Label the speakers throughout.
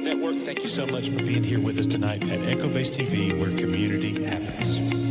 Speaker 1: Network, thank you so much for being here with us tonight at Echo Base TV, where community happens.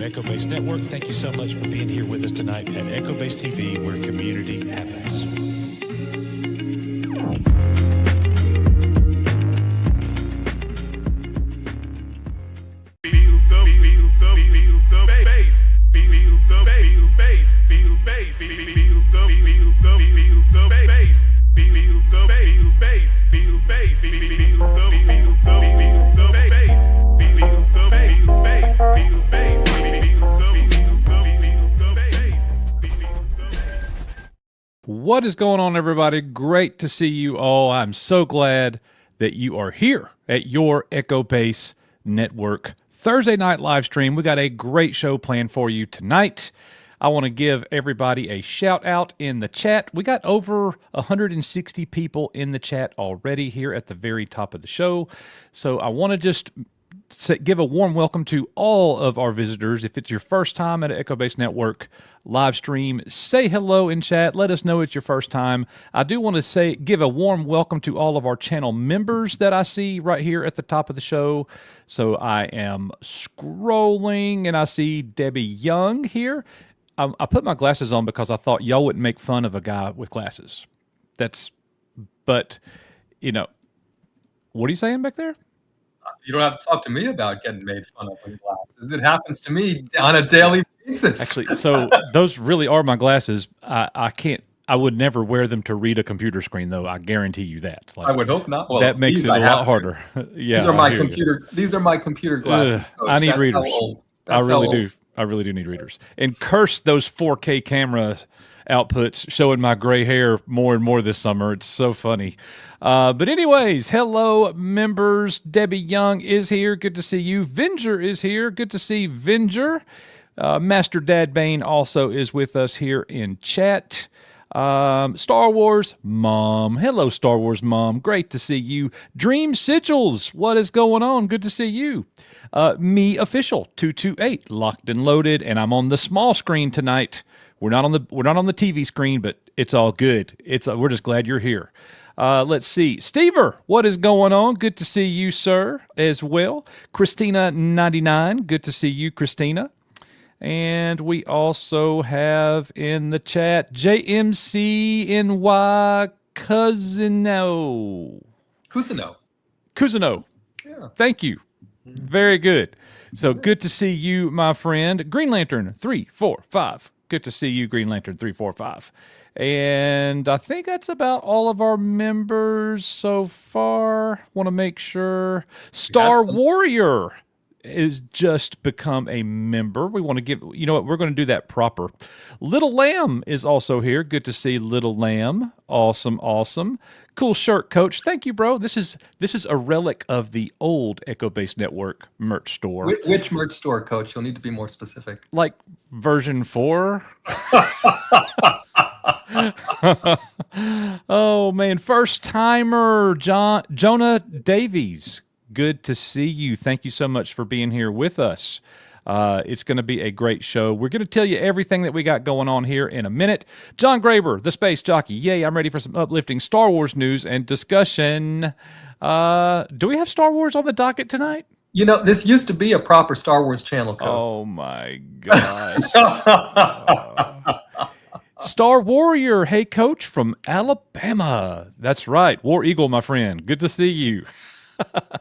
Speaker 1: of Echo Base Network. Thank you so much for being here with us tonight at Echo Base TV, where community happens.
Speaker 2: What is going on, everybody? Great to see you all. I'm so glad that you are here at your Echo Base Network Thursday night live stream. We got a great show planned for you tonight. I want to give everybody a shout out in the chat. We got over 160 people in the chat already here at the very top of the show. So I want to just give a warm welcome to all of our visitors. If it's your first time at an Echo Base Network live stream, say hello in chat. Let us know it's your first time. I do want to give a warm welcome to all of our channel members that I see right here at the top of the show. So I am scrolling and I see Debbie Young here. I put my glasses on because I thought y'all wouldn't make fun of a guy with glasses. But, you know, what are you saying back there?
Speaker 3: You don't have to talk to me about getting made fun of with glasses. It happens to me on a daily basis.
Speaker 2: Actually, so those really are my glasses. I would never wear them to read a computer screen, though. I guarantee you that.
Speaker 3: I would hope not.
Speaker 2: Well, that makes it a lot harder. Yeah,
Speaker 3: these are my computer. These are my computer glasses. Coach.
Speaker 2: I need readers. I really do. I really do need readers. And curse those 4K camera outputs showing my gray hair more and more this summer. It's so funny. But anyways, hello, members. Debbie Young is here. Good to see you. Venger is here. Good to see Venger. Master Dad Bane also is with us here in chat. Star Wars Mom. Hello, Star Wars Mom. Great to see you. Dream Sigils. What is going on? Good to see you. Me Official 228 locked and loaded, and I'm on the small screen tonight. We're not on the TV screen, but it's all good. We're just glad you're here. Let's see. Stever, what is going on? Good to see you, sir, as well. Christina99, good to see you, Christina. And we also have in the chat JMCNY Cousino.
Speaker 3: Yeah.
Speaker 2: Thank you. Very good. So good to see you, my friend. Green Lantern 345. Good to see you, Green Lantern 345. And I think that's about all of our members so far. Want to make sure. Star Warrior is just become a member. We want to give, you know what, we're going to do that proper. Little Lamb is also here. Good to see Little Lamb. Awesome. Cool shirt, Coach. Thank you, bro. This is a relic of the old Echo Base Network merch store.
Speaker 3: Which merch store, Coach? You'll need to be more specific.
Speaker 2: Like version 4. Oh man, first timer Jonah Davies. Good to see you. Thank you so much for being here with us. It's going to be a great show. We're going to tell you everything that we got going on here in a minute. John Graber, the Space Jockey. Yay, I'm ready for some uplifting Star Wars news and discussion. Do we have Star Wars on the docket tonight?
Speaker 3: You know, this used to be a proper Star Wars channel, Coach.
Speaker 2: Oh my gosh. Star Warrior, hey Coach from Alabama. That's right, War Eagle, my friend. Good to see you.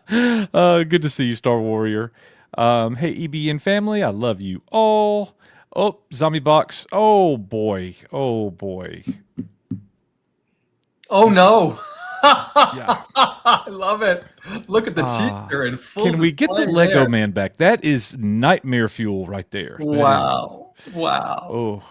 Speaker 2: Good to see you, Star Warrior. Hey EBN family, I love you all. Oh, Zombie Box. Oh boy.
Speaker 3: Oh no.
Speaker 2: Yeah.
Speaker 3: I love it. Look at the cheeks. They're in full
Speaker 2: Can we get the Lego man back? That is nightmare fuel right there.
Speaker 3: Wow.
Speaker 2: Oh,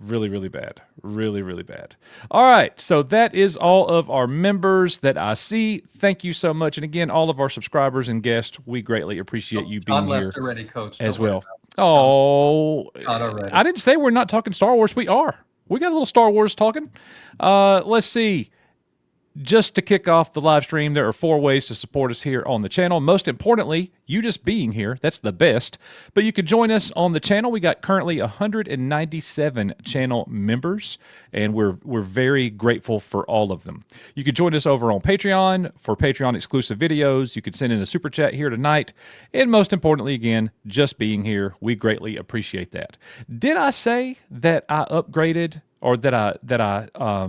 Speaker 2: really bad. Really bad. All right. So that is all of our members that I see. Thank you so much. And again, all of our subscribers and guests, we greatly appreciate you being here
Speaker 3: already, Coach.
Speaker 2: as well. Oh, I didn't say we're not talking Star Wars. We are. We got a little Star Wars talking. Let's see. just to kick off the live stream, there are 4 ways to support us here on the channel. Most importantly, you just being here, that's the best. But you could join us on the channel. We got currently 197 channel members, and we're very grateful for all of them. You could join us over on Patreon for Patreon exclusive videos. You could send in a super chat here tonight. And most importantly, again, just being here, we greatly appreciate that. Did I say that I upgraded, or that I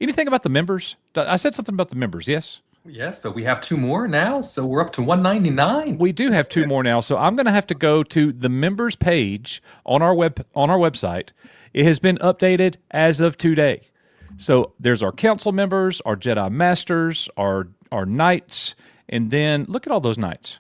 Speaker 2: anything about the members? I said something about the members, yes?
Speaker 3: Yes, but we have 2 more now, so we're up to 199.
Speaker 2: We do have 2 more now, so I'm going to have to go to the members page on our website. It has been updated as of today. So there's our council members, our Jedi Masters, our knights, and then look at all those knights.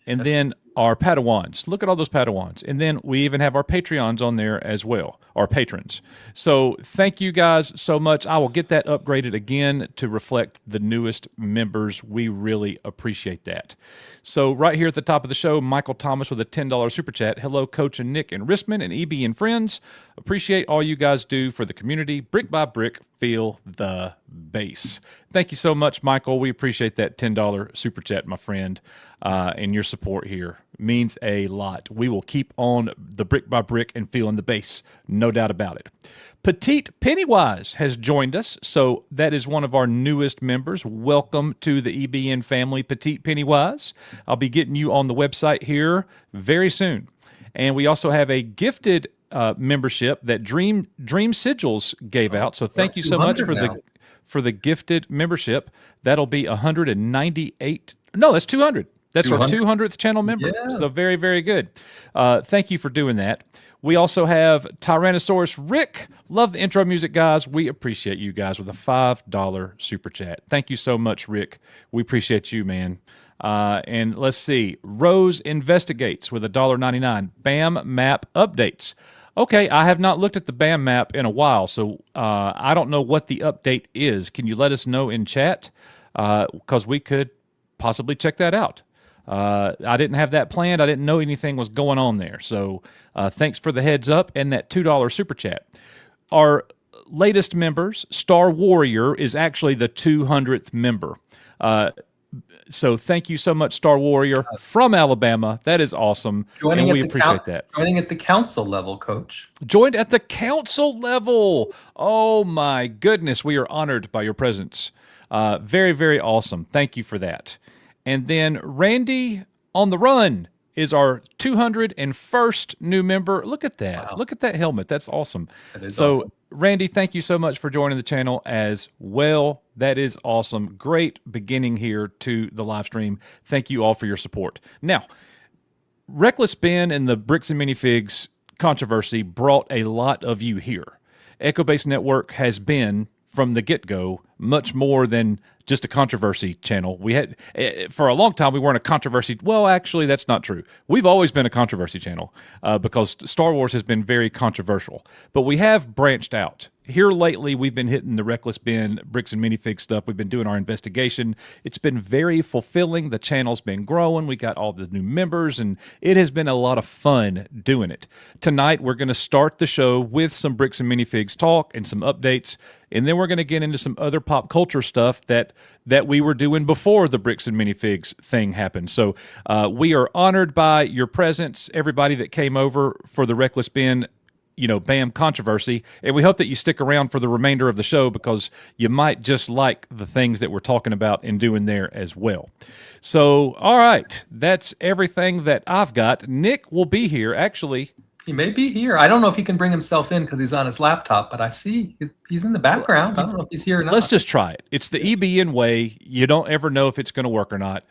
Speaker 2: And then our Padawans. Look at all those Padawans. And then we even have our Patreons on there as well, our patrons. So thank you guys so much. I will get that upgraded again to reflect the newest members. We really appreciate that. So right here at the top of the show, Michael Thomas with a $10 super chat. Hello, Coach and Nick and Riskman and EBN friends. Appreciate all you guys do for the community. Brick by brick, feel the bass. Thank you so much, Michael. We appreciate that $10 super chat, my friend, and your support here means a lot. We will keep on the brick by brick and feeling the bass, no doubt about it. Petite Pennywise has joined us, so that is one of our newest members. Welcome to the EBN family, Petite Pennywise. I'll be getting you on the website here very soon. And we also have a gifted membership that Dream Sigils gave out. So thank you so much for the gifted membership. That'll be 198. No, that's 200. That's 200. Our 200th channel member. Yeah. So very, very good. Thank you for doing that. We also have Tyrannosaurus Rick. Love the intro music, guys. We appreciate you guys with a $5 super chat. Thank you so much, Rick. We appreciate you, man. And let's see. Rose Investigates with $1.99. BAM map updates. Okay, I have not looked at the BAM map in a while, so I don't know what the update is. Can you let us know in chat? Because we could possibly check that out. I didn't have that planned. I didn't know anything was going on there. So thanks for the heads up and that $2 super chat. Our latest members, Star Warrior, is actually the 200th member. So thank you so much, Star Warrior, from Alabama. That is awesome, and we appreciate that.
Speaker 3: Joining at the council level, Coach.
Speaker 2: Joined at the council level. Oh, my goodness. We are honored by your presence. Very, very awesome. Thank you for that. And then Randy on the Run is our 201st new member. Look at that. Wow. Look at that helmet. That's awesome. That is awesome. Randy, thank you so much for joining the channel as well. That is awesome. Great beginning here to the live stream. Thank you all for your support. Now, Reckless Ben and the Bricks and Minifigs controversy brought a lot of you here. Echo Base Network has been, from the get-go, much more than just a controversy channel. We had, for a long time, we weren't a controversy. Well, actually, that's not true. We've always been a controversy channel because Star Wars has been very controversial. But we have branched out. Here lately, we've been hitting the Reckless Ben, Bricks and Minifig stuff. We've been doing our investigation. It's been very fulfilling. The channel's been growing. We got all the new members, and it has been a lot of fun doing it. Tonight, we're going to start the show with some Bricks and Minifigs talk and some updates, and then we're going to get into some other pop culture stuff that we were doing before the Bricks and Minifigs thing happened. So we are honored by your presence, everybody that came over for the Reckless Ben, BAM controversy, and we hope that you stick around for the remainder of the show because you might just like the things that we're talking about and doing there as well. So, all right, that's everything that I've got. Nick will be here, actually.
Speaker 3: He may be here. I don't know if he can bring himself in because he's on his laptop, but I see he's in the background. I don't know if he's here or not.
Speaker 2: Let's just try it. It's the EBN way. You don't ever know if it's going to work or not.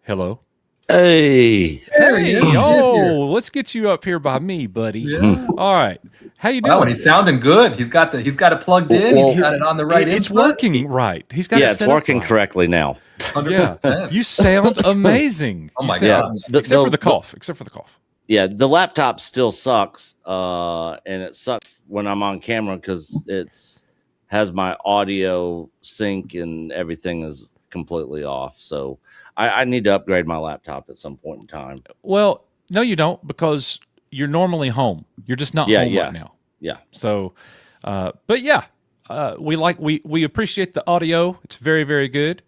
Speaker 2: Hello?
Speaker 4: Hey.
Speaker 3: There he is.
Speaker 2: Oh, let's get you up here by me, buddy. Yeah. All right. How you doing?
Speaker 3: Wow, and he's sounding good. He's got it plugged in. He's got it on the right.
Speaker 2: It's working right. He's got
Speaker 4: it's working correctly now.
Speaker 3: 100%.
Speaker 2: Yeah. You sound amazing.
Speaker 3: Oh my God.
Speaker 2: Except for the cough.
Speaker 4: Yeah, the laptop still sucks. And it sucks when I'm on camera because it's has my audio sync and everything is completely off. So I need to upgrade my laptop at some point in time.
Speaker 2: Well, no, you don't, because you're normally home. You're just not home right now.
Speaker 4: Yeah.
Speaker 2: So, but yeah, we appreciate the audio. It's very, very good.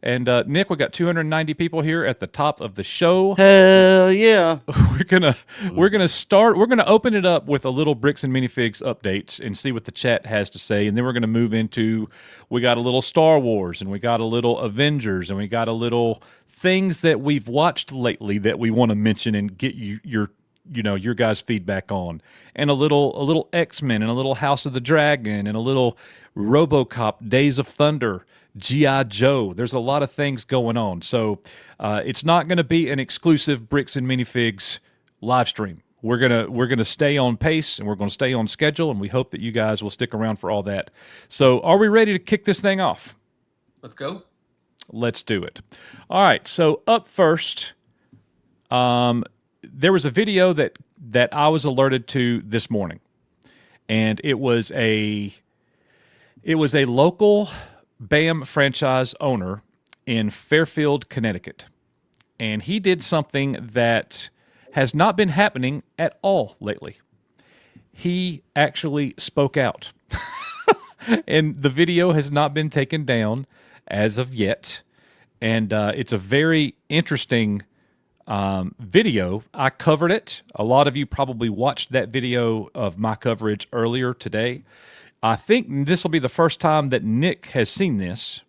Speaker 2: And Nick, we got 290 people here at the top of the show.
Speaker 4: Hell yeah!
Speaker 2: We're gonna open it up with a little Bricks and Minifigs updates and see what the chat has to say, and then we're gonna move into, we got a little Star Wars, and we got a little Avengers, and we got a little things that we've watched lately that we want to mention and get your guys' feedback on, and a little X-Men, and a little House of the Dragon, and a little RoboCop, Days of Thunder, G.I. Joe. There's a lot of things going on. So it's not going to be an exclusive Bricks and Minifigs live stream. We're gonna stay on pace, and we're going to stay on schedule, and we hope that you guys will stick around for all that. So are we ready to kick this thing off?
Speaker 3: Let's go.
Speaker 2: Let's do it. All right. So up first, there was a video that I was alerted to this morning, and it was a local BAM franchise owner in Fairfield, Connecticut. And he did something that has not been happening at all lately. He actually spoke out. And the video has not been taken down as of yet. And it's a very interesting video. I covered it. A lot of you probably watched that video of my coverage earlier today. I think this will be the first time that Nick has seen this.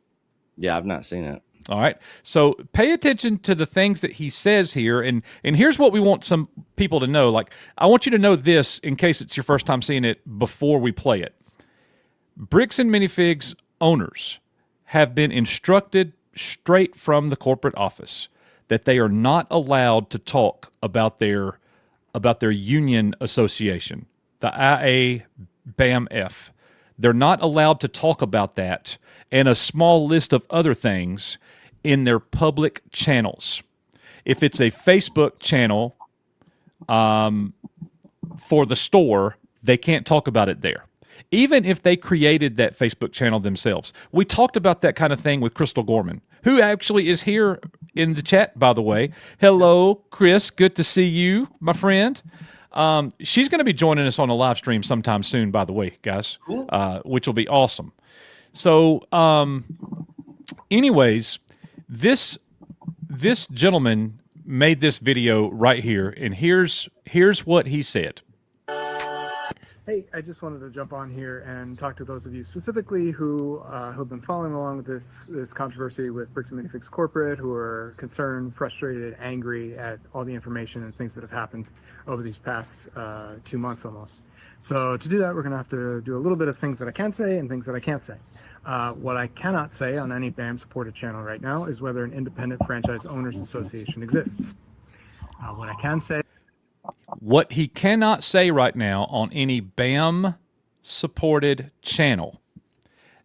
Speaker 4: Yeah, I've not seen it.
Speaker 2: All right. So pay attention to the things that he says here. And here's what we want some people to know. Like, I want you to know this in case it's your first time seeing it before we play it. Bricks and Minifigs owners have been instructed straight from the corporate office that they are not allowed to talk about their union association, the IABAMF. They're not allowed to talk about that and a small list of other things in their public channels. If it's a Facebook channel for the store, they can't talk about it there. Even if they created that Facebook channel themselves. We talked about that kind of thing with Crystal Gorman, who actually is here in the chat, by the way. Hello, Chris. Good to see you, my friend. She's going to be joining us on a live stream sometime soon, by the way, guys, which will be awesome. So, anyways, this gentleman made this video right here, and here's what he said.
Speaker 5: Hey, I just wanted to jump on here and talk to those of you specifically who have been following along with this controversy with Bricks and Minifigs Corporate, who are concerned, frustrated, angry at all the information and things that have happened over these past 2 months almost. So to do that, we're going to have to do a little bit of things that I can say and things that I can't say. What I cannot say on any BAM supported channel right now is whether an independent franchise owners association exists. What I can say.
Speaker 2: What he cannot say right now on any BAM supported channel,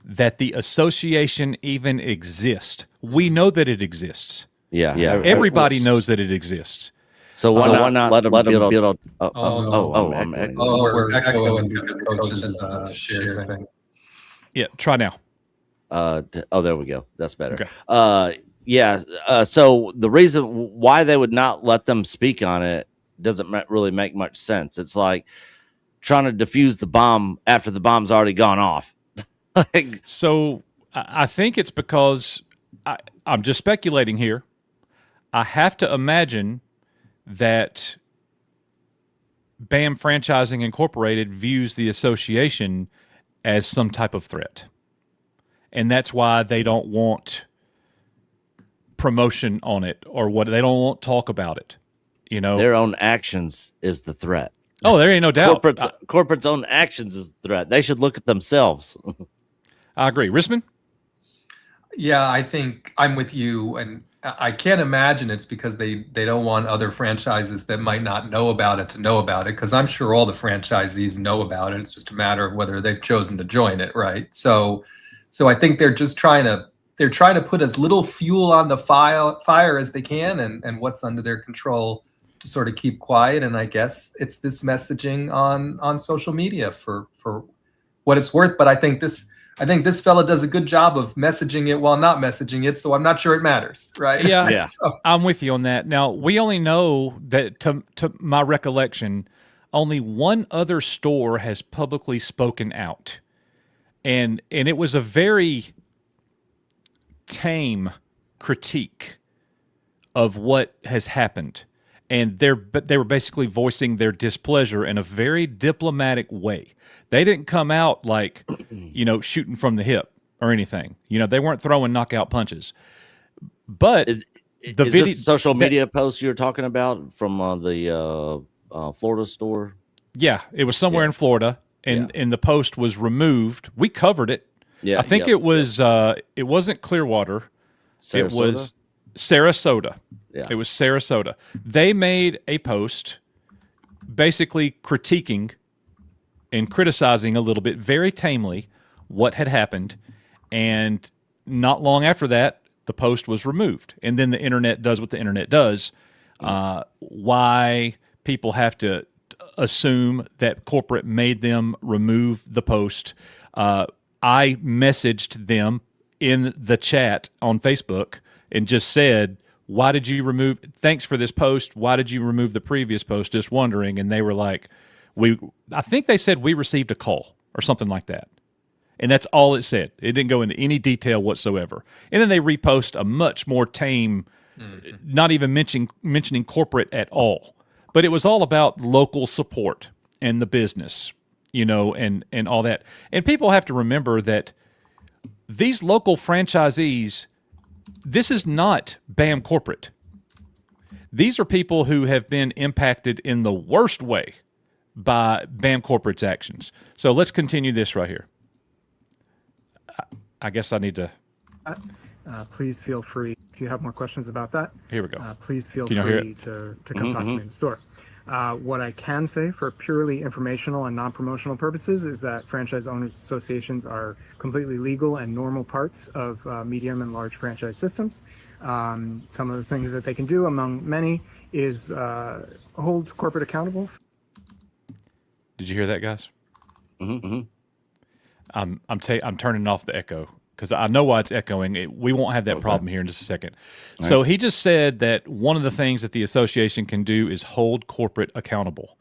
Speaker 2: that the association even exists. We know that it exists.
Speaker 4: Yeah.
Speaker 2: Everybody knows that it exists.
Speaker 4: So why not let them build a...
Speaker 3: We're echoing because the coaches share thing.
Speaker 2: Yeah, try now.
Speaker 4: There we go. That's better.
Speaker 2: Okay.
Speaker 4: So the reason why they would not let them speak on it doesn't really make much sense. It's like trying to defuse the bomb after the bomb's already gone off.
Speaker 2: So I think it's because I'm just speculating here. I have to imagine that BAM Franchising Incorporated views the association as some type of threat. And that's why they don't want promotion on it, or what they don't want talk about it. You know,
Speaker 4: their own actions is the threat.
Speaker 2: Oh, there ain't no doubt.
Speaker 4: Corporate's own actions is the threat. They should look at themselves.
Speaker 2: I agree. Risman?
Speaker 3: Yeah, I think I'm with you, and I can't imagine it's because they don't want other franchises that might not know about it to know about it, because I'm sure all the franchisees know about it. It's just a matter of whether they've chosen to join it, right? So I think they're just trying to put as little fuel on the fire as they can, and what's under their control to sort of keep quiet. And I guess it's this messaging on social media for what it's worth. But I think this fella does a good job of messaging it while not messaging it. So I'm not sure it matters, right?
Speaker 2: Yeah.
Speaker 3: So,
Speaker 2: I'm with you on that. Now, we only know that, to my recollection, only one other store has publicly spoken out. and it was a very tame critique of what has happened, and they were basically voicing their displeasure in a very diplomatic way. They didn't come out like, shooting from the hip or anything. They weren't throwing knockout punches. But
Speaker 4: Is this social media post you're talking about from the Florida store?
Speaker 2: Yeah, it was somewhere in Florida, and the post was removed. We covered it.
Speaker 4: Yeah,
Speaker 2: I think it was. It wasn't Clearwater.
Speaker 4: Sarasota?
Speaker 2: It was Sarasota.
Speaker 4: Yeah.
Speaker 2: It was Sarasota. They made a post basically critiquing and criticizing a little bit, very tamely, what had happened. And not long after that, the post was removed. And then the internet does what the internet does. Why people have to assume that corporate made them remove the post. I messaged them in the chat on Facebook and just said, thanks for this post. Why did you remove the previous post? Just wondering. And they were like, I think they said we received a call or something like that. And that's all it said. It didn't go into any detail whatsoever. And then they repost a much more tame, not even mentioning corporate at all. But it was all about local support and the business, and all that. And people have to remember that these local franchisees, this is not BAM corporate. These are people who have been impacted in the worst way by BAM corporate's actions. So let's continue this right here. I guess I need to...
Speaker 5: Please feel free, if you have more questions about that.
Speaker 2: Here we go.
Speaker 5: Please feel
Speaker 2: Can you hear
Speaker 5: free to come talk to me in the store. What I can say for purely informational and non-promotional purposes is that franchise owners associations are completely legal and normal parts of medium and large franchise systems. Some of the things that they can do, among many, is hold corporate accountable.
Speaker 2: Did you hear that, guys? I'm turning off the echo because I know why it's echoing. We won't have that problem here in just a second. All so he just said that one of the things that the association can do is hold corporate accountable.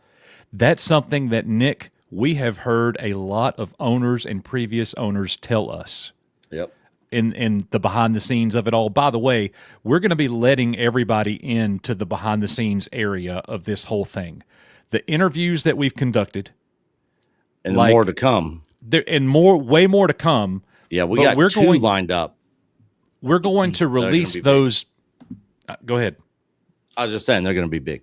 Speaker 2: That's something that, Nick, we have heard a lot of owners and previous owners tell us.
Speaker 4: Yep.
Speaker 2: In the behind the scenes of it all. By the way, we're going to be letting everybody into the behind the scenes area of this whole thing. The interviews that we've conducted.
Speaker 4: And more to come.
Speaker 2: Way more to come.
Speaker 4: Yeah, we're two lined up.
Speaker 2: We're going to release those. Go ahead.
Speaker 4: I was just saying they're going to be big.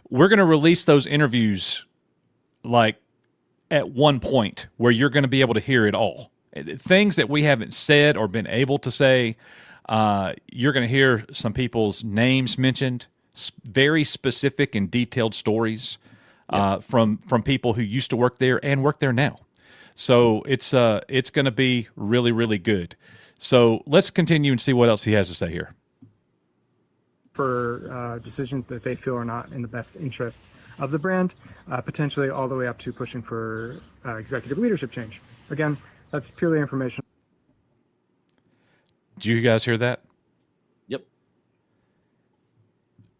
Speaker 2: We're going to release those interviews at one point where you're going to be able to hear it all. Things that we haven't said or been able to say. You're going to hear some people's names mentioned, very specific and detailed stories from people who used to work there and work there now. So it's going to be really, really good. So let's continue and see what else he has to say here.
Speaker 5: For decisions that they feel are not in the best interest of the brand, potentially all the way up to pushing for executive leadership change. Again, that's purely information.
Speaker 2: Do you guys hear that?
Speaker 4: Yep.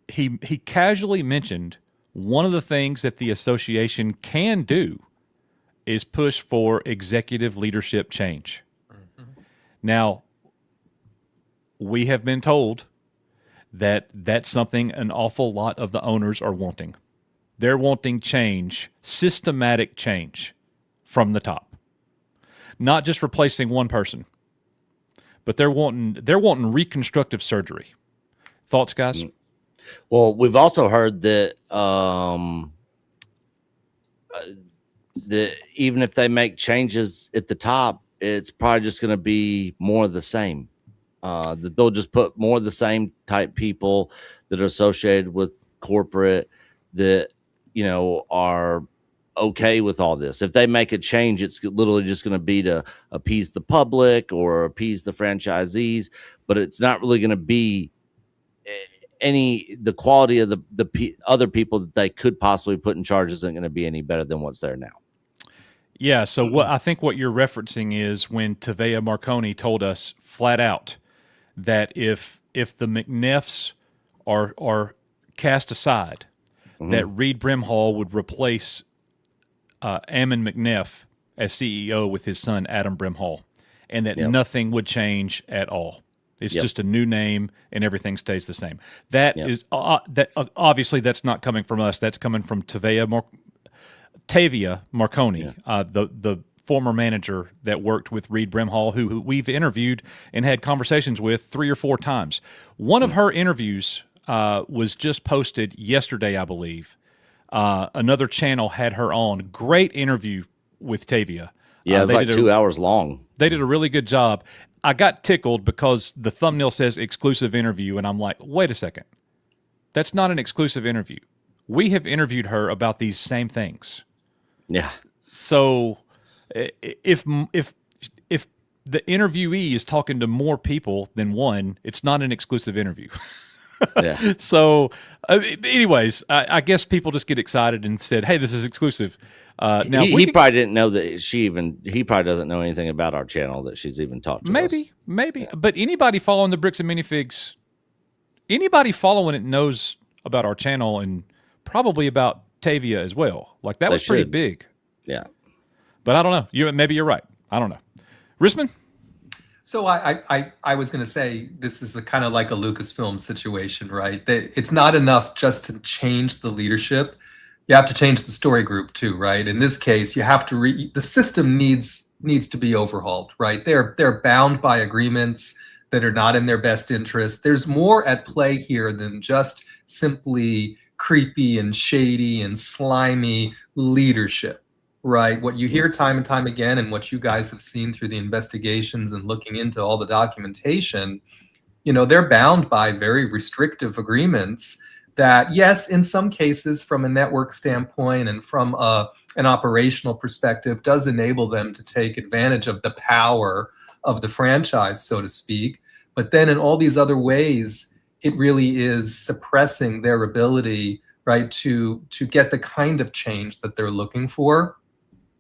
Speaker 2: He casually mentioned one of the things that the association can do is push for executive leadership change. Mm-hmm. Now, we have been told that that's something an awful lot of the owners are wanting. They're wanting change, systematic change from the top. Not just replacing one person, but they're wanting reconstructive surgery. Thoughts, guys?
Speaker 4: Well, we've also heard that even if they make changes at the top, it's probably just going to be more of the same. That they'll just put more of the same type people that are associated with corporate that are okay with all this. If they make a change, it's literally just going to be to appease the public or appease the franchisees, but it's not really going to be the quality of the other people that they could possibly put in charge isn't going to be any better than what's there now.
Speaker 2: Yeah. So I think what you're referencing is when Tavea Marconi told us flat out that if the McNeffs are cast aside, that Reed Brimhall would replace Ammon McNeff as CEO with his son Adam Brimhall, and that
Speaker 4: Yep.
Speaker 2: nothing would change at all. It's
Speaker 4: Yep.
Speaker 2: just a new name, and everything stays the same. That
Speaker 4: Yep.
Speaker 2: is obviously that's not coming from us. That's coming from Tavia Marconi, the former manager that worked with Reed Brimhall, who we've interviewed and had conversations with 3 or 4 times. One of her interviews was just posted yesterday, I believe. Another channel had her on. Great interview with Tavia.
Speaker 4: Yeah, it's like 2 hours long.
Speaker 2: They did a really good job. I got tickled because the thumbnail says exclusive interview, and I'm like, wait a second. That's not an exclusive interview. We have interviewed her about these same things.
Speaker 4: Yeah.
Speaker 2: So if the interviewee is talking to more people than one, it's not an exclusive interview.
Speaker 4: Yeah.
Speaker 2: So anyways, I guess people just get excited and said, hey, this is exclusive. Now
Speaker 4: he probably didn't know that he probably doesn't know anything about our channel that she's even talked to us.
Speaker 2: Maybe. But anybody following the Bricks and Minifigs, anybody following it knows about our channel and probably about Tavia as well. Like that was pretty big.
Speaker 4: Yeah.
Speaker 2: But I don't know. Maybe you're right. I don't know. Risman?
Speaker 3: So I was going to say this is a kind of like a Lucasfilm situation, right? It's not enough just to change the leadership. You have to change the story group too, right? In this case, you have to the system needs to be overhauled, right? They're bound by agreements that are not in their best interest. There's more at play here than just simply creepy and shady and slimy leadership. Right. What you hear time and time again, and what you guys have seen through the investigations and looking into all the documentation, they're bound by very restrictive agreements that, yes, in some cases, from a network standpoint and from an operational perspective, does enable them to take advantage of the power of the franchise, so to speak. But then in all these other ways, it really is suppressing their ability, right, to get the kind of change that they're looking for.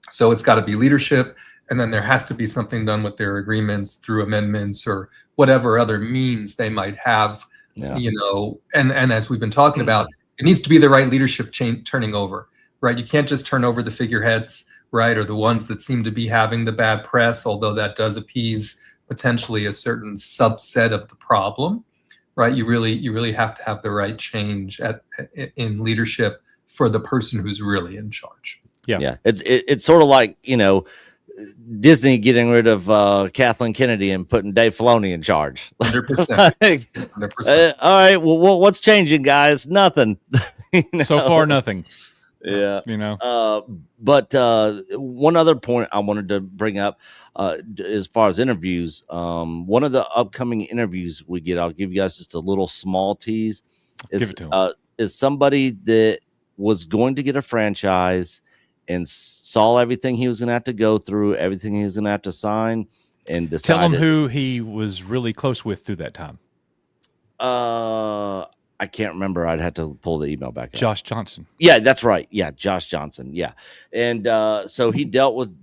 Speaker 3: So it's got to be leadership, and then there has to be something done with their agreements through amendments or whatever other means they might have, and as we've been talking about, it needs to be the right leadership turning over, right? You can't just turn over the figureheads, right, or the ones that seem to be having the bad press, although that does appease potentially a certain subset of the problem, right? You really have to have the right change in leadership for the person who's really in charge.
Speaker 4: Yeah. It's sort of like, Disney getting rid of Kathleen Kennedy and putting Dave Filoni in charge.
Speaker 3: 100%. 100%.
Speaker 4: All right. Well, what's changing, guys? Nothing.
Speaker 2: So far, nothing.
Speaker 4: Yeah. But one other point I wanted to bring up as far as interviews, one of the upcoming interviews we get, I'll give you guys just a little small tease, is somebody that was going to get a franchise and saw everything he was going to have to go through, everything he was going to have to sign, and decided.
Speaker 2: Tell him who he was really close with through that time.
Speaker 4: I can't remember. I'd have to pull the email back up.
Speaker 2: Josh Johnson.
Speaker 4: Yeah, that's right. Yeah, Josh Johnson. Yeah. And so he dealt with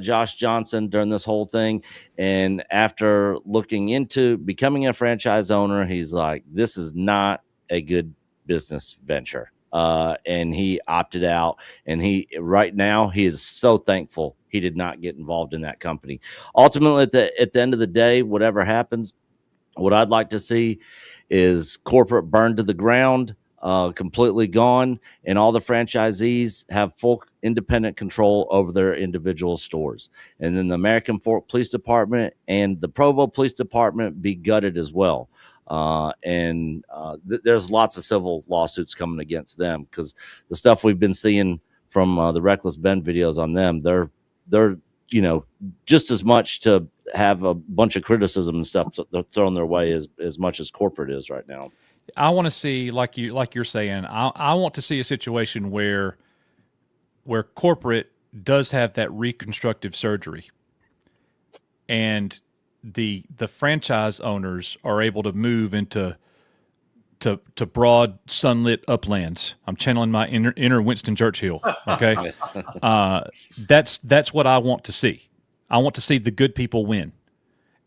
Speaker 4: Josh Johnson during this whole thing. And after looking into becoming a franchise owner, he's like, this is not a good business venture. And he opted out, and right now he is so thankful he did not get involved in that company. Ultimately, at the end of the day, whatever happens, what I'd like to see is corporate burned to the ground, completely gone, and all the franchisees have full independent control over their individual stores. And then the American Fork Police Department and the Provo Police Department be gutted as well. There's lots of civil lawsuits coming against them because the stuff we've been seeing from the Reckless Ben videos on them, they're just as much to have a bunch of criticism and stuff thrown their way as much as corporate is right now.
Speaker 2: I want to see, like you're saying, I want to see a situation where corporate does have that reconstructive surgery, and the franchise owners are able to move into broad sunlit uplands. I'm channeling my inner Winston Churchill. Okay, that's what I want to see. I want to see the good people win,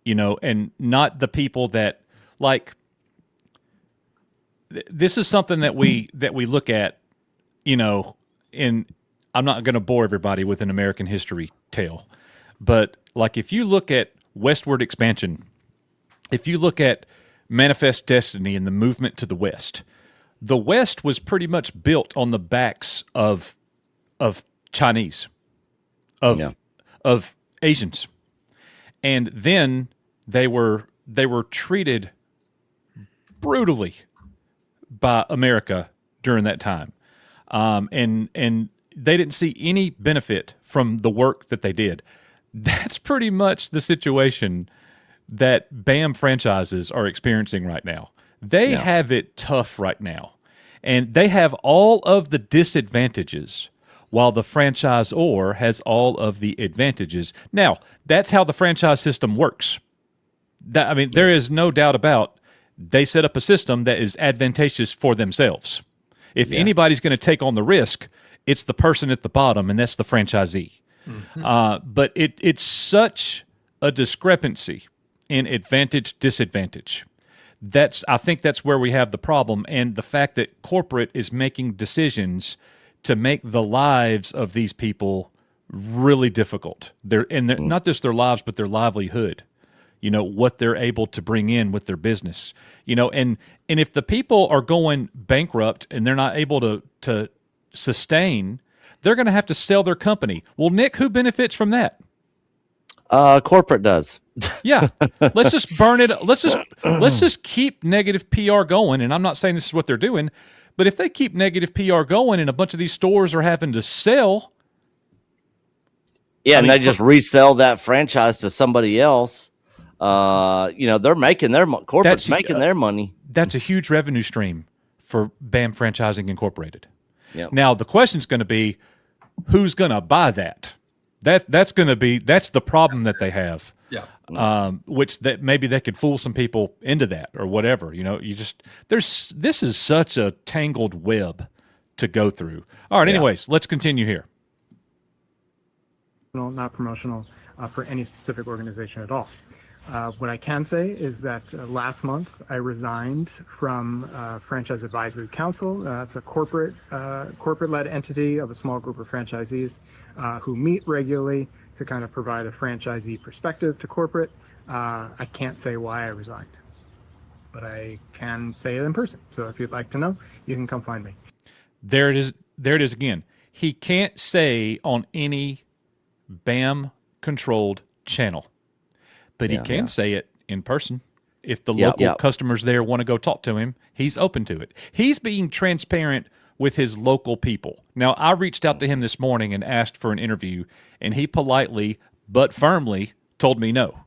Speaker 2: and not the people that like. This is something that we look at, and I'm not going to bore everybody with an American history tale, but like if you look at westward expansion, if you look at Manifest Destiny and the movement to the West was pretty much built on the backs of Chinese, of Asians, and then they were treated brutally by America during that time, and they didn't see any benefit from the work that they did. That's pretty much the situation that BAM franchises are experiencing right now. They have it tough right now, and they have all of the disadvantages while the franchisor has all of the advantages. Now, that's how the franchise system works. There is no doubt about they set up a system that is advantageous for themselves. If anybody's going to take on the risk, it's the person at the bottom, and that's the franchisee. Mm-hmm. But it's such a discrepancy in advantage, disadvantage. I think that's where we have the problem, and the fact that corporate is making decisions to make the lives of these people really difficult. They're not just their lives, but their livelihood. What they're able to bring in with their business. And if the people are going bankrupt and they're not able to sustain, they're going to have to sell their company. Well, Nick, who benefits from that?
Speaker 4: Corporate does.
Speaker 2: Yeah. Let's just burn it. Let's just keep negative PR going. And I'm not saying this is what they're doing, but if they keep negative PR going and a bunch of these stores are having to sell.
Speaker 4: Yeah, they just resell that franchise to somebody else. They're making corporate's making their money.
Speaker 2: That's a huge revenue stream for BAM Franchising Incorporated.
Speaker 4: Yep.
Speaker 2: Now the question's going to be, who's going to buy that? That's the problem that they have.
Speaker 3: Yeah.
Speaker 2: Which that maybe they could fool some people into that or whatever. This is such a tangled web to go through. All right. Anyways, let's continue here.
Speaker 5: Not promotional for any specific organization at all. What I can say is that last month I resigned from Franchise Advisory Council. It's a corporate-led entity of a small group of franchisees who meet regularly to kind of provide a franchisee perspective to corporate. I can't say why I resigned, but I can say it in person. So if you'd like to know, you can come find me.
Speaker 2: There it is. There it is again. He can't say on any BAM-controlled channel. But he can say it in person. If the local customers there want to go talk to him, he's open to it. He's being transparent with his local people. Now, I reached out to him this morning and asked for an interview, and he politely but firmly told me no.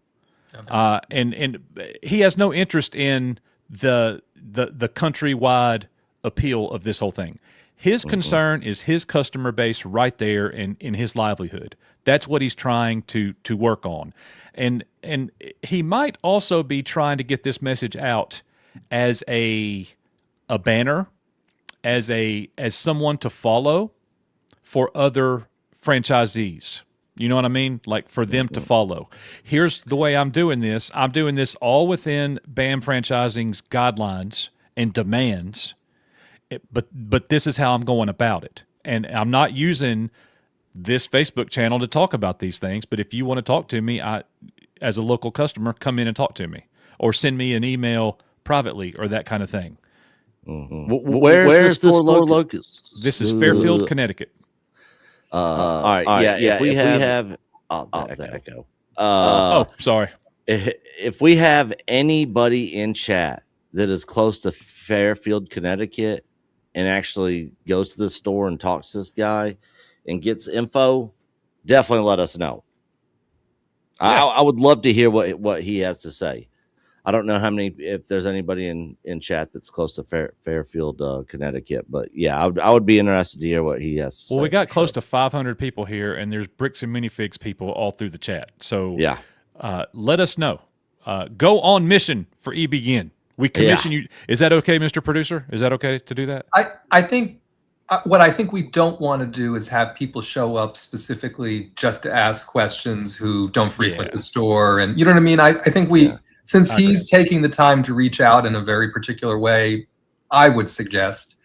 Speaker 2: Okay. And he has no interest in the countrywide appeal of this whole thing. His concern is his customer base right there in his livelihood. That's what he's trying to work on. And he might also be trying to get this message out as a banner, as someone to follow for other franchisees. You know what I mean? Like for them to follow. Here's the way I'm doing this. I'm doing this all within BAM Franchising's guidelines and demands. But this is how I'm going about it. And I'm not using this Facebook channel to talk about these things. But if you want to talk to me, as a local customer, come in and talk to me. Or send me an email privately or that kind of thing.
Speaker 4: Mm-hmm. Where's the store locus?
Speaker 2: This is Fairfield, Connecticut.
Speaker 4: All right. Yeah. If we have there I go.
Speaker 2: Sorry.
Speaker 4: If we have anybody in chat that is close to Fairfield, Connecticut, and actually goes to the store and talks to this guy and gets info, definitely let us know. Yeah. I would love to hear what he has to say. I don't know if there's anybody in chat that's close to Fairfield, Connecticut, but yeah, I would be interested to hear what he has to say.
Speaker 2: Well, we got close to 500 people here, and there's Bricks and Minifigs people all through the chat. So
Speaker 4: yeah,
Speaker 2: let us know. Go on mission for EBN. We commission you. Is that okay, Mr. Producer? Is that okay to do that?
Speaker 3: I think what I think we don't want to do is have people show up specifically just to ask questions who don't frequent the store. And you know what I mean? I think since he's taking the time to reach out in a very particular way, I would suggest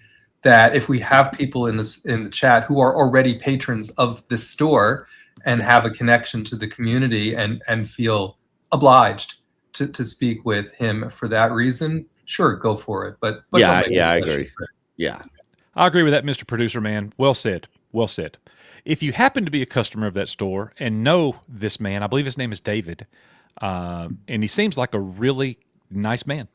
Speaker 3: that if we have people in the chat who are already patrons of this store and have a connection to the community and feel obliged to speak with him for that reason, sure, go for it. But don't
Speaker 4: Yeah,
Speaker 3: make it
Speaker 4: yeah, I
Speaker 3: special.
Speaker 4: agree. Yeah.
Speaker 2: I agree with that, Mr. Producer Man. Well said. Well said. If you happen to be a customer of that store and know this man, I believe his name is David, and he seems like a really nice man,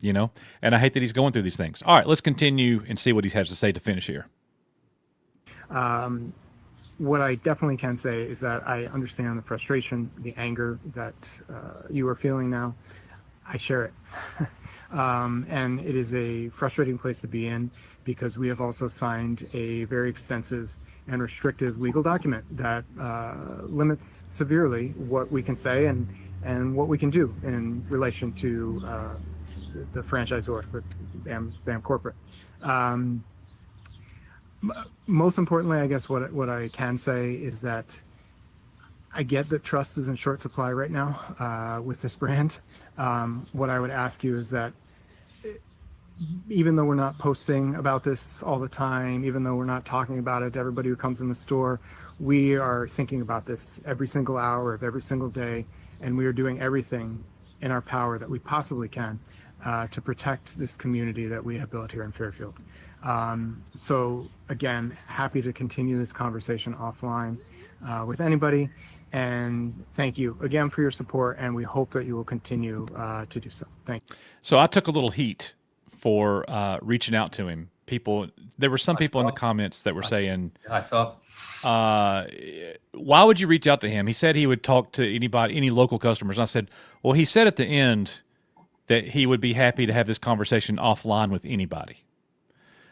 Speaker 2: you know, and I hate that he's going through these things. All right, let's continue and see what he has to say to finish here.
Speaker 5: What I definitely can say is that I understand the frustration, the anger that you are feeling now. I share it. And it is a frustrating place to be in because we have also signed a very extensive and restrictive legal document that limits severely what we can say and what we can do in relation to the franchisor, with BAM Corporate. Most importantly, I guess what I can say is that I get that trust is in short supply right now with this brand. What I would ask you is that even though we're not posting about this all the time, even though we're not talking about it to everybody who comes in the store, we are thinking about this every single hour of every single day, and we are doing everything in our power that we possibly can to protect this community that we have built here in Fairfield. So again, happy to continue this conversation offline with anybody. And thank you again for your support, and we hope that you will continue to do so. Thank you.
Speaker 2: So I took a little heat for reaching out to him. There were some people in the comments that were saying,
Speaker 3: I saw.
Speaker 2: why would you reach out to him? He said he would talk to anybody, any local customers. And I said, well, he said at the end that he would be happy to have this conversation offline with anybody.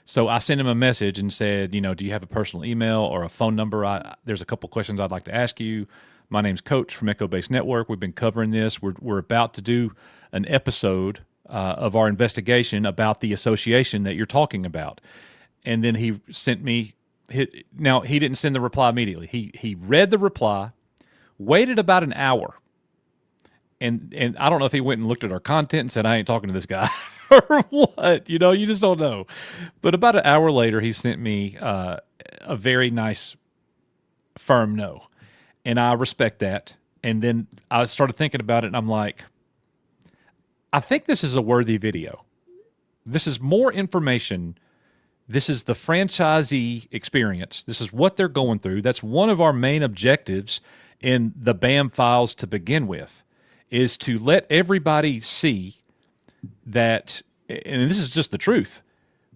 Speaker 2: So I sent him a message and said, you know, do you have a personal email or a phone number? There's a couple questions I'd like to ask you. My name's Coach from Echo Base Network. We've been covering this. We're about to do an episode of our investigation about the association that you're talking about. And then he sent me, now he didn't send the reply immediately. He read the reply, waited about an hour. And I don't know if he went and looked at our content and said, I ain't talking to this guy or what, you know, you just don't know. But about an hour later, he sent me a very nice, firm no. And I respect that. And then I started thinking about it, and I'm like, I think this is a worthy video. This is more information. This is the franchisee experience. This is what they're going through. That's one of our main objectives in the BAM files to begin with, is to let everybody see that, and this is just the truth,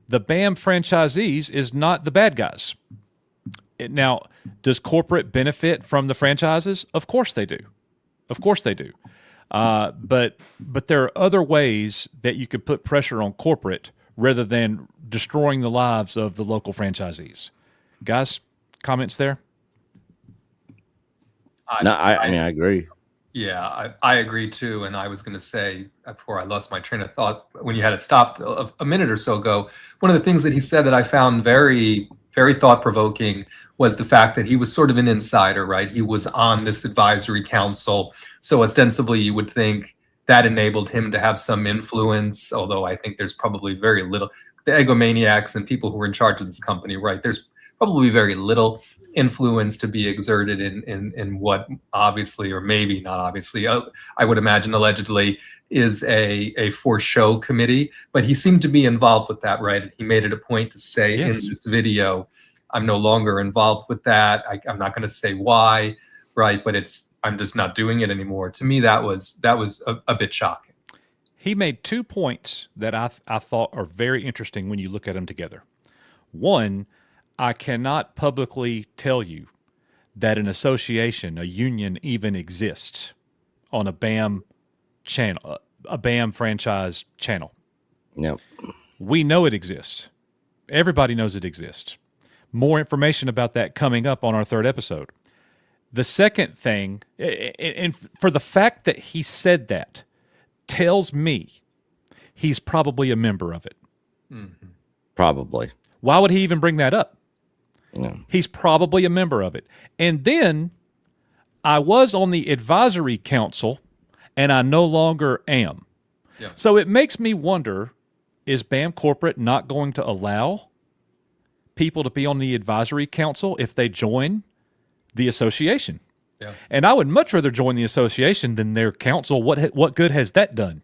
Speaker 2: the BAM franchisees is not the bad guys. Now, does corporate benefit from the franchises? Of course they do. Of course they do. But there are other ways that you could put pressure on corporate rather than destroying the lives of the local franchisees. Guys, comments there?
Speaker 4: I mean, I agree.
Speaker 3: Yeah, I agree too. And I was going to say, before I lost my train of thought, when you had it stopped a minute or so ago, one of the things that he said that I found very, very thought-provoking was the fact that he was sort of an insider, right? He was on this advisory council. So ostensibly, you would think that enabled him to have some influence, although I think there's probably very little. The egomaniacs and people who are in charge of this company, right? There's probably very little influence to be exerted in what obviously, or maybe not obviously, I would imagine allegedly is a for show committee, but he seemed to be involved with that, right? He made it a point to say in this video, I'm no longer involved with that. I'm not going to say why, right? But I'm just not doing it anymore. To me, that was a bit shocking.
Speaker 2: He made 2 points that I thought are very interesting when you look at them together. One, I cannot publicly tell you that an association, a union, even exists on a BAM channel, a BAM franchise channel.
Speaker 4: Yep.
Speaker 2: We know it exists. Everybody knows it exists. More information about that coming up on our third episode. The second thing, and for the fact that he said that, tells me he's probably a member of it.
Speaker 3: Mm-hmm.
Speaker 4: Probably.
Speaker 2: Why would he even bring that up?
Speaker 4: No.
Speaker 2: He's probably a member of it. And then I was on the advisory council, and I no longer am.
Speaker 3: Yeah.
Speaker 2: So it makes me wonder, is BAM Corporate not going to allow people to be on the advisory council if they join the association.
Speaker 3: Yeah.
Speaker 2: And I would much rather join the association than their council. What good has that done?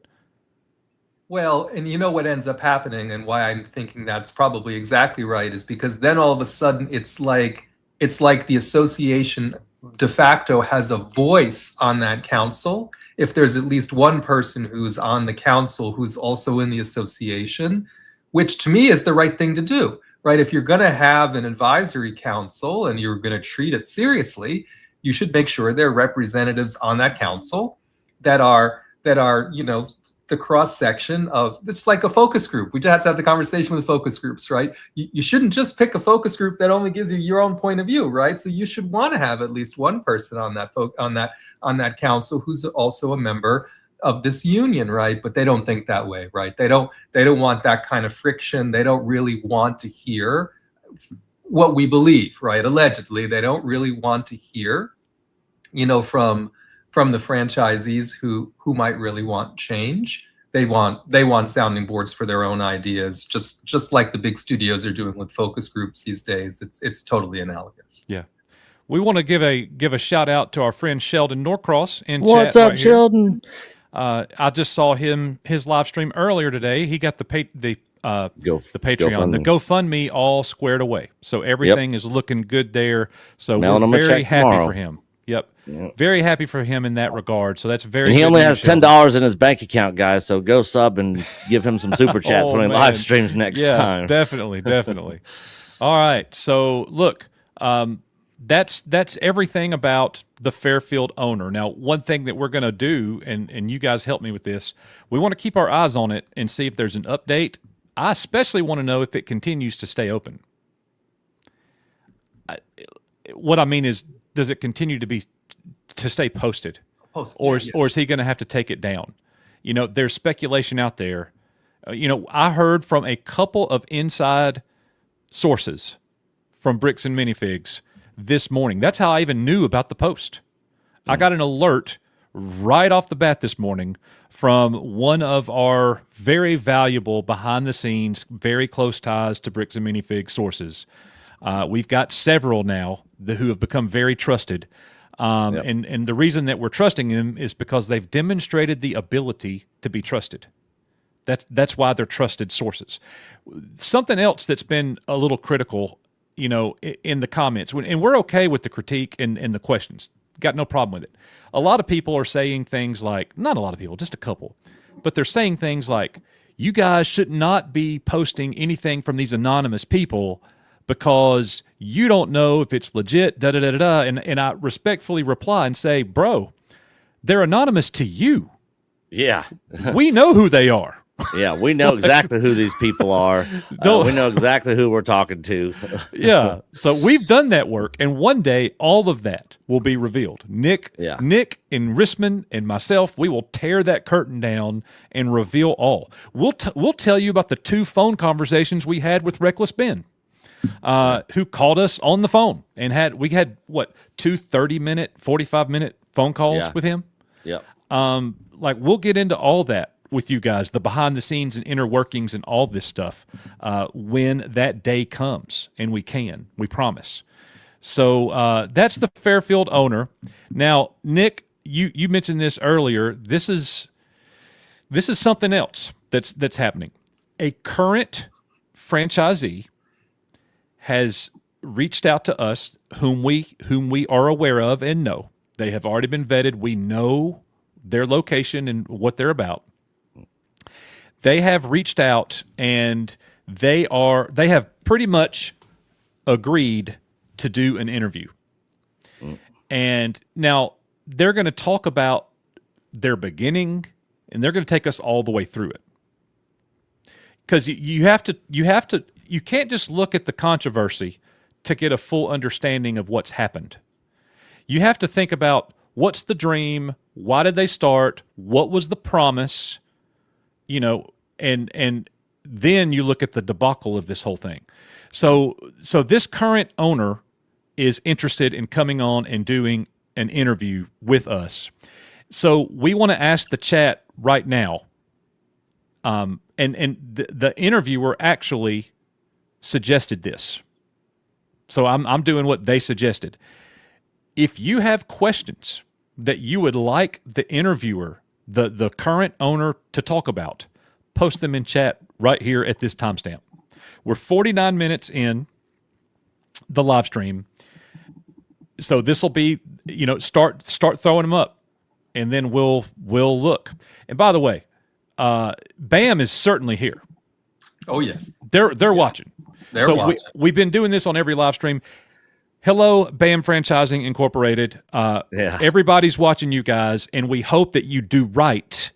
Speaker 3: Well, and you know what ends up happening, and why I'm thinking that's probably exactly right, is because then all of a sudden it's like the association de facto has a voice on that council. If there's at least one person who's on the council who's also in the association, which to me is the right thing to do, right? If you're going to have an advisory council and you're going to treat it seriously, you should make sure there are representatives on that council that are the cross section of, it's like a focus group. We just have to have the conversation with focus groups, right? You shouldn't just pick a focus group that only gives you your own point of view, right? So you should want to have at least one person on that council who's also a member of this union, right? But they don't think that way, right? They don't want that kind of friction. They don't really want to hear what we believe, right? Allegedly, they don't really want to hear, from the franchisees who might really want change. They want sounding boards for their own ideas, just like the big studios are doing with focus groups these days. It's totally analogous.
Speaker 2: Yeah. We want to give a shout out to our friend Sheldon Norcross in
Speaker 6: What's
Speaker 2: chat
Speaker 6: up,
Speaker 2: right here.
Speaker 6: Sheldon?
Speaker 2: I just saw his live stream earlier today. He got the Patreon,
Speaker 4: GoFundMe.
Speaker 2: the GoFundMe all squared away. So everything is looking good there. So
Speaker 4: Mailing him
Speaker 2: we're
Speaker 4: a
Speaker 2: very
Speaker 4: check
Speaker 2: happy
Speaker 4: tomorrow.
Speaker 2: for him. Yep. Very happy for him in that regard. So that's very
Speaker 4: And he
Speaker 2: good
Speaker 4: only
Speaker 2: news,
Speaker 4: has
Speaker 2: Sheldon.
Speaker 4: $10 in his bank account, guys. So go sub and give him some super chats
Speaker 2: Oh,
Speaker 4: when he
Speaker 2: man.
Speaker 4: live streams next
Speaker 2: Yeah,
Speaker 4: time.
Speaker 2: definitely. All right. So look, that's everything about the Fairfield owner. Now, one thing that we're going to do, and you guys help me with this, we want to keep our eyes on it and see if there's an update. I especially want to know if it continues to stay open. What I mean is, does it continue to stay posted? Or is he going to have to take it down? There's speculation out there. I heard from a couple of inside sources from Bricks and Minifigs this morning. That's how I even knew about the post. I got an alert right off the bat this morning from one of our very valuable behind-the-scenes, very close ties to Bricks and Minifigs sources. We've got several now who have become very trusted. And the reason that we're trusting them is because they've demonstrated the ability to be trusted. That's why they're trusted sources. Something else that's been a little critical, in the comments, and we're okay with the critique and the questions. Got no problem with it. A lot of people are saying things like, not a lot of people, just a couple, but they're saying things like, you guys should not be posting anything from these anonymous people because you don't know if it's legit, da-da-da-da-da. And I respectfully reply and say, bro, they're anonymous to you.
Speaker 4: Yeah.
Speaker 2: We know who they are.
Speaker 4: Yeah, we know exactly who these people are. We know exactly who we're talking to.
Speaker 2: Yeah. So we've done that work, and one day all of that will be revealed. Nick and Risman and myself, we will tear that curtain down and reveal all. We'll tell you about the 2 phone conversations we had with Reckless Ben, who called us on the phone, and we had 2 30-minute, 45-minute phone calls with him.
Speaker 4: Yep.
Speaker 2: We'll get into all that with you guys, the behind the scenes and inner workings and all this stuff, when that day comes, and we promise. So that's the Fairfield owner. Now, Nick, you mentioned this earlier. This is something else that's happening. A current franchisee has reached out to us, whom we are aware of and know. They have already been vetted. We know their location and what they're about. They have reached out, and they have pretty much agreed to do an interview. And now they're going to talk about their beginning, and they're going to take us all the way through it. Because you can't just look at the controversy to get a full understanding of what's happened. You have to think about, what's the dream? Why did they start? What was the promise? And then you look at the debacle of this whole thing. So this current owner is interested in coming on and doing an interview with us. So we want to ask the chat right now. And the interviewer actually suggested this. So I'm doing what they suggested. If you have questions that you would like the interviewer, the current owner, to talk about, post them in chat right here at this timestamp. We're 49 minutes in the live stream. So this will be, start throwing them up, and then we'll look. And by the way, BAM is certainly here.
Speaker 3: Oh yes,
Speaker 2: they're watching.
Speaker 3: They're watching.
Speaker 2: We've been doing this on every live stream. Hello, BAM Franchising Incorporated. Everybody's watching you guys, and we hope that you do right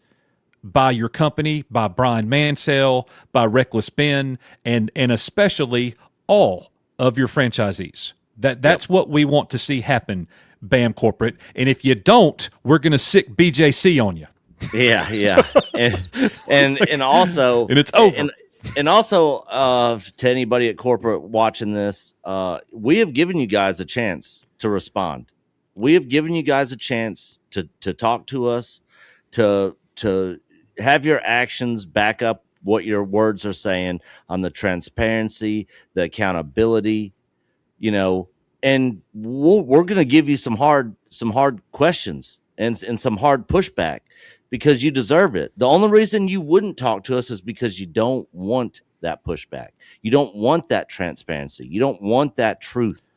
Speaker 2: by your company, by Brian Mansell, by Reckless Ben, and especially all of your franchisees. That's what we want to see happen, BAM Corporate. And if you don't, we're going to sick BJC on you.
Speaker 4: Yeah. and also,
Speaker 2: and it's over.
Speaker 4: And also, to anybody at corporate watching this, we have given you guys a chance to respond. We have given you guys a chance to talk to us, to have your actions back up what your words are saying on the transparency, the accountability, and we're going to give you some hard questions and some hard pushback, because you deserve it. The only reason you wouldn't talk to us is because you don't want that pushback. You don't want that transparency. You don't want that truth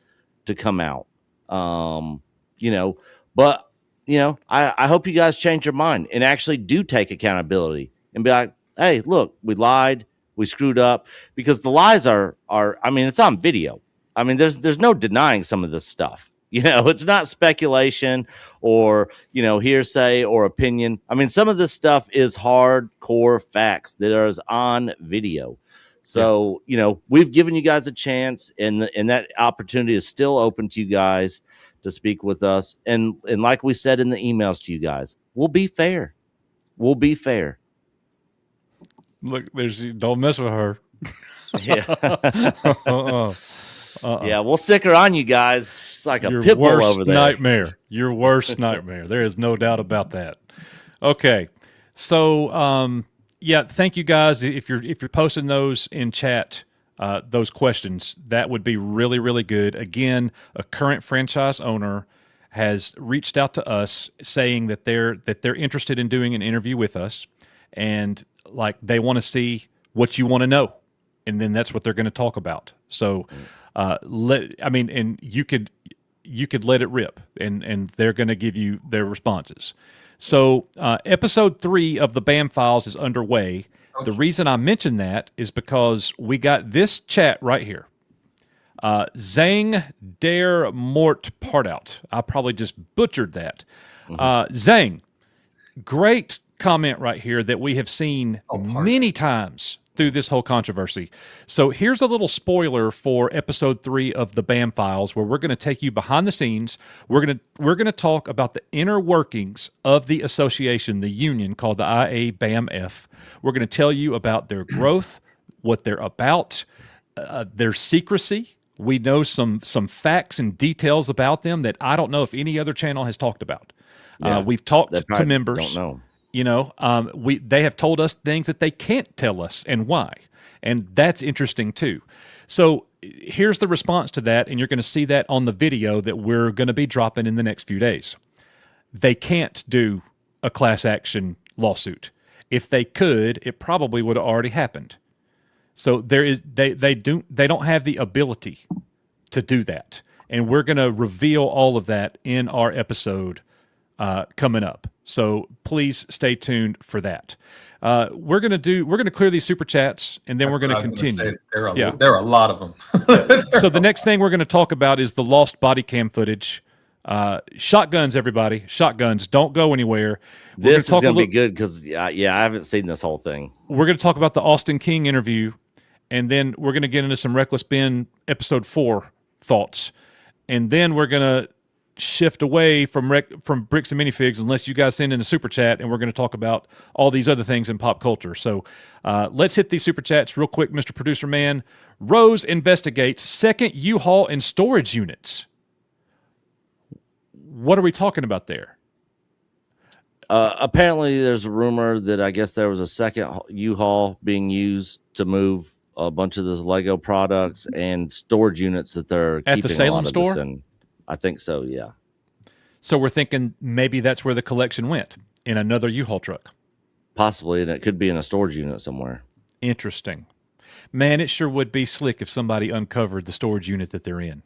Speaker 4: to come out. But I hope you guys change your mind and actually do take accountability and be like, hey, look, we lied, we screwed up, because the lies are it's on video. There's no denying some of this stuff. It's not speculation or, hearsay or opinion. Some of this stuff is hardcore facts that are on video. So, we've given you guys a chance, and that opportunity is still open to you guys to speak with us. And like we said in the emails to you guys, we'll be fair. We'll be fair.
Speaker 2: Look, don't mess with her.
Speaker 4: Yeah. Yeah, we'll stick her on you guys. It's like a pit bull over there.
Speaker 2: Nightmare. Your worst nightmare. There is no doubt about that. Okay. So, thank you guys. If you're posting those in chat, those questions, that would be really, really good. Again, a current franchise owner has reached out to us saying that they're interested in doing an interview with us, and they want to see what you want to know, and then that's what they're going to talk about. So, and you could let it rip, and they're going to give you their responses. So, episode 3 of the BAM Files is underway. The reason I mention that is because we got this chat right here. Zang Der Mort Partout. I probably just butchered that. Zang, great comment right here that we have seen many times through this whole controversy. So here's a little spoiler for episode 3 of the BAM Files, where we're going to take you behind the scenes. We're going to talk about the inner workings of the association, the union called the IABAMF. We're going to tell you about their growth, what they're about, their secrecy. We know some facts and details about them that I don't know if any other channel has talked about. We've talked to members.
Speaker 4: Don't know.
Speaker 2: They have told us things that they can't tell us, and why. And that's interesting too. So here's the response to that, and you're going to see that on the video that we're going to be dropping in the next few days. They can't do a class action lawsuit. If they could, it probably would have already happened. So they don't have the ability to do that. And we're going to reveal all of that in our episode coming up. So please stay tuned for that. We're going to clear these super chats, and then we're going to continue.
Speaker 3: There are a lot of them.
Speaker 2: So the next thing we're going to talk about is the lost body cam footage. Shotguns, everybody. Shotguns. Don't go anywhere.
Speaker 4: This is going to be good because, I haven't seen this whole thing.
Speaker 2: We're going to talk about the Austin King interview, and then we're going to get into some Reckless Ben episode 4 thoughts. And then we're going to shift away from Bricks and Minifigs unless you guys send in a super chat, and we're going to talk about all these other things in pop culture. So let's hit these super chats real quick, Mr. Producer Man. Rose investigates second U-Haul and storage units. What are we talking about there?
Speaker 4: Apparently, there's a rumor that I guess there was a second U-Haul being used to move a bunch of those Lego products and storage units that they're
Speaker 2: At the
Speaker 4: keeping
Speaker 2: Salem
Speaker 4: a lot of this
Speaker 2: store?
Speaker 4: in. I think so. Yeah.
Speaker 2: So we're thinking maybe that's where the collection went, in another U-Haul truck.
Speaker 4: Possibly, and it could be in a storage unit somewhere.
Speaker 2: Interesting. Man, it sure would be slick if somebody uncovered the storage unit that they're in.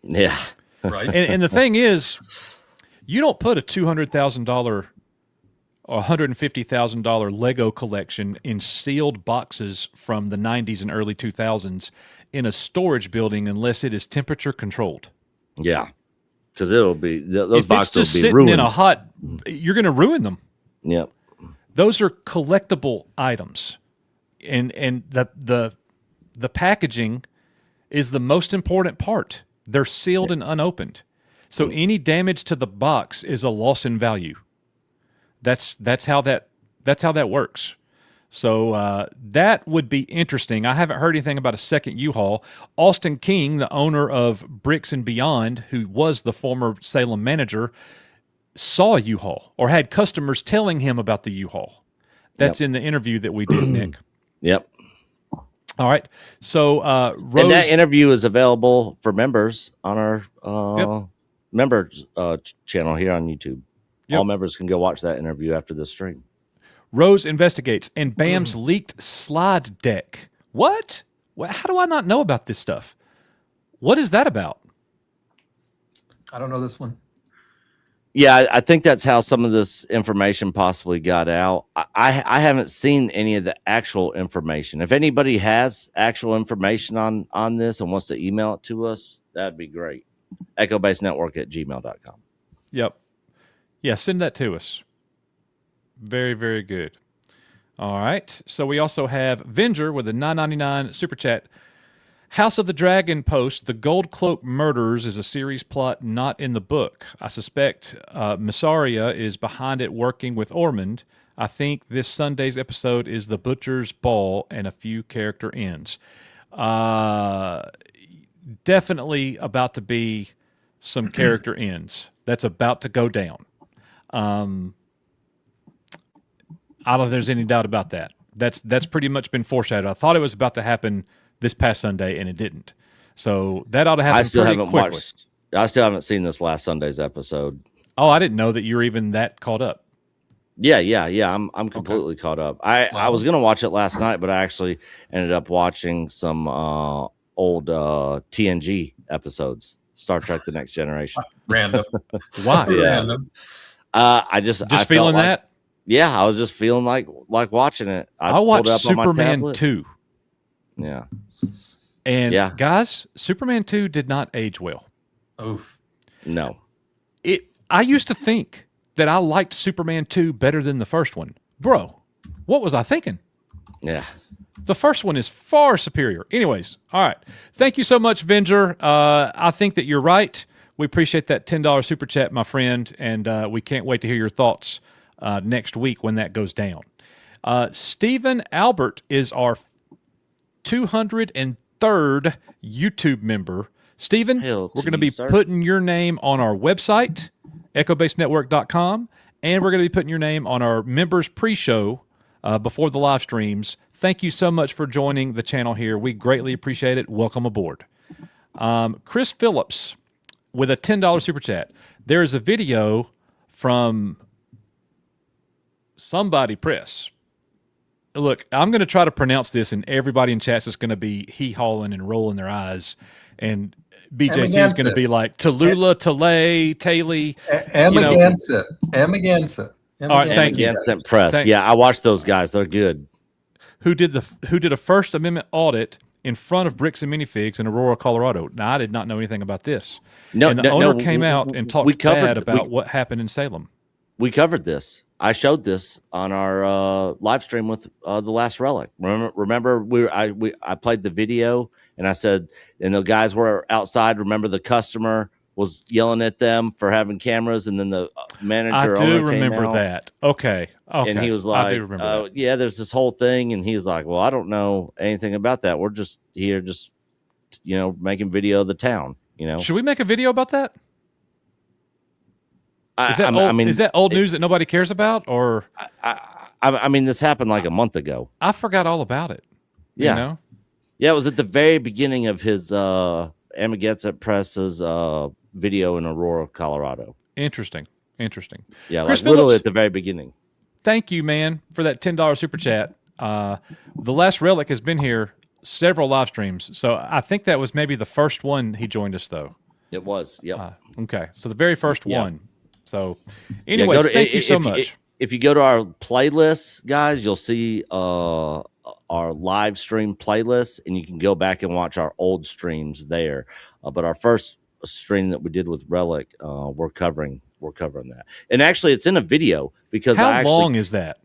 Speaker 4: Yeah.
Speaker 3: Right.
Speaker 2: And the thing is, you don't put a $200,000 or $150,000 Lego collection in sealed boxes from the 90s and early 2000s in a storage building unless it is temperature controlled.
Speaker 4: Yeah. Because it'll be, those
Speaker 2: If
Speaker 4: boxes
Speaker 2: it's just
Speaker 4: will be
Speaker 2: sitting
Speaker 4: ruined.
Speaker 2: in a hot, you're going to ruin them.
Speaker 4: Yep.
Speaker 2: Those are collectible items, and the packaging is the most important part. They're sealed and unopened, so any damage to the box is a loss in value. That's how that works. So that would be interesting. I haven't heard anything about a second U-Haul. Austin King, the owner of Bricks and Beyond, who was the former Salem manager, saw a U-Haul or had customers telling him about the U-Haul. That's in the interview that we did, Nick.
Speaker 4: Yep.
Speaker 2: All right. So Rose,
Speaker 4: And that interview is available for members on our members channel here on YouTube.
Speaker 2: Yep.
Speaker 4: All members can go watch that interview after this stream.
Speaker 2: Rose investigates and Bam's leaked slide deck. What? How do I not know about this stuff? What is that about?
Speaker 3: I don't know this one.
Speaker 4: Yeah, I think that's how some of this information possibly got out. I haven't seen any of the actual information. If anybody has actual information on this and wants to email it to us, that'd be great. EchoBaseNetwork@gmail.com.
Speaker 2: Yep. Yeah, send that to us. Very, very good. All right. So we also have Venger with a $9.99 super chat. House of the Dragon post, The Gold Cloak Murders is a series plot not in the book. I suspect Massaria is behind it working with Ormond. I think this Sunday's episode is The Butcher's Ball and a few character ends. Definitely about to be some character ends. That's about to go down. I don't know if there's any doubt about that. That's pretty much been foreshadowed. I thought it was about to happen this past Sunday, and it didn't. So that ought to happen.
Speaker 4: I still
Speaker 2: pretty
Speaker 4: haven't
Speaker 2: quickly.
Speaker 4: watched. I still haven't seen this last Sunday's episode.
Speaker 2: Oh, I didn't know that you're even that caught up.
Speaker 4: Yeah. I'm completely caught up. I was gonna watch it last night, but I actually ended up watching some old TNG episodes, Star Trek: The Next Generation.
Speaker 3: Random.
Speaker 2: Why?
Speaker 4: Yeah.
Speaker 3: Random.
Speaker 4: I just
Speaker 2: feeling
Speaker 4: felt like,
Speaker 2: that.
Speaker 4: Yeah, I was just feeling like watching it.
Speaker 2: I
Speaker 4: pulled
Speaker 2: watched
Speaker 4: it up on my
Speaker 2: Superman
Speaker 4: tablet.
Speaker 2: 2.
Speaker 4: Yeah.
Speaker 2: And
Speaker 4: Yeah.
Speaker 2: guys, Superman 2 did not age well.
Speaker 3: Oof.
Speaker 4: No.
Speaker 2: I used to think that I liked Superman 2 better than the first one. Bro, what was I thinking?
Speaker 4: Yeah.
Speaker 2: The first one is far superior. Anyways, all right. Thank you so much, Venger. I think that you're right. We appreciate that $10 super chat, my friend, and we can't wait to hear your thoughts next week when that goes down. Stephen Albert is our 203rd YouTube member. Stephen,
Speaker 4: Hail
Speaker 2: we're
Speaker 4: to
Speaker 2: going to
Speaker 4: you,
Speaker 2: be
Speaker 4: sir.
Speaker 2: putting your name on our website, echobasenetwork.com, and we're going to be putting your name on our members pre-show before the live streams. Thank you so much for joining the channel here. We greatly appreciate it. Welcome aboard. Chris Phillips with a $10 super chat. There is a video from Somebody Press. Look, I'm going to try to pronounce this, and everybody in chat's is going to be hee-hawing and rolling their eyes. And BJC is going to be like, Tallulah, Talay, Tayley.
Speaker 3: Amagansett. Amagansett.
Speaker 2: All right, thank you.
Speaker 4: Amagansett Press.
Speaker 2: Thank-
Speaker 4: Yeah, I watched those guys. They're good.
Speaker 2: Who did a First Amendment audit in front of Bricks and Minifigs in Aurora, Colorado. Now, I did not know anything about this.
Speaker 4: No,
Speaker 2: and the
Speaker 4: no,
Speaker 2: owner
Speaker 4: no,
Speaker 2: came out and talked bad about what happened in Salem.
Speaker 4: We covered this. I showed this on our live stream with the Last Relic. Remember, I played the video and I said, and the guys were outside. Remember, the customer was yelling at them for having cameras, and then the manager.
Speaker 2: I do remember that. Okay.
Speaker 4: And he was like,
Speaker 2: I do remember that.
Speaker 4: "Yeah, there's this whole thing," and he's like, "Well, I don't know anything about that. We're just here, just making video of the town."
Speaker 2: Should we make a video about that? Is that
Speaker 4: I mean,
Speaker 2: is that old news that nobody cares about, or?
Speaker 4: I mean, this happened like a month ago.
Speaker 2: I forgot all about it.
Speaker 4: Yeah.
Speaker 2: You know?
Speaker 4: Yeah, it was at the very beginning of his Amagatsett Press's video in Aurora, Colorado.
Speaker 2: Interesting.
Speaker 4: Yeah,
Speaker 2: Chris
Speaker 4: like literally
Speaker 2: Phillips,
Speaker 4: at the very beginning.
Speaker 2: thank you, man, for that $10 super chat. The Last Relic has been here several live streams, so I think that was maybe the first one he joined us, though.
Speaker 4: It was. Yep.
Speaker 2: Okay, so the very first
Speaker 4: Yeah.
Speaker 2: one. So, anyways, thank you so much.
Speaker 4: If you go to our playlists, guys, you'll see our live stream playlist, and you can go back and watch our old streams there. But our first stream that we did with Relic, we're covering that. And actually, it's in a video because
Speaker 2: How long is that?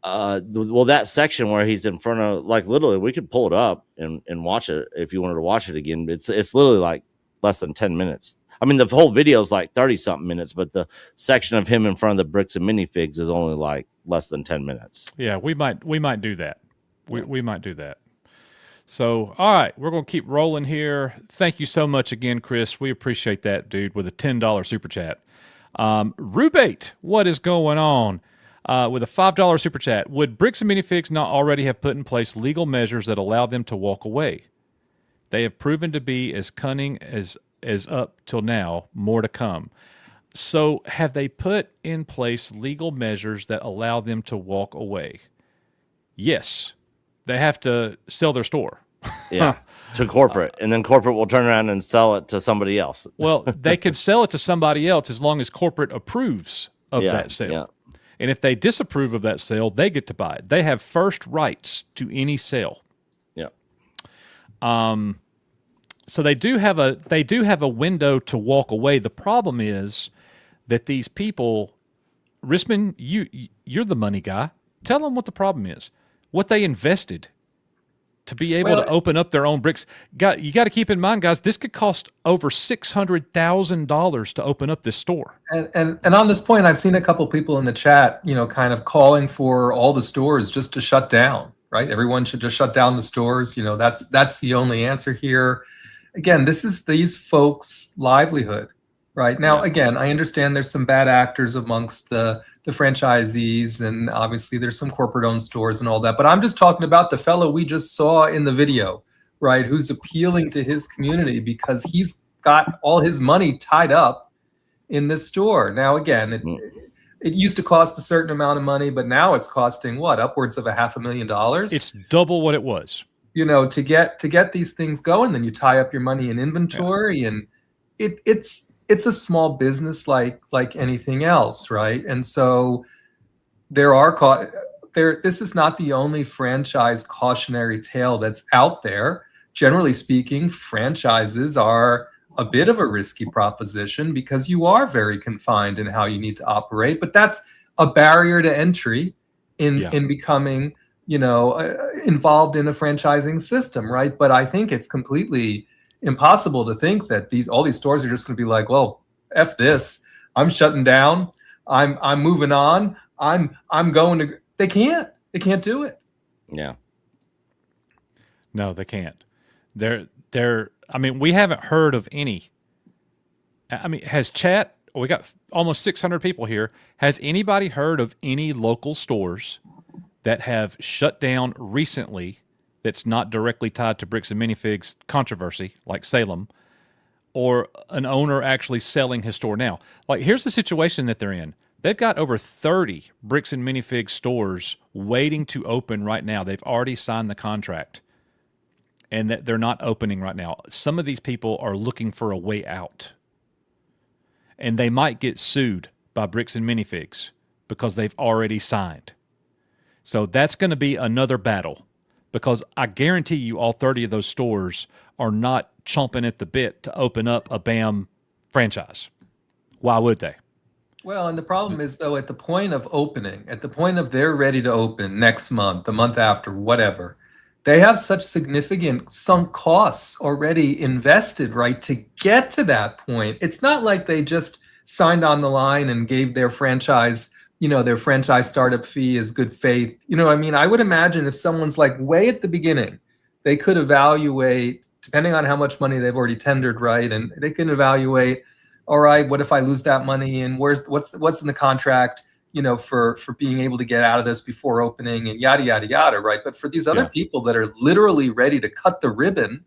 Speaker 4: Well, that section where he's in front of, like, literally, we could pull it up and watch it if you wanted to watch it again. It's literally like less than 10 minutes. I mean, the whole video is like 30 something minutes, but the section of him in front of the bricks and minifigs is only like less than 10 minutes.
Speaker 2: Yeah, we might do that. We might do that. So, all right, we're going to keep rolling here. Thank you so much again, Chris. We appreciate that, dude, with a $10 super chat. Rubate, what is going on? With a $5 super chat. Would Bricks and Minifigs not already have put in place legal measures that allow them to walk away? They have proven to be as cunning as up till now, more to come. So have they put in place legal measures that allow them to walk away? Yes. They have to sell their store.
Speaker 4: Yeah, to corporate. And then corporate will turn around and sell it to somebody else.
Speaker 2: Well, they could sell it to somebody else as long as corporate approves of that sale. Yeah. And if they disapprove of that sale, they get to buy it. They have first rights to any sale.
Speaker 4: Yeah.
Speaker 2: So they do have a window to walk away. The problem is that these people, Risman, you're the money guy. Tell them what the problem is. What they invested to be able to open up their own bricks. You got to keep in mind, guys, this could cost over $600,000 to open up this store.
Speaker 3: And on this point, I've seen a couple people in the chat, kind of calling for all the stores just to shut down, right? Everyone should just shut down the stores. That's the only answer here. Again, this is these folks' livelihood, right? Now, again, I understand there's some bad actors amongst the franchisees, and obviously there's some corporate-owned stores and all that. But I'm just talking about the fellow we just saw in the video, right? Who's appealing to his community because he's got all his money tied up in this store. Now, again, it used to cost a certain amount of money, but now it's costing what, upwards of $500,000?
Speaker 2: It's double what it was.
Speaker 3: To get these things going, then you tie up your money in inventory, and it's a small business like anything else, right? And so this is not the only franchise cautionary tale that's out there. Generally speaking, franchises are a bit of a risky proposition because you are very confined in how you need to operate, but that's a barrier to entry in becoming involved in a franchising system, right? But I think it's completely impossible to think that all these stores are just going to be like, well, F this, I'm shutting down, I'm moving on, I'm going to. They can't do it.
Speaker 4: Yeah.
Speaker 2: No, they can't. I mean, we haven't heard of any. I mean, has chat? We got almost 600 people here. Has anybody heard of any local stores that have shut down recently that's not directly tied to Bricks and Minifigs controversy, like Salem, or an owner actually selling his store now? Like, here's the situation that they're in. They've got over 30 Bricks and Minifigs stores waiting to open right now. They've already signed the contract, and that they're not opening right now. Some of these people are looking for a way out, and they might get sued by Bricks and Minifigs because they've already signed. So that's going to be another battle, because I guarantee you all 30 of those stores are not chomping at the bit to open up a BAM franchise. Why would they?
Speaker 3: Well, and the problem is, though, at the point of opening, at the point of they're ready to open next month, the month after, whatever, they have such significant sunk costs already invested, right, to get to that point. It's not like they just signed on the line and gave their franchise, their franchise startup fee as good faith. I mean, I would imagine if someone's like way at the beginning, they could evaluate, depending on how much money they've already tendered, right? And they can evaluate, all right, what if I lose that money? And what's in the contract? for being able to get out of this before opening and yada, yada, yada, right? But for these other people that are literally ready to cut the ribbon,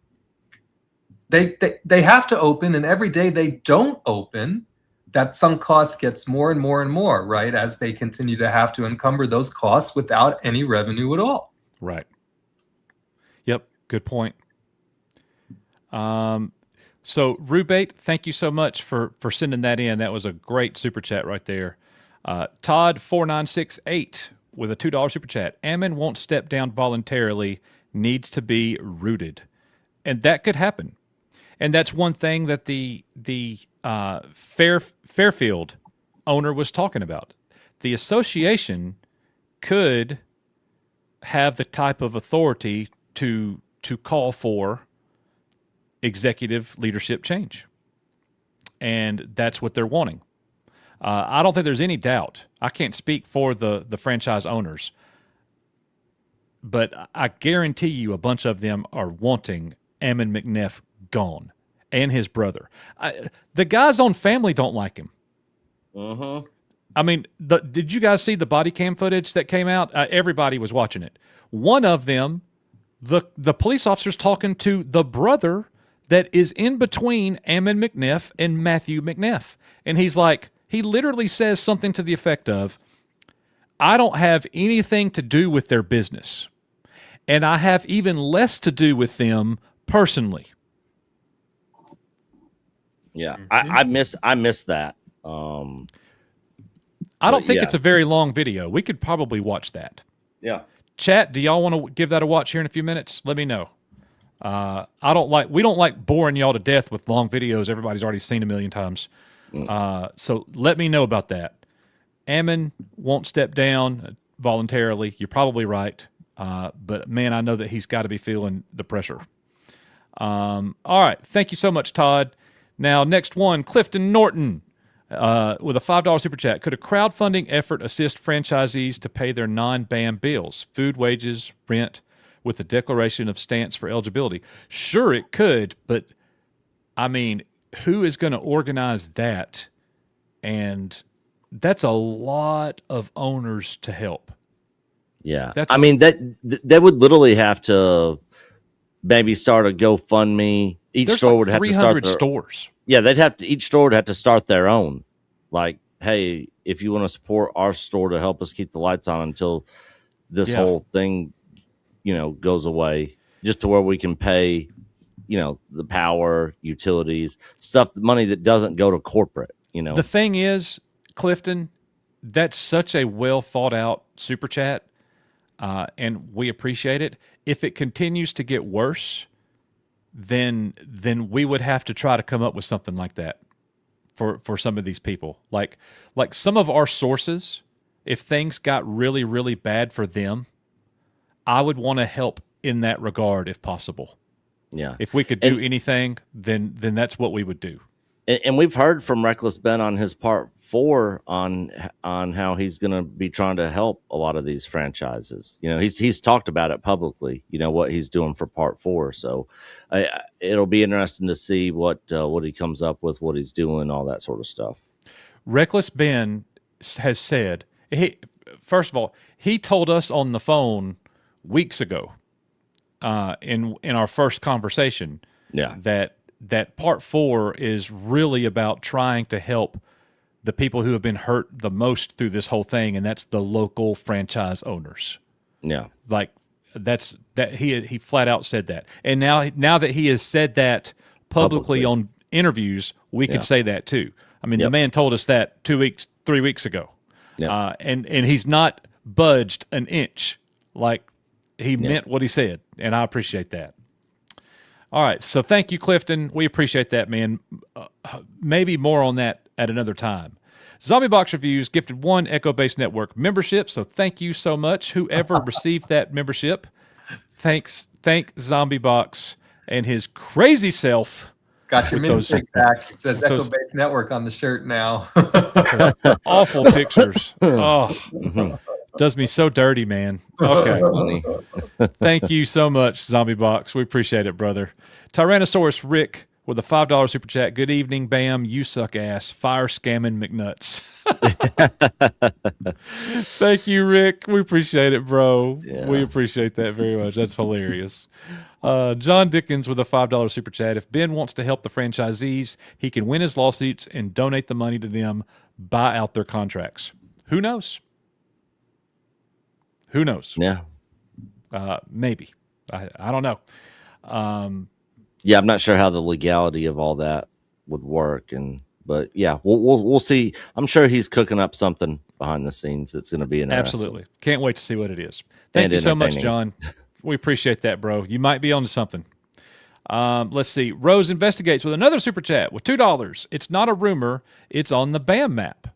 Speaker 3: they have to open, and every day they don't open, that sunk cost gets more and more and more, right? As they continue to have to encumber those costs without any revenue at all.
Speaker 2: Right. Yep. Good point. So Rubate, thank you so much for sending that in. That was a great super chat right there. Todd4968 with a $2 super chat. Ammon won't step down voluntarily, needs to be rooted. And that could happen. And that's one thing that the Fairfield owner was talking about. The association could have the type of authority to call for executive leadership change. And that's what they're wanting. I don't think there's any doubt. I can't speak for the franchise owners, but I guarantee you a bunch of them are wanting Ammon McNeff gone and his brother. The guys on Family don't like him.
Speaker 4: Uh-huh.
Speaker 2: I mean, did you guys see the body cam footage that came out? Everybody was watching it. One of them, the police officer's talking to the brother that is in between Ammon McNeff and Matthew McNeff. And he's like, he literally says something to the effect of, I don't have anything to do with their business. And I have even less to do with them personally.
Speaker 4: Yeah, I miss that.
Speaker 2: I don't think it's a very long video. We could probably watch that.
Speaker 4: Yeah.
Speaker 2: Chat, do y'all want to give that a watch here in a few minutes? Let me know. We don't like boring y'all to death with long videos everybody's already seen a million times. So let me know about that. Ammon won't step down voluntarily. You're probably right. But man, I know that he's got to be feeling the pressure. All right. Thank you so much, Todd. Now, next one, Clifton Norton with a $5 super chat. Could a crowdfunding effort assist franchisees to pay their non-BAM bills, food, wages, rent, with the declaration of stance for eligibility? Sure, it could, but I mean, who is going to organize that? And that's a lot of owners to help.
Speaker 4: Yeah. They would literally have to maybe start a GoFundMe. Each store would have to start their
Speaker 2: stores.
Speaker 4: Yeah, each store would have to start their own. Like, hey, if you want to support our store to help us keep the lights on until this whole thing, goes away, just to where we can pay, the power, utilities, money that doesn't go to corporate,
Speaker 2: The thing is, Clifton, that's such a well thought out super chat, and we appreciate it. If it continues to get worse, then we would have to try to come up with something like that for some of these people. Like some of our sources, if things got really, really bad for them, I would want to help in that regard if possible.
Speaker 4: Yeah.
Speaker 2: If we could do anything, then that's what we would do.
Speaker 4: And we've heard from Reckless Ben on his part 4 on how he's going to be trying to help a lot of these franchises. He's talked about it publicly, what he's doing for part 4. So it'll be interesting to see what he comes up with, what he's doing, all that sort of stuff.
Speaker 2: Reckless Ben has said, first of all, he told us on the phone weeks ago in our first conversation that part 4 is really about trying to help the people who have been hurt the most through this whole thing, and that's the local franchise owners. Yeah. Like he flat out said that. And now that he has said that publicly on interviews, we could say that too. I mean, the man told us that 3 weeks ago. Yeah. And he's not budged an inch. Like, he meant what he said, and I appreciate that. All right, so thank you, Clifton. We appreciate that, man. Maybe more on that at another time. Zombie Box Reviews gifted 1 Echo Base Network membership, so thank you so much. Whoever received that membership, thank Zombie Box and his crazy self.
Speaker 3: Got your minifig back. It says Echo Base Network on the shirt now.
Speaker 2: Awful pictures. Oh, does me so dirty, man. Okay. Thank you so much, Zombie Box. We appreciate it, brother. Tyrannosaurus Rick with a $5 super chat. Good evening, Bam. You suck ass. Fire scamming McNuts. Thank you, Rick. We appreciate it, bro.
Speaker 4: Yeah.
Speaker 2: We appreciate that very much. That's hilarious. John Dickens with a $5 super chat. If Ben wants to help the franchisees, he can win his lawsuits and donate the money to them, buy out their contracts. Who knows? Who knows?
Speaker 4: Yeah.
Speaker 2: Maybe. I don't know.
Speaker 4: Yeah, I'm not sure how the legality of all that would work, but yeah, we'll see. I'm sure he's cooking up something behind the scenes that's going to be interesting.
Speaker 2: Absolutely. Can't wait to see what it is. Thank you so much, John. We appreciate that, bro. You might be on to something. Let's see. Rose Investigates with another super chat with $2. It's not a rumor. It's on the BAM map.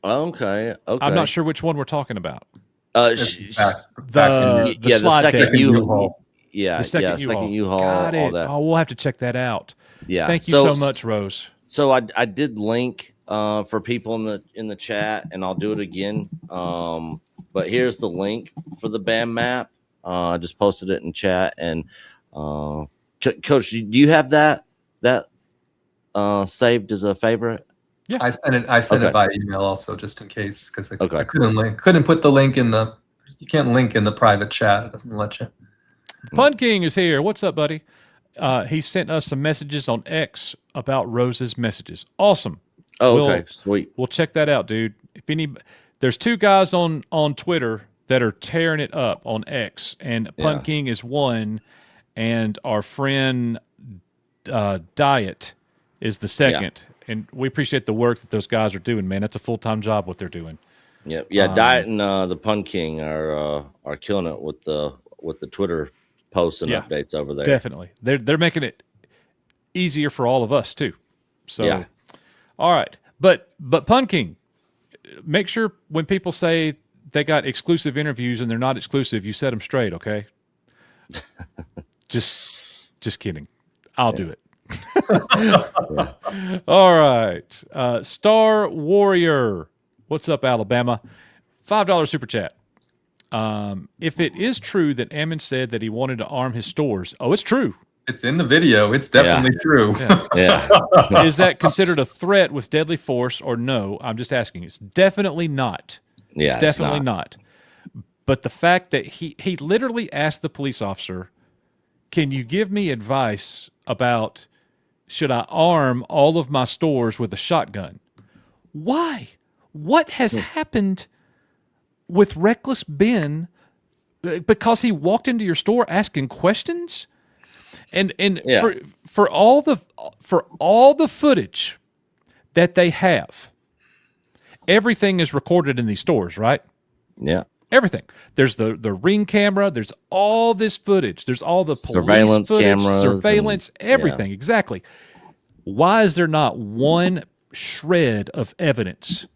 Speaker 4: Okay.
Speaker 2: I'm not sure which one we're talking about.
Speaker 3: Back
Speaker 2: The
Speaker 4: the
Speaker 2: slide
Speaker 4: second
Speaker 2: deck.
Speaker 4: U-Haul.
Speaker 2: The
Speaker 4: second U-Haul.
Speaker 2: Got it.
Speaker 4: All that.
Speaker 2: Oh, we'll have to check that out.
Speaker 4: Yeah.
Speaker 2: Thank you so much, Rose.
Speaker 4: So I did link for people in the chat, and I'll do it again. But here's the link for the BAM map. I just posted it in chat, and Coach, do you have that saved as a favorite?
Speaker 2: Yeah,
Speaker 3: I sent it by email also, just in case, because I
Speaker 4: Okay.
Speaker 3: couldn't put the link in the. You can't link in the private chat. It doesn't let you.
Speaker 2: Pun King is here. What's up, buddy? He sent us some messages on X about Rose's messages. Awesome.
Speaker 4: Oh, okay, sweet.
Speaker 2: We'll check that out, dude. There's two guys on Twitter that are tearing it up on X, and Pun King is one, and our friend Diet is the second. And we appreciate the work that those guys are doing, man. That's a full-time job what they're doing.
Speaker 4: Yeah. Diet and the Pun King are killing it with the Twitter posts and updates over there.
Speaker 2: Definitely, they're making it easier for all of us too. So, all right, but Pun King, make sure when people say they got exclusive interviews and they're not exclusive, you set them straight, okay? just kidding. I'll do it. All right, Star Warrior. What's up, Alabama? $5 super chat. If it is true that Ammon said that he wanted to arm his stores, it's true.
Speaker 3: It's in the video. It's definitely true.
Speaker 4: Yeah.
Speaker 2: Is that considered a threat with deadly force or no? I'm just asking. It's definitely not.
Speaker 4: Yeah,
Speaker 2: it's definitely not. But the fact that he literally asked the police officer, can you give me advice about should I arm all of my stores with a shotgun? Why? What has happened with Reckless Ben because he walked into your store asking questions? And for all the footage that they have, everything is recorded in these stores, right?
Speaker 4: Yeah.
Speaker 2: Everything. There's the ring camera. There's all this footage. There's all the police
Speaker 4: surveillance
Speaker 2: footage,
Speaker 4: cameras,
Speaker 2: surveillance, everything. Exactly. Why is there not one shred of evidence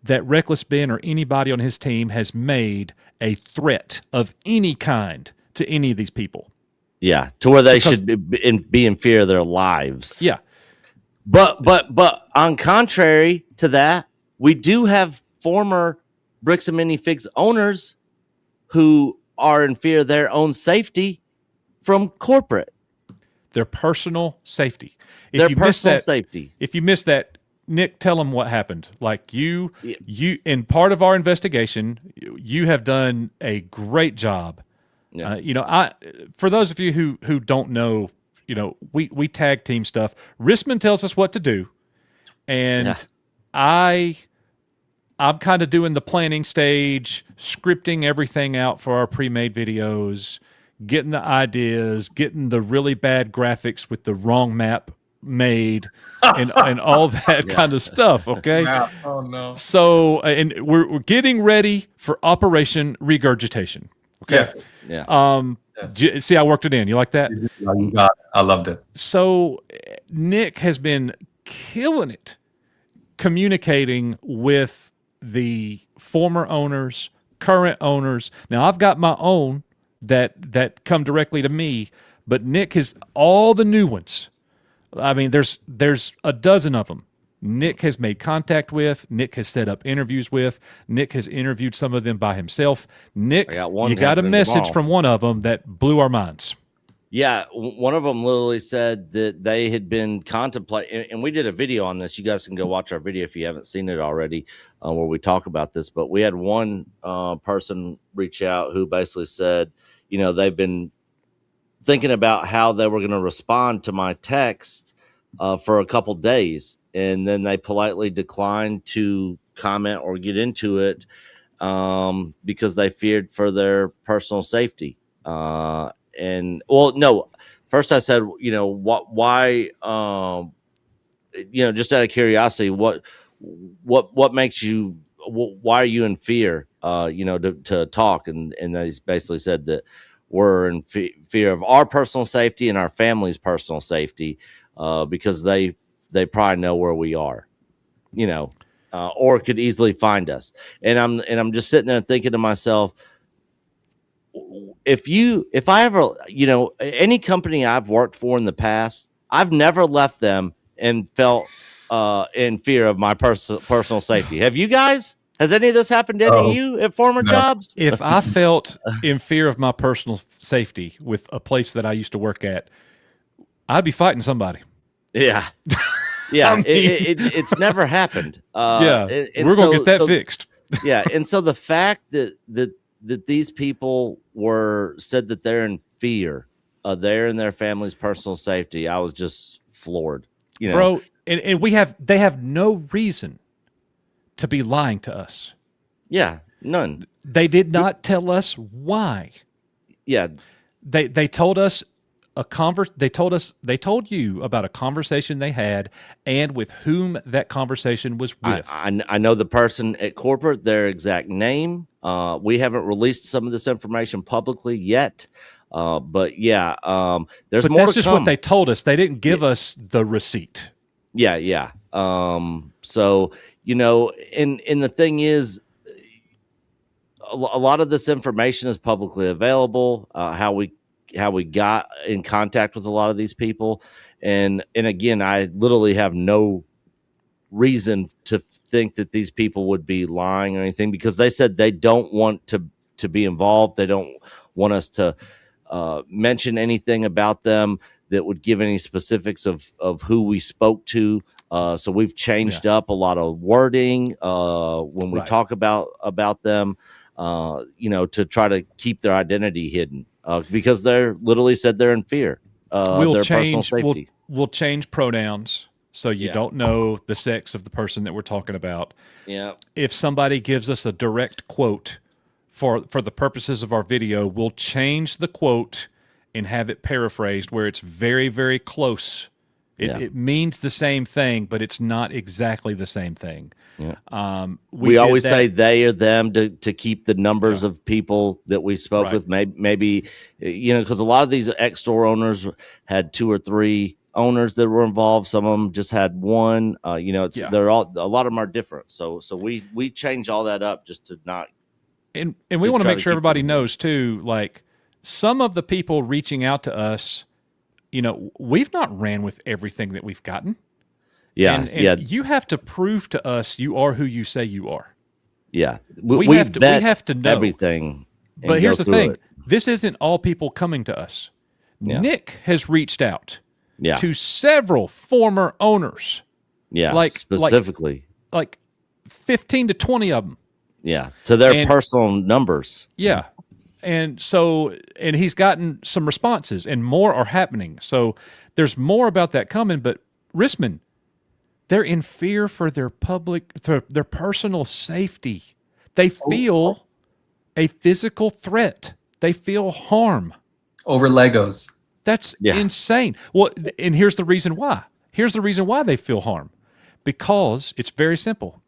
Speaker 2: that Reckless Ben or anybody on his team has made a threat of any kind to any of these people?
Speaker 4: Yeah, to where they should be in fear of their lives.
Speaker 2: Yeah.
Speaker 4: But on contrary to that, we do have former Bricks and Minifigs owners who are in fear of their own safety from corporate.
Speaker 2: Their personal safety.
Speaker 4: Their personal safety.
Speaker 2: If you missed that, Nick, tell them what happened. Like you in part of our investigation, you have done a great job. Yeah. For those of you who don't know, we tag team stuff. Rissman tells us what to do, and I'm kind of doing the planning stage, scripting everything out for our pre-made videos, getting the ideas, getting the really bad graphics with the wrong map made, and all that kind of stuff. Okay.
Speaker 3: Oh no.
Speaker 2: So, and we're getting ready for Operation Regurgitation. Okay.
Speaker 3: Yes.
Speaker 4: Yeah.
Speaker 2: See, I worked it in. You like that?
Speaker 3: You got it. I loved it.
Speaker 2: So Nick has been killing it communicating with the former owners, current owners. Now I've got my own that come directly to me, but Nick has all the new ones. I mean, there's a dozen of them. Nick has made contact with, Nick has set up interviews with, Nick has interviewed some of them by himself. Nick, you got a message from one of them that blew our minds.
Speaker 4: Yeah, one of them literally said that they had been contemplating, and we did a video on this. You guys can go watch our video if you haven't seen it already, where we talk about this. But we had one person reach out who basically said, they've been thinking about how they were going to respond to my text for a couple days, and then they politely declined to comment or get into it because they feared for their personal safety. No, first I said, why, just out of curiosity, what makes you, why are you in fear, to talk? And they basically said that we're in fear of our personal safety and our family's personal safety, because they probably know where we are, or could easily find us. And I'm just sitting there thinking to myself, if I ever, any company I've worked for in the past, I've never left them and felt in fear of my personal safety. Have you guys? Has any of this happened to any of you at former jobs?
Speaker 2: If I felt in fear of my personal safety with a place that I used to work at, I'd be fighting somebody.
Speaker 4: Yeah. Yeah.
Speaker 2: I mean,
Speaker 4: it's never happened.
Speaker 2: We're going to get that fixed.
Speaker 4: Yeah. And so the fact that these people said that they're in fear of their and their family's personal safety, I was just floored,
Speaker 2: Bro. And they have no reason to be lying to us.
Speaker 4: Yeah, none.
Speaker 2: They did not tell us why.
Speaker 4: Yeah,
Speaker 2: they told us they told you about a conversation they had and with whom that conversation was with.
Speaker 4: I know the person at corporate, their exact name. We haven't released some of this information publicly yet. But yeah, there's more.
Speaker 2: That's just what they told us. They didn't give us the receipt.
Speaker 4: Yeah. So, and the thing is, a lot of this information is publicly available, how we got in contact with a lot of these people. And again, I literally have no reason to think that these people would be lying or anything, because they said they don't want to be involved. They don't want us to mention anything about them that would give any specifics of who we spoke to. So we've changed up a lot of wording when we talk about them, to try to keep their identity hidden, because they're literally said they're in fear. Their personal safety.
Speaker 2: We'll change pronouns so you don't know the sex of the person that we're talking about.
Speaker 4: Yeah.
Speaker 2: If somebody gives us a direct quote for the purposes of our video, we'll change the quote and have it paraphrased where it's very, very close. It means the same thing, but it's not exactly the same thing.
Speaker 4: Yeah. We always say they or them to keep the numbers of people that we spoke with. Maybe because a lot of these ex-store owners had 2 or 3 owners that were involved. Some of them just had one. They're all, a lot of them are different. So we change all that up just to not.
Speaker 2: And we want to make sure everybody knows too, like, some of the people reaching out to us, we've not ran with everything that we've gotten.
Speaker 4: Yeah.
Speaker 2: And you have to prove to us you are who you say you are.
Speaker 4: Yeah.
Speaker 2: We have to know
Speaker 4: everything.
Speaker 2: But here's the thing. This isn't all people coming to us. Yeah. Nick has reached out to several former owners.
Speaker 4: Yeah. Specifically.
Speaker 2: Like 15 to 20 of them.
Speaker 4: Yeah. To their personal numbers.
Speaker 2: Yeah. And he's gotten some responses, and more are happening. So there's more about that coming. But Rissman, they're in fear for their personal safety. They feel a physical threat. They feel harm
Speaker 3: over Legos.
Speaker 2: That's insane. Well, and here's the reason why. Here's the reason why they feel harm, because it's very simple.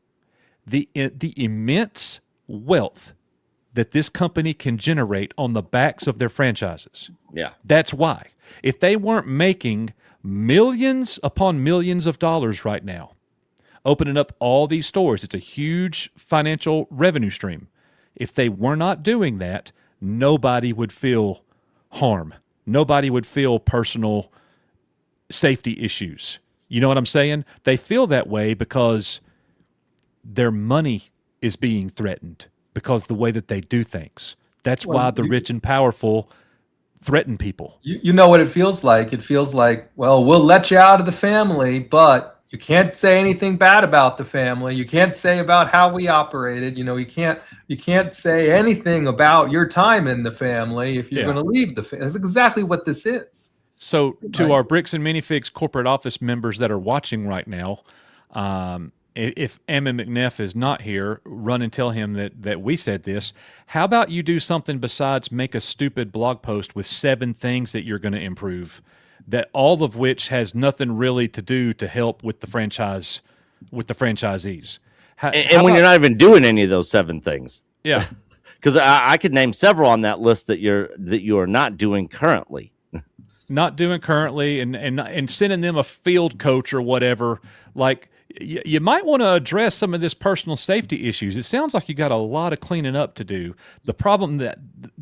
Speaker 2: The immense wealth that this company can generate on the backs of their franchises.
Speaker 4: Yeah.
Speaker 2: That's why. If they weren't making millions upon millions of dollars right now, opening up all these stores, it's a huge financial revenue stream. If they were not doing that, nobody would feel harm. Nobody would feel personal safety issues. You know what I'm saying? They feel that way because their money is being threatened, because the way that they do things. That's why the rich and powerful threaten people.
Speaker 3: You know what it feels like? It feels like, well, we'll let you out of the family, but you can't say anything bad about the family. You can't say about how we operated. You know, you can't say anything about your time in the family if you're
Speaker 2: Yeah.
Speaker 3: going to leave the family. That's exactly what this is.
Speaker 2: So to
Speaker 3: Right.
Speaker 2: our Bricks and Minifigs corporate office members that are watching right now, if Emin McNeff is not here, run and tell him that we said this. How about you do something besides make a stupid blog post with 7 things that you're going to improve, that all of which has nothing really to do to help with the franchise, with the franchisees.
Speaker 4: And when you're not even doing any of those 7 things.
Speaker 2: Yeah.
Speaker 4: Because I could name several on that list that you are not doing currently.
Speaker 2: Not doing currently, and sending them a field coach or whatever. Like, you might want to address some of this personal safety issues. It sounds like you got a lot of cleaning up to do. The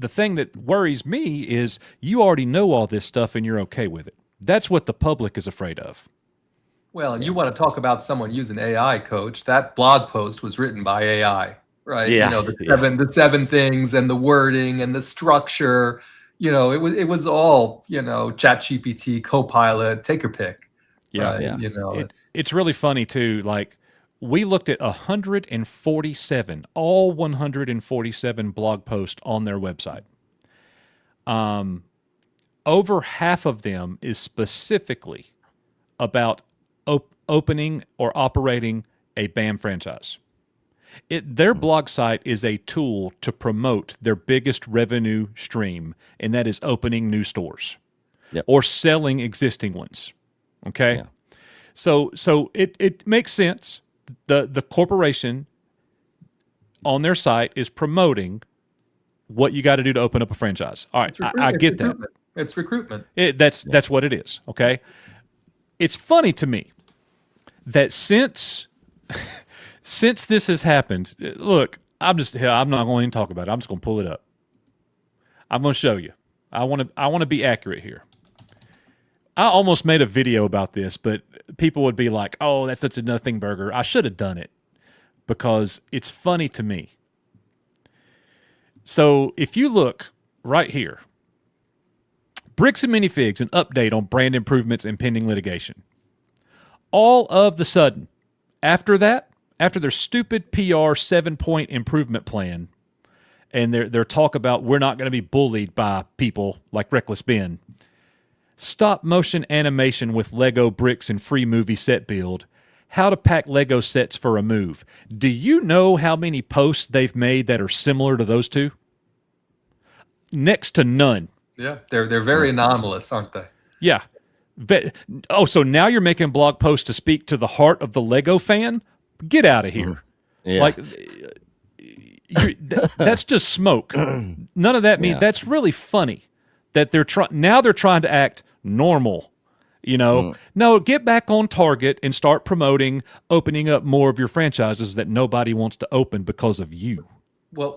Speaker 2: thing that worries me is you already know all this stuff and you're okay with it. That's what the public is afraid of.
Speaker 3: Well, and you want to talk about someone using AI, Coach. That blog post was written by AI, right?
Speaker 4: Yeah.
Speaker 3: You know, the seven things and the wording and the structure. You know, it was all, you know, ChatGPT, Copilot, take your pick.
Speaker 2: Yeah,
Speaker 3: right?
Speaker 4: yeah.
Speaker 3: You know,
Speaker 2: It's really funny too. Like, we looked at 147, all 147 blog posts on their website. Over half of them is specifically about opening or operating a BAM franchise. Their blog site is a tool to promote their biggest revenue stream, and that is opening new stores.
Speaker 4: Yep.
Speaker 2: Or selling existing ones. Okay?
Speaker 4: Yeah.
Speaker 2: So it makes sense. The corporation on their site is promoting what you got to do to open up a franchise. All right, I get that.
Speaker 3: It's recruitment.
Speaker 2: That's what it is. Okay, it's funny to me that since this has happened, look, I'm not going to talk about it. I'm just going to pull it up. I'm going to show you. I want to be accurate here. I almost made a video about this, but people would be like, "Oh, that's such a nothing burger." I should have done it because it's funny to me. So if you look right here, Bricks and Minifigs, an update on brand improvements and pending litigation. All of the sudden, after their stupid PR 7-point improvement plan, and their talk about we're not going to be bullied by people like Reckless Ben, stop motion animation with Lego bricks and free movie set build, how to pack Lego sets for a move. Do you know how many posts they've made that are similar to those two? Next to none.
Speaker 3: Yeah, they're very anomalous, aren't they?
Speaker 2: Yeah. So now you're making blog posts to speak to the heart of the Lego fan? Get out of here.
Speaker 4: Yeah.
Speaker 2: Like, that's just smoke. None of that means.
Speaker 4: Yeah.
Speaker 2: That's really funny that they're trying to act normal. You know, no, get back on target and start promoting opening up more of your franchises that nobody wants to open because of you.
Speaker 3: Well,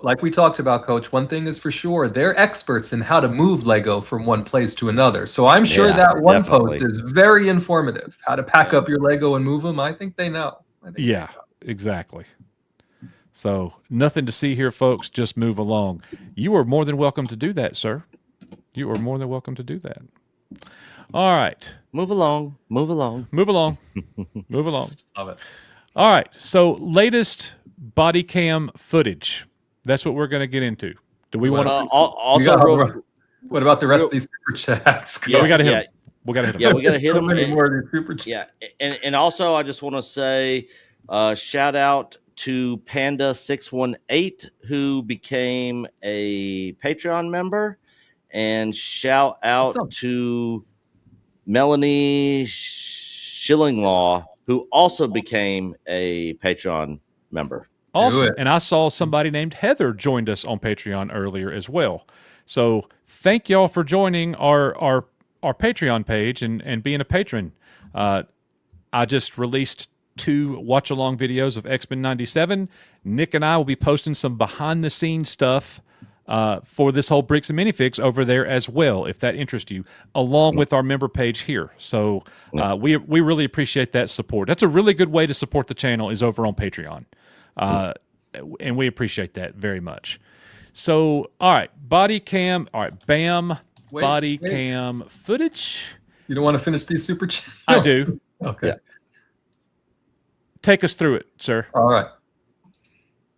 Speaker 3: like we talked about, Coach, one thing is for sure, they're experts in how to move Lego from one place to another. So I'm sure that one
Speaker 4: definitely.
Speaker 3: post is very informative. How to pack up your Lego and move them, I think they know.
Speaker 2: Yeah, exactly. So nothing to see here, folks. Just move along. You are more than welcome to do that, sir. You are more than welcome to do that. All right.
Speaker 4: Move along.
Speaker 2: Move along. Move along.
Speaker 3: Love it.
Speaker 2: All right. So also body cam footage. That's what we're going to get into. Do we want to?
Speaker 3: What about the rest of these super chats?
Speaker 4: Yeah,
Speaker 2: we got to hit
Speaker 4: yeah.
Speaker 2: them. We got to hit them.
Speaker 4: Yeah, we got to hit
Speaker 3: So
Speaker 4: them.
Speaker 3: many more of these super chats.
Speaker 4: Yeah, and also I just want to say shout out to Panda618 who became a Patreon member, and shout out to Melanie Schillinglaw who also became a Patreon member.
Speaker 2: Awesome. And I saw somebody named Heather joined us on Patreon earlier as well. So thank y'all for joining our Patreon page and being a patron. I just released 2 watch-along videos of X-Men 97. Nick and I will be posting some behind-the-scenes stuff for this whole Bricks and Minifigs over there as well, if that interests you, along with our member page here. So we really appreciate that support. That's a really good way to support the channel is over on Patreon. And we appreciate that very much. So, all right, body cam. All right, bam, body
Speaker 3: wait.
Speaker 2: cam footage.
Speaker 3: You don't want to finish these super chats?
Speaker 2: I do.
Speaker 3: Okay.
Speaker 4: Yeah.
Speaker 2: Take us through it, sir.
Speaker 3: All right.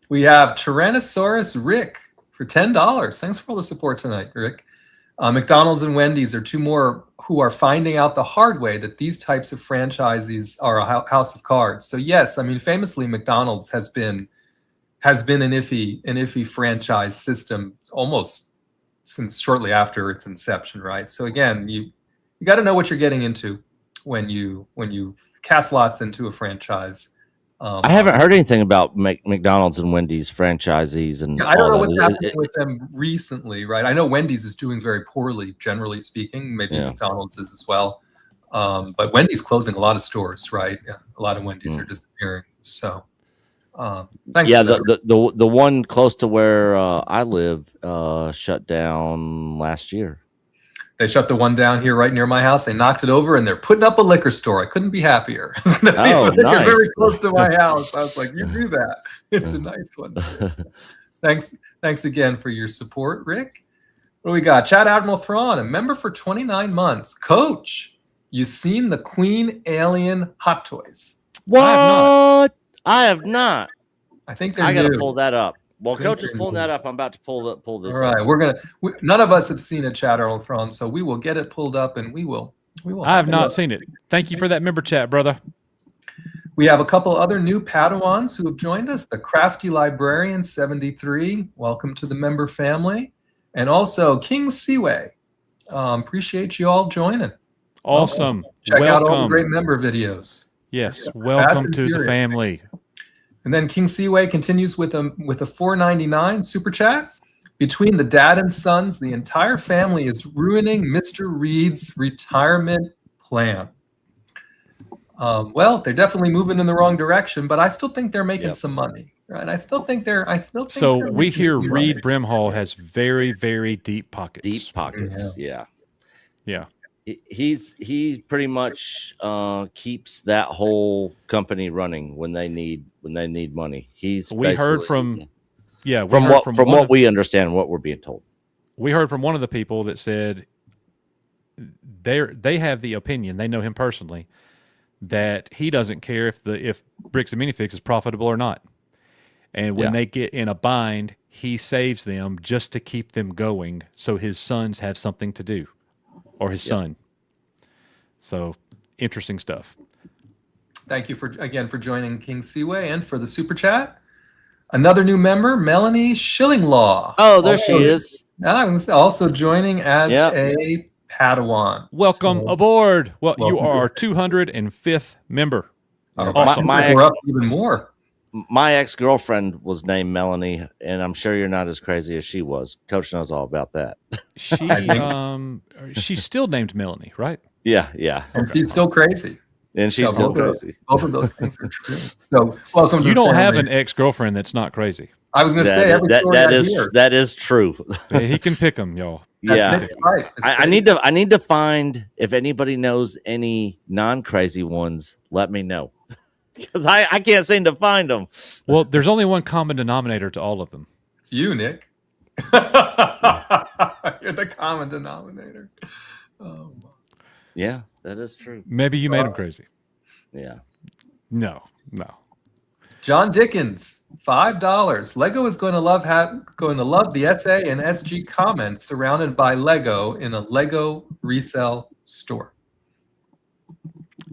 Speaker 3: We have Tyrannosaurus Rick for $10. Thanks for all the support tonight, Rick. McDonald's and Wendy's are two more who are finding out the hard way that these types of franchises are a house of cards. So yes, I mean, famously, McDonald's has been an iffy franchise system almost since shortly after its inception, right? So again, you got to know what you're getting into when you cast lots into a franchise.
Speaker 4: I haven't heard anything about McDonald's and Wendy's franchisees, and
Speaker 3: I don't know
Speaker 4: all
Speaker 3: what's
Speaker 4: that.
Speaker 3: happening with them recently, right? I know Wendy's is doing very poorly, generally speaking. Maybe McDonald's is as well, but Wendy's closing a lot of stores, right? Yeah, a lot of Wendy's are disappearing. So, thanks.
Speaker 4: Yeah, the one close to where I live shut down last year.
Speaker 3: They shut the one down here right near my house. They knocked it over, and they're putting up a liquor store. I couldn't be happier.
Speaker 4: Oh, nice.
Speaker 3: Very close to my house. I was like, you do that. It's a nice one. Thanks again for your support, Rick. What do we got? Chad Admiral Thrawn, a member for 29 months. Coach, you seen the Queen Alien Hot Toys?
Speaker 4: What? I have not.
Speaker 3: I think they're
Speaker 4: I got to
Speaker 3: new.
Speaker 4: pull that up. Well, Coach is pulling that up. I'm about to pull this
Speaker 3: All right,
Speaker 4: up.
Speaker 3: none of us have seen a Chad Admiral Thrawn, so we will get it pulled up, and we will.
Speaker 2: I have not seen it. Thank you for that member chat, brother.
Speaker 3: We have a couple other new Padawans who have joined us. The Crafty Librarian 73, welcome to the member family. And also King Seaway. Appreciate you all joining.
Speaker 2: Awesome.
Speaker 3: Check out all the
Speaker 2: Welcome.
Speaker 3: great member videos.
Speaker 2: Yes,
Speaker 3: Fast
Speaker 2: welcome
Speaker 3: and
Speaker 2: to the
Speaker 3: Furious.
Speaker 2: family.
Speaker 3: And then King Seaway continues with a $4.99 super chat. Between the dad and sons, the entire family is ruining Mr. Reed's retirement plan. Well, they're definitely moving in the wrong direction, but I still think they're making some money, right? I still think they're
Speaker 2: So we
Speaker 3: making
Speaker 2: hear
Speaker 3: some
Speaker 2: Reed
Speaker 3: money.
Speaker 2: Brimhall has very, very deep pockets.
Speaker 4: Deep pockets. Yeah. He pretty much keeps that whole company running when they need money.
Speaker 2: We heard from
Speaker 4: what we understand, what we're being told.
Speaker 2: We heard from one of the people that said they have the opinion, they know him personally, that he doesn't care if Bricks and Minifix is profitable or not. And when they get in a bind, he saves them just to keep them going so his sons have something to do, or his son. So interesting stuff.
Speaker 3: Thank you again for joining King Seaway and for the super chat. Another new member, Melanie Schillinglaw.
Speaker 4: Oh, there she is.
Speaker 3: Also joining as a Padawan.
Speaker 2: Welcome aboard. Well, you are our 205th member.
Speaker 3: Awesome. We're up even more.
Speaker 4: My ex-girlfriend was named Melanie, and I'm sure you're not as crazy as she was. Coach knows all about that.
Speaker 2: She's still named Melanie, right?
Speaker 4: Yeah.
Speaker 3: And she's still crazy.
Speaker 4: And she's still crazy.
Speaker 3: Both of those things are true. So welcome to
Speaker 2: You
Speaker 3: the
Speaker 2: don't have
Speaker 3: family.
Speaker 2: an ex-girlfriend that's not crazy.
Speaker 3: I was going to say every story I hear.
Speaker 4: that is true.
Speaker 2: He can pick them, y'all.
Speaker 4: Yeah.
Speaker 3: That's right.
Speaker 4: I need to find, if anybody knows any non-crazy ones, let me know. Because I can't seem to find them.
Speaker 2: Well, there's only one common denominator to all of them.
Speaker 3: It's you, Nick. You're the common denominator. Oh,
Speaker 4: Yeah, that is true.
Speaker 2: Maybe you made him crazy.
Speaker 4: Yeah.
Speaker 2: No.
Speaker 3: John Dickens, $5. Lego is going to love the SA and SG comments surrounded by Lego in a Lego resale store.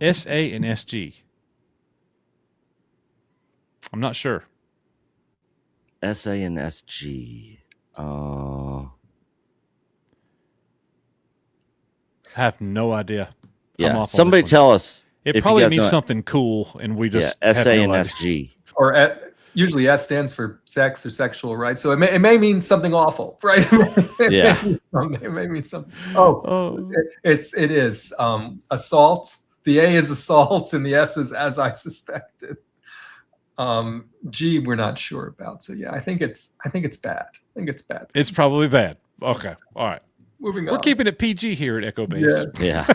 Speaker 2: SA and SG. I'm not sure.
Speaker 4: SA and SG.
Speaker 2: I have no idea. I'm
Speaker 4: Yeah.
Speaker 2: off on
Speaker 4: Somebody
Speaker 2: this one.
Speaker 4: tell us.
Speaker 2: It
Speaker 4: if you
Speaker 2: probably
Speaker 4: guys
Speaker 2: means
Speaker 4: know it.
Speaker 2: something cool, and we just have
Speaker 4: SA
Speaker 2: no
Speaker 4: and
Speaker 2: idea.
Speaker 4: SG.
Speaker 3: Or usually S stands for sex or sexual, right? So it may mean something awful, right?
Speaker 4: Yeah.
Speaker 3: It may mean something. It is assault. The A is assault, and the S is as I suspected. G we're not sure about. So yeah, I think it's bad.
Speaker 2: It's probably bad. Okay. All right.
Speaker 3: Moving
Speaker 2: We're
Speaker 3: on.
Speaker 2: keeping it PG here at Echo Base.
Speaker 3: Yeah.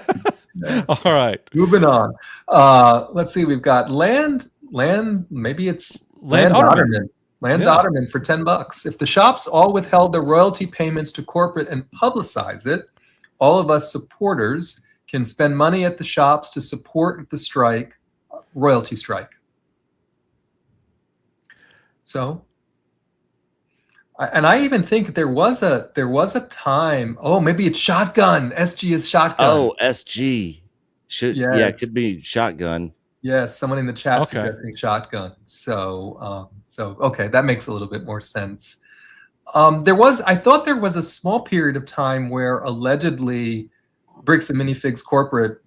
Speaker 4: Yeah.
Speaker 2: All right.
Speaker 3: Moving on. Let's see. We've got land. Maybe it's
Speaker 2: Land
Speaker 3: Otterman. Land Dotterman for $10. If the shops all withheld their royalty payments to corporate and publicize it, all of us supporters can spend money at the shops to support the strike, royalty strike. So, and I even think there was a time. Oh, maybe it's shotgun. SG is shotgun.
Speaker 4: Oh, SG. Yeah, it could be shotgun.
Speaker 3: Yes, someone in the chat suggesting shotgun. So, okay, that makes a little bit more sense. I thought there was a small period of time where allegedly Bricks and Minifigs Corporate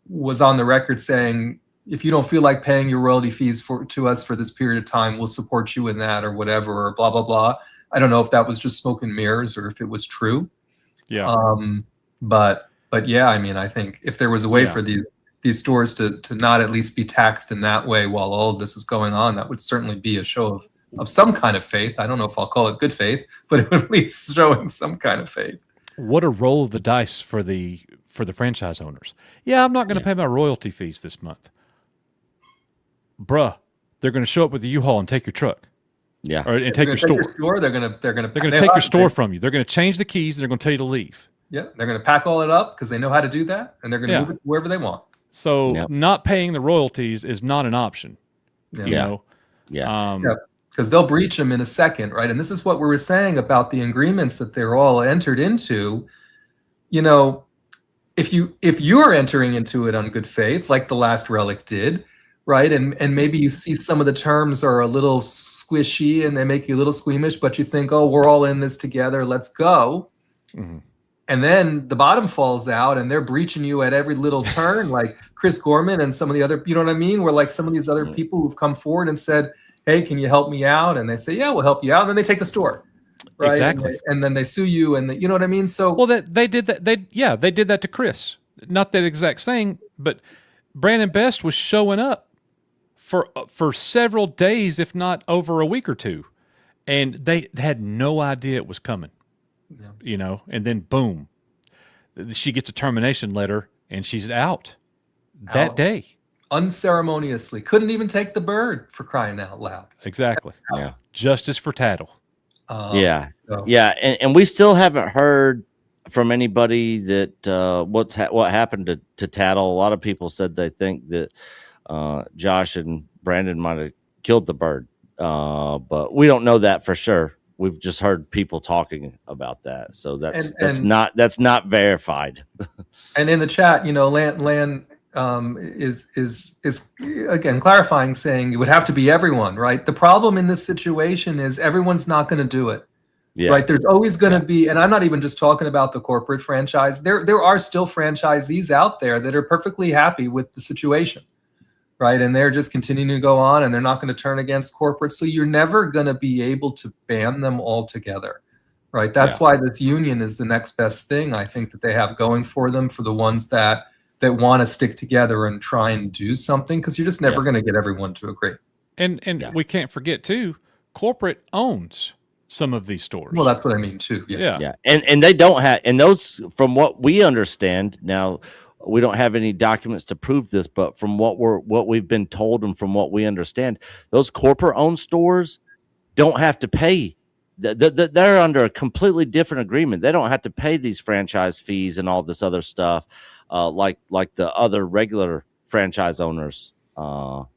Speaker 3: was on the record saying, if you don't feel like paying your royalty fees to us for this period of time, we'll support you in that or whatever, or blah, blah, blah. I don't know if that was just smoke and mirrors or if it was true.
Speaker 2: Yeah.
Speaker 3: But yeah, I mean, I think if there was a way for these stores to not at least be taxed in that way while all of this is going on, that would certainly be a show of some kind of faith. I don't know if I'll call it good faith, but it would at least showing some kind of faith.
Speaker 2: What a roll of the dice for the franchise owners. Yeah, I'm not going to pay my royalty fees this month. Bruh, they're going to show up with the U-Haul and take your truck.
Speaker 4: Yeah.
Speaker 2: And take your store.
Speaker 3: They're going to
Speaker 2: take your store from you. They're going to change the keys and they're going to tell you to leave.
Speaker 3: Yeah, they're going to pack all it up because they know how to do that, and they're going to move it wherever they want.
Speaker 2: So not paying the royalties is not an option. You know?
Speaker 4: Yeah.
Speaker 3: Because they'll breach them in a second, right? And this is what we were saying about the agreements that they're all entered into. You know, if you're entering into it on good faith, like the last relic did, right? And maybe you see some of the terms are a little squishy and they make you a little squeamish, but you think, oh, we're all in this together, let's go. Mm-hmm. And then the bottom falls out and they're breaching you at every little turn, like Chris Gorman and some of the other, you know what I mean? Where like some of these other people who've come forward and said, hey, can you help me out? And they say, yeah, we'll help you out. And then they take the store. Right?
Speaker 2: Exactly.
Speaker 3: And then they sue you and you know what I mean? So
Speaker 2: well, they did that. They did that to Chris. Not that exact thing, but Brandon Best was showing up for several days, if not over a week or two. And they had no idea it was coming. Yeah. You know, and then boom, she gets a termination letter and she's out that day.
Speaker 3: Unceremoniously. Couldn't even take the bird, for crying out loud.
Speaker 2: Exactly. Yeah. Justice for Tattle.
Speaker 4: And we still haven't heard from anybody that what happened to Tattle. A lot of people said they think that Josh and Brandon might have killed the bird, but we don't know that for sure. We've just heard people talking about that, so that's not verified.
Speaker 3: And in the chat, you know, Lan is again clarifying, saying it would have to be everyone, right? The problem in this situation is everyone's not going to do it, right? There's always going to be, and I'm not even just talking about the corporate franchise. There are still franchisees out there that are perfectly happy with the situation. Right. And they're just continuing to go on and they're not going to turn against corporate. So you're never going to be able to ban them altogether. Right. That's why this union is the next best thing, I think, that they have going for them, for the ones that want to stick together and try and do something, because you're just never going to get everyone to agree.
Speaker 2: And we can't forget, too, corporate owns some of these stores.
Speaker 3: Well, that's what I mean, too.
Speaker 4: Yeah. And they don't have, and those, from what we understand now, we don't have any documents to prove this, but from what we've been told and from what we understand, those corporate-owned stores don't have to pay. They're under a completely different agreement. They don't have to pay these franchise fees and all this other stuff, like the other regular franchise owners have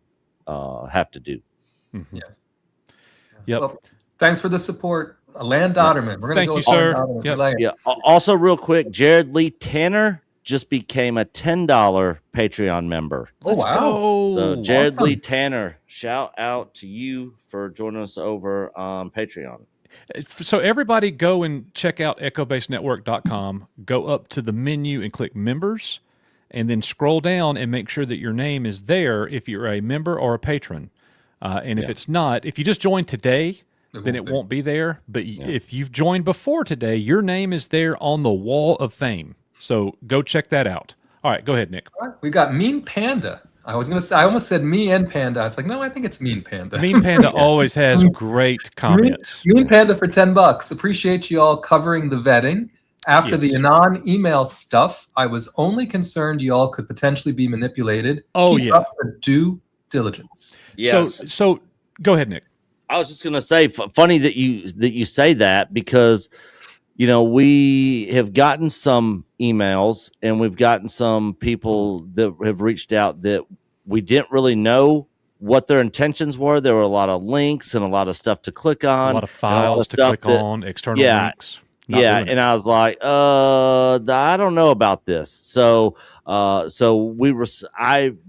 Speaker 4: to do.
Speaker 2: Mm-hmm. Yeah. Yep.
Speaker 3: Well, thanks for the support, Land Dotterman. We're going to go.
Speaker 2: Thank you, sir.
Speaker 4: Yeah. Also, real quick, Jared Lee Tanner just became a $10 Patreon member.
Speaker 3: Let's go.
Speaker 4: So Jared Lee Tanner, shout out to you for joining us over on Patreon.
Speaker 2: So everybody go and check out echobasenetwork.com, go up to the menu and click members, and then scroll down and make sure that your name is there if you're a member or a patron. And if it's not, if you just joined today, then it won't be there. But if you've joined before today, your name is there on the wall of fame. So go check that out. All right, go ahead, Nick.
Speaker 3: All right, we got Mean Panda. I almost said me and Panda. I was like, no, I think it's Mean Panda.
Speaker 2: Mean Panda always has great comments.
Speaker 3: Mean Panda for $10. Appreciate you all covering the vetting. After the Anon email stuff, I was only concerned you all could potentially be manipulated. Keep up the due diligence.
Speaker 4: Yes.
Speaker 2: So go ahead, Nick.
Speaker 4: I was just gonna say, funny that you say that, because we have gotten some emails and we've gotten some people that have reached out that we didn't really know what their intentions were. There were a lot of links and a lot of stuff to click on,
Speaker 2: A lot of files to click on, external links.
Speaker 4: And I was like, I don't know about this. So, I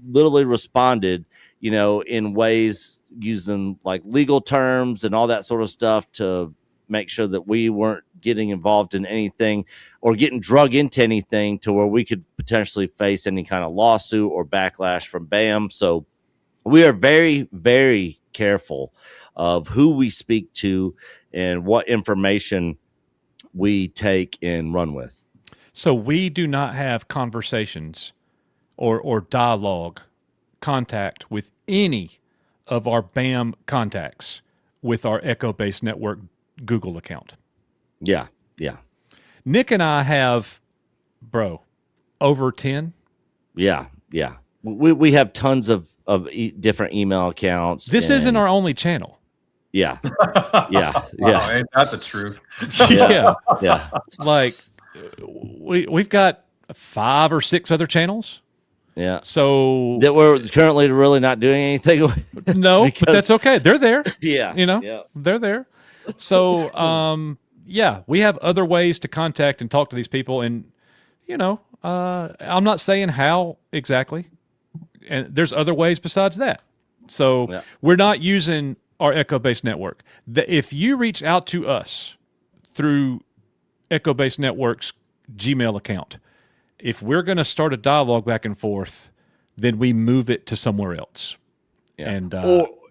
Speaker 4: literally responded, in ways using like legal terms and all that sort of stuff to make sure that we weren't getting involved in anything or getting drug into anything to where we could potentially face any kind of lawsuit or backlash from BAM. So we are very, very careful of who we speak to and what information we take and run with.
Speaker 2: So we do not have conversations or dialogue contact with any of our BAM contacts with our Echo Base Network Google account.
Speaker 4: Yeah.
Speaker 2: Nick and I have, over 10.
Speaker 4: Yeah. We have tons of different email accounts.
Speaker 2: This isn't our only channel.
Speaker 4: Yeah.
Speaker 3: Wow, ain't that the truth?
Speaker 2: Yeah. Like we've got 5 or 6 other channels.
Speaker 4: Yeah.
Speaker 2: So
Speaker 4: that we're currently really not doing anything with.
Speaker 2: No, but that's okay. They're there.
Speaker 4: Yeah.
Speaker 2: They're there. So, we have other ways to contact and talk to these people. And, I'm not saying how exactly. And there's other ways besides that. So we're not using our Echo Base Network. If you reach out to us through Echo Base Network's Gmail account, if we're going to start a dialogue back and forth, then we move it to somewhere else.
Speaker 4: Yeah.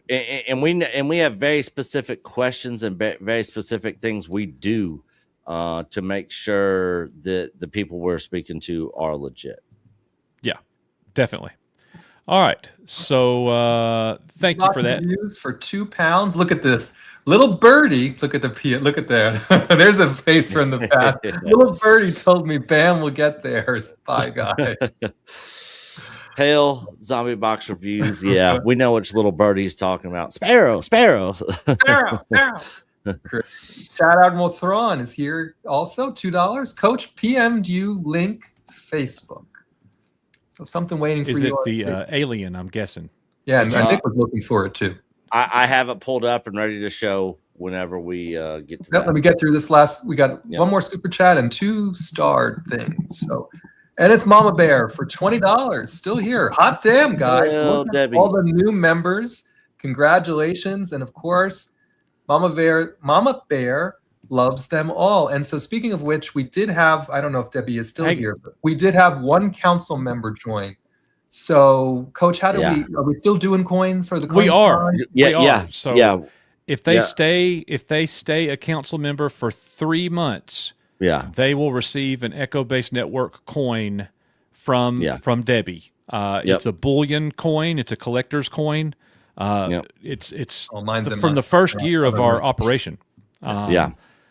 Speaker 2: And
Speaker 4: we have very specific questions and very specific things we do to make sure that the people we're speaking to are legit.
Speaker 2: Yeah, definitely. All right. So thank you for that.
Speaker 3: Views for £2. Look at this. Little birdie, look at that. There's a face from the past. Little birdie told me BAM will get theirs. Bye, guys.
Speaker 2: Hail
Speaker 4: Zombie Box Reviews. Yeah, we know which little birdie he's talking about. Sparrow.
Speaker 3: Shout out Admiral Thrawn is here also. $2. Coach PM'd you link Facebook. So something waiting for you.
Speaker 2: Is it the alien, I'm guessing?
Speaker 3: Yeah, and Nick was looking for it too.
Speaker 4: I have it pulled up and ready to show whenever we get to that.
Speaker 3: Let me get through this last. We got one more super chat and 2-star things. So, and it's Mama Bear for $20. Still here. Hot damn, guys. Look at all the new members. Congratulations. And of course, Mama Bear loves them all. And so speaking of which, we did have, I don't know if Debbie is still here, but we did have one council member join. So, Coach, how do are we still doing coins or the coins?
Speaker 2: We are.
Speaker 4: Yeah.
Speaker 2: So if they stay a council member for 3 months, they will receive an Echo Base Network coin from Debbie. It's a bullion coin. It's a collector's coin. It's from the first year of our operation.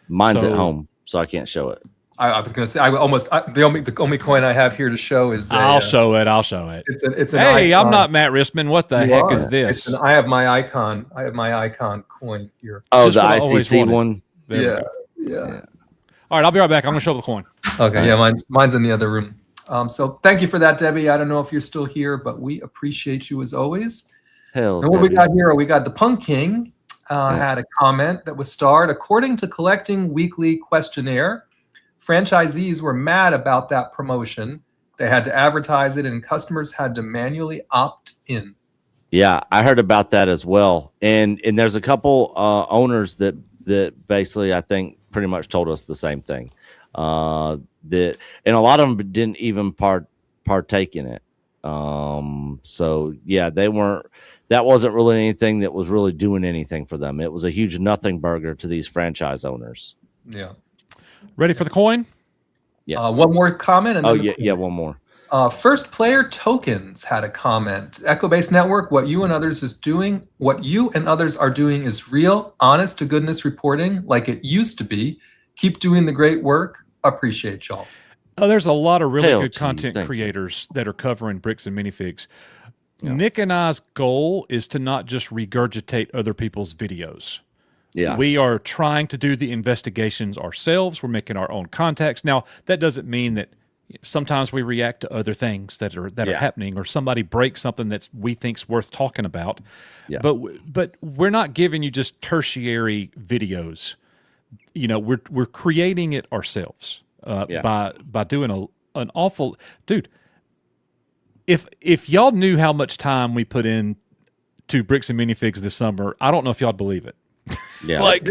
Speaker 4: Mine's at home, so I can't show it.
Speaker 3: I was going to say the only coin I have here to show is.
Speaker 2: I'll show it. It's an hey, icon. I'm not Matt Rissman. What the heck is this?
Speaker 3: I have my icon. Coin here.
Speaker 4: Oh, the ICC one.
Speaker 3: Yeah.
Speaker 2: All right, I'll be right back. I'm going to show the coin.
Speaker 3: Okay. Yeah, mine's in the other room. So thank you for that, Debbie. I don't know if you're still here, but we appreciate you as always.
Speaker 4: And
Speaker 3: what we got here? We got the Punk King had a comment that was starred. According to Collecting Weekly Questionnaire, franchisees were mad about that promotion. They had to advertise it and customers had to manually opt in.
Speaker 4: Yeah, I heard about that as well. And there's a couple owners that basically I think pretty much told us the same thing. And a lot of them didn't even partake in it. So yeah, that wasn't really anything that was really doing anything for them. It was a huge nothing burger to these franchise owners.
Speaker 3: Yeah.
Speaker 2: Ready for the coin?
Speaker 3: Yeah. One more comment. And
Speaker 4: one more.
Speaker 3: First Player Tokens had a comment. Echo Base Network, what you and others are doing is real, honest to goodness reporting like it used to be. Keep doing the great work. Appreciate y'all.
Speaker 2: Oh, there's a lot of really good content creators that are covering bricks and minifigs. Nick and I's goal is to not just regurgitate other people's videos.
Speaker 4: Yeah.
Speaker 2: We are trying to do the investigations ourselves. We're making our own contacts. Now, that doesn't mean that sometimes we react to other things that are happening, or somebody breaks something that we think's worth talking about.
Speaker 4: Yeah.
Speaker 2: But we're not giving you just tertiary videos. You know, we're creating it ourselves by doing an awful dude. If y'all knew how much time we put in to Bricks and Minifigs this summer, I don't know if y'all would believe it.
Speaker 4: Yeah,
Speaker 2: Like-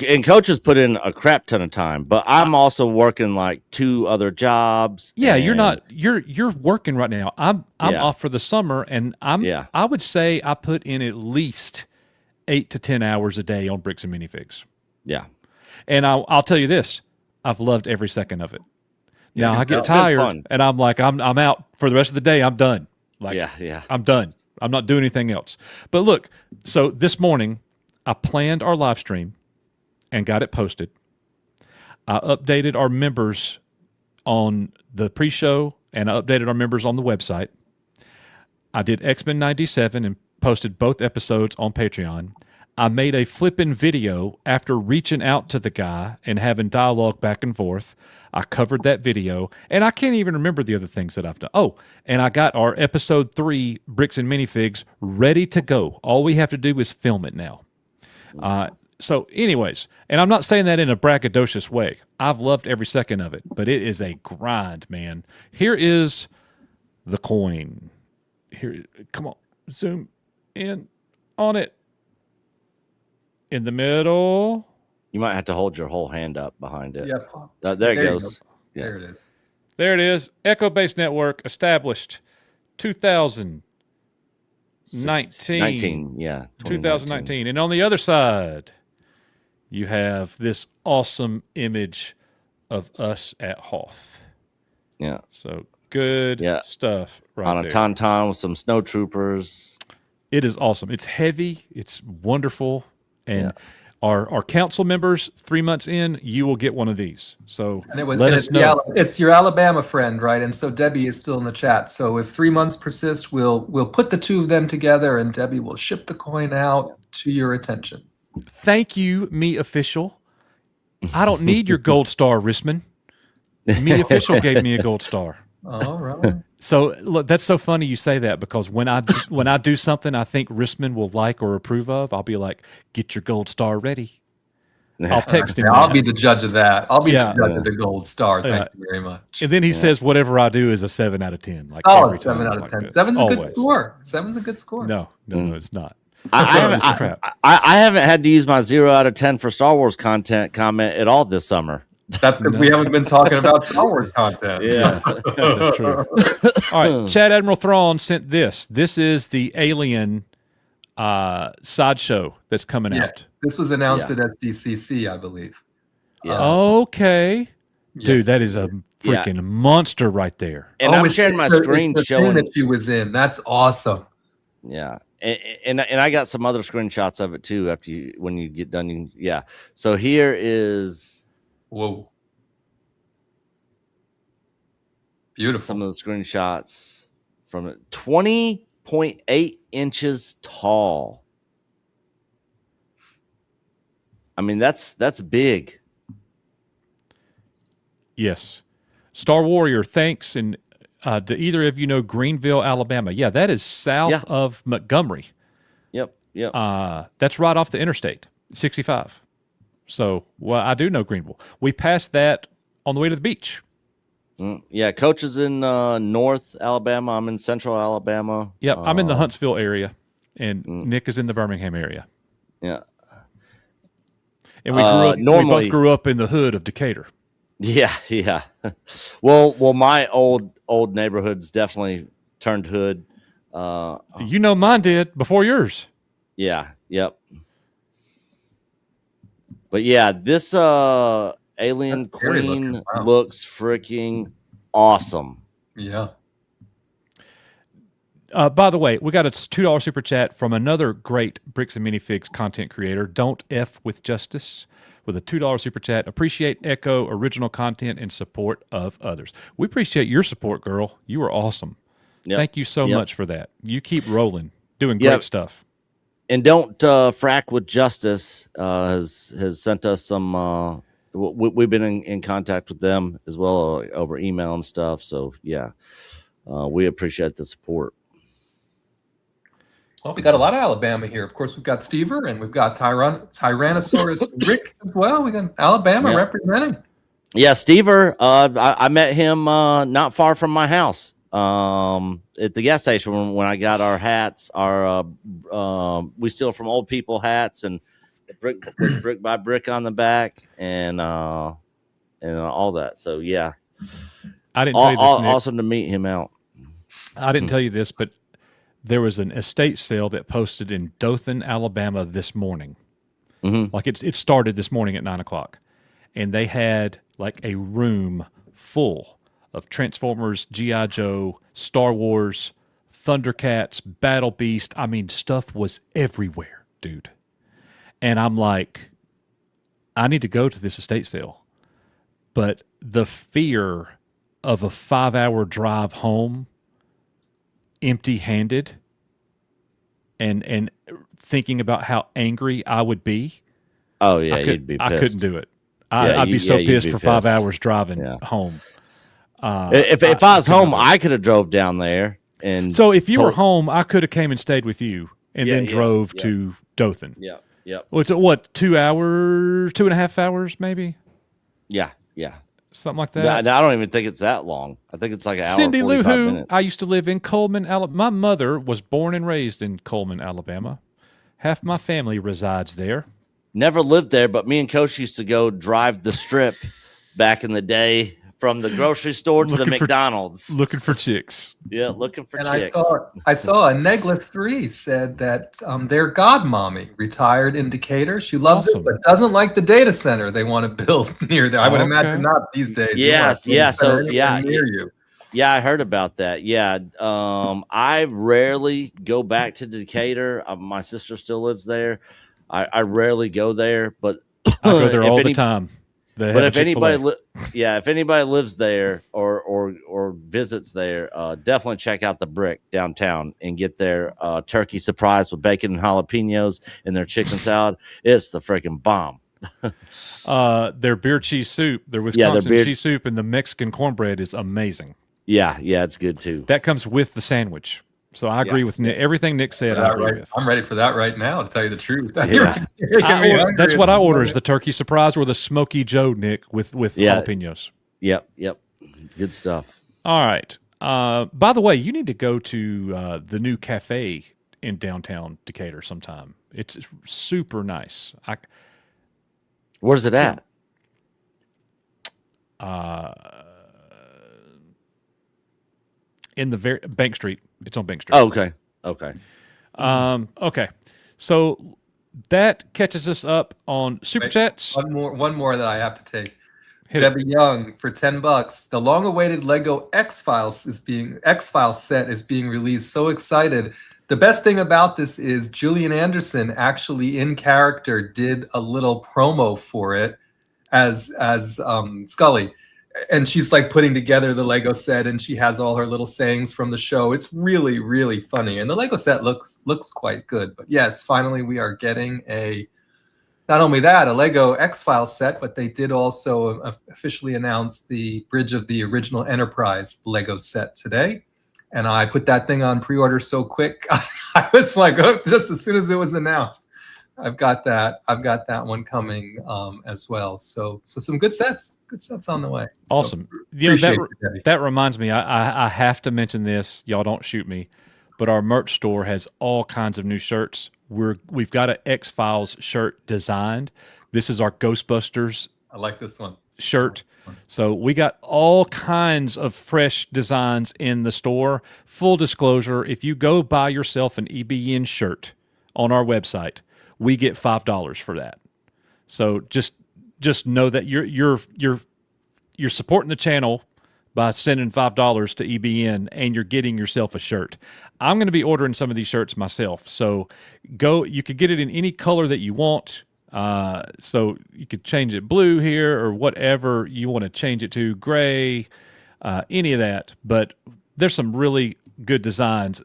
Speaker 4: and coaches put in a crap ton of time, but I'm also working like 2 other jobs.
Speaker 2: Yeah,
Speaker 4: and
Speaker 2: you're working right now. I'm off for the summer, and I would say I put in at least 8 to 10 hours a day on Bricks and Minifigs.
Speaker 4: Yeah,
Speaker 2: And I'll tell you this, I've loved every second of it. Now I get
Speaker 4: it's been
Speaker 2: tired,
Speaker 4: fun.
Speaker 2: and I'm like, I'm out for the rest of the day. I'm done. Like,
Speaker 4: yeah.
Speaker 2: I'm done. I'm not doing anything else. But look, so this morning I planned our live stream and got it posted. I updated our members on the pre-show, and I updated our members on the website. I did X-Men 97 and posted both episodes on Patreon. I made a flippin' video after reaching out to the guy and having dialogue back and forth. I covered that video, and I can't even remember the other things that I've done. Oh, and I got our episode 3 Bricks and Minifigs ready to go. All we have to do is film it now. So anyways, and I'm not saying that in a braggadocious way. I've loved every second of it, but it is a grind, man. Here is the coin. Here, come on, zoom in on it. In the middle.
Speaker 4: You might have to hold your whole hand up behind it.
Speaker 3: Yeah.
Speaker 4: There it
Speaker 3: you
Speaker 4: goes.
Speaker 3: go.
Speaker 4: Yeah.
Speaker 3: There it is.
Speaker 2: There it is. Echo Base Network established 2019.
Speaker 4: 19, yeah.
Speaker 2: 2019. And on the other side, you have this awesome image of us at Hoth.
Speaker 4: Yeah.
Speaker 2: So good stuff right
Speaker 4: On a
Speaker 2: there.
Speaker 4: tauntaun with some snow troopers.
Speaker 2: It is awesome. It's heavy. It's wonderful. And our council members, 3 months in, you will get one of these. So let us know.
Speaker 3: It's your Alabama friend, right? And so Debbie is still in the chat. So if 3 months persist, we'll put the 2 of them together, and Debbie will ship the coin out to your attention.
Speaker 2: Thank you, Me Official. I don't need your gold star, Risman. Me Official gave me a gold star.
Speaker 3: All right.
Speaker 2: So look, that's so funny you say that, because when I do something I think Risman will like or approve of, I'll be like, "Get your gold star ready." I'll text him.
Speaker 3: I'll be the judge of that. I'll be
Speaker 2: Yeah.
Speaker 3: the judge of the gold star. Thank you very much.
Speaker 2: And then he says whatever I do is a 7 out of 10. Like
Speaker 3: Solid
Speaker 2: every time.
Speaker 3: 7 out of
Speaker 2: Like
Speaker 3: 10.
Speaker 2: that.
Speaker 3: 7's a good
Speaker 2: Always.
Speaker 3: score. 7's a good score.
Speaker 2: No, it's not.
Speaker 4: I haven't had to use my 0 out of 10 for Star Wars content comment at all this summer.
Speaker 3: That's because we haven't been talking about Star Wars content.
Speaker 2: Yeah, that's true. All right, Chad Admiral Thrawn sent this. This is the Alien sideshow that's coming out.
Speaker 3: This was announced at SDCC, I believe.
Speaker 4: Yeah.
Speaker 2: Okay. Dude,
Speaker 3: Yes.
Speaker 2: that is a freaking monster right there.
Speaker 4: And I'm
Speaker 3: it's-
Speaker 4: sharing my
Speaker 3: it's the-
Speaker 4: screen
Speaker 3: it's the
Speaker 4: showing.
Speaker 3: thing that she was in. That's awesome.
Speaker 4: Yeah, and I got some other screenshots of it too. When you get done, So here is
Speaker 3: Whoa. Beautiful.
Speaker 4: some of the screenshots from it. 20.8 inches tall. I mean, that's big.
Speaker 2: Yes. Star Warrior, thanks. And do either of you know Greenville, Alabama? Yeah, that is south of Montgomery.
Speaker 4: Yep.
Speaker 2: That's right off the interstate, 65. So, well, I do know Greenville. We passed that on the way to the beach.
Speaker 4: Yeah, Coach is in North Alabama. I'm in Central Alabama.
Speaker 2: Yep, I'm in the Huntsville area, and Nick is in the Birmingham area.
Speaker 4: Yeah.
Speaker 2: And we both grew up in the hood of Decatur.
Speaker 4: Yeah. well, my old neighborhood's definitely turned hood.
Speaker 2: You know, mine did before yours.
Speaker 4: Yeah. Yep. But yeah, this alien
Speaker 3: That's scary
Speaker 4: queen
Speaker 3: looking. Wow.
Speaker 4: looks freaking awesome.
Speaker 3: Yeah.
Speaker 2: By the way, we got a $2 super chat from another great Bricks and Minifigs content creator, Don't F with Justice, with a $2 super chat. Appreciate Echo, original content, and support of others. We appreciate your support, girl. You are awesome.
Speaker 4: Yep.
Speaker 2: Thank you so
Speaker 4: Yep.
Speaker 2: much for that. You keep rolling, doing
Speaker 4: Yep.
Speaker 2: great stuff.
Speaker 4: And don't frack with justice has sent us some. We've been in contact with them as well over email and stuff. So yeah, we appreciate the support.
Speaker 3: Well, we got a lot of Alabama here. Of course, we've got Stever and we've got Tyrannosaurus Rick as well. We got Alabama representing.
Speaker 4: Yeah, Stever, I met him not far from my house at the gas station when I got our hats. We steal from old people hats and brick by brick on the back and all that. So yeah,
Speaker 2: I didn't tell you this, Nick.
Speaker 4: Awesome to meet him out.
Speaker 2: I didn't tell you this, but there was an estate sale that posted in Dothan, Alabama this morning.
Speaker 4: Mm-hmm.
Speaker 2: Like it started this morning at 9:00, and they had like a room full of Transformers, G.I. Joe, Star Wars, Thundercats, Battle Beast. I mean, stuff was everywhere, dude. And I'm like, I need to go to this estate sale. But the fear of a 5-hour drive home empty-handed and thinking about how angry I would be.
Speaker 4: Oh yeah, you'd be pissed.
Speaker 2: I couldn't do it. I'd be so pissed for 5 hours driving home.
Speaker 4: If I was home, I could have drove down there. And
Speaker 2: so if you were home, I could have came and stayed with you and then drove to Dothan.
Speaker 4: Yeah, yeah.
Speaker 2: Well, it's what, 2 hours, 2.5 hours, maybe?
Speaker 4: Yeah.
Speaker 2: Something like that.
Speaker 4: I don't even think it's that long. I think it's like an hour.
Speaker 2: Cindy Lou
Speaker 4: 45
Speaker 2: Who,
Speaker 4: minutes.
Speaker 2: I used to live in Coleman, Alabama. My mother was born and raised in Coleman, Alabama. Half my family resides there.
Speaker 4: Never lived there, but me and Coach used to go drive the strip back in the day from the grocery store to the McDonald's.
Speaker 2: Looking for chicks.
Speaker 4: Yeah, looking for
Speaker 3: And
Speaker 4: chicks.
Speaker 3: I saw a Negla3 said that their godmommy, retired in Decatur. She loves it, but doesn't like the data center they want to build near there. I would imagine not these days.
Speaker 4: Yes, yeah. So
Speaker 3: near you.
Speaker 4: Yeah, I heard about that. Yeah, I rarely go back to Decatur. My sister still lives there. I rarely go there, but
Speaker 2: I go there all the time.
Speaker 4: But if anybody, if anybody lives there or visits there, definitely check out the Brick downtown and get their turkey surprise with bacon and jalapenos and their chicken salad. It's the freaking bomb.
Speaker 2: Their beer cheese soup, their Wisconsin cheese soup, and the Mexican cornbread is amazing.
Speaker 4: Yeah, it's good too.
Speaker 2: That comes with the sandwich. So I agree with Nick. Everything Nick said. I agree with.
Speaker 3: I'm ready for that right now, to tell you the truth.
Speaker 4: Yeah.
Speaker 2: That's what I order: is the turkey surprise or the Smoky Joe, Nick, with jalapenos.
Speaker 4: Yep. Good stuff.
Speaker 2: All right. By the way, you need to go to the new cafe in downtown Decatur sometime. It's super nice.
Speaker 4: Where's it at?
Speaker 2: In the Bank Street. It's on Bank Street.
Speaker 4: Oh, okay.
Speaker 2: Okay. So that catches us up on Super Chats.
Speaker 3: One more that I have to take. Debbie Young for $10. The long-awaited Lego X-Files set is being released. So excited. The best thing about this is Gillian Anderson actually in character did a little promo for it as Scully. And she's like putting together the Lego set, and she has all her little sayings from the show. It's really, really funny. And the Lego set looks quite good. But yes, finally we are getting not only that, a Lego X-Files set, but they did also officially announce the Bridge of the Original Enterprise Lego set today. And I put that thing on pre-order so quick. I was like, just as soon as it was announced, I've got that one coming as well. So some good sets on the way.
Speaker 2: Awesome.
Speaker 3: So,
Speaker 2: that reminds me, I have to mention this. Y'all don't shoot me, but our merch store has all kinds of new shirts. We've got an X-Files shirt designed. This is our Ghostbusters.
Speaker 3: I like this one.
Speaker 2: Shirt. So we got all kinds of fresh designs in the store. Full disclosure, if you go buy yourself an EBN shirt on our website, we get $5 for that. So just know that you're supporting the channel by sending $5 to EBN, and you're getting yourself a shirt. I'm going to be ordering some of these shirts myself. So you could get it in any color that you want. So you could change it blue here or whatever you want to change it to, gray, any of that. But there's some really good designs.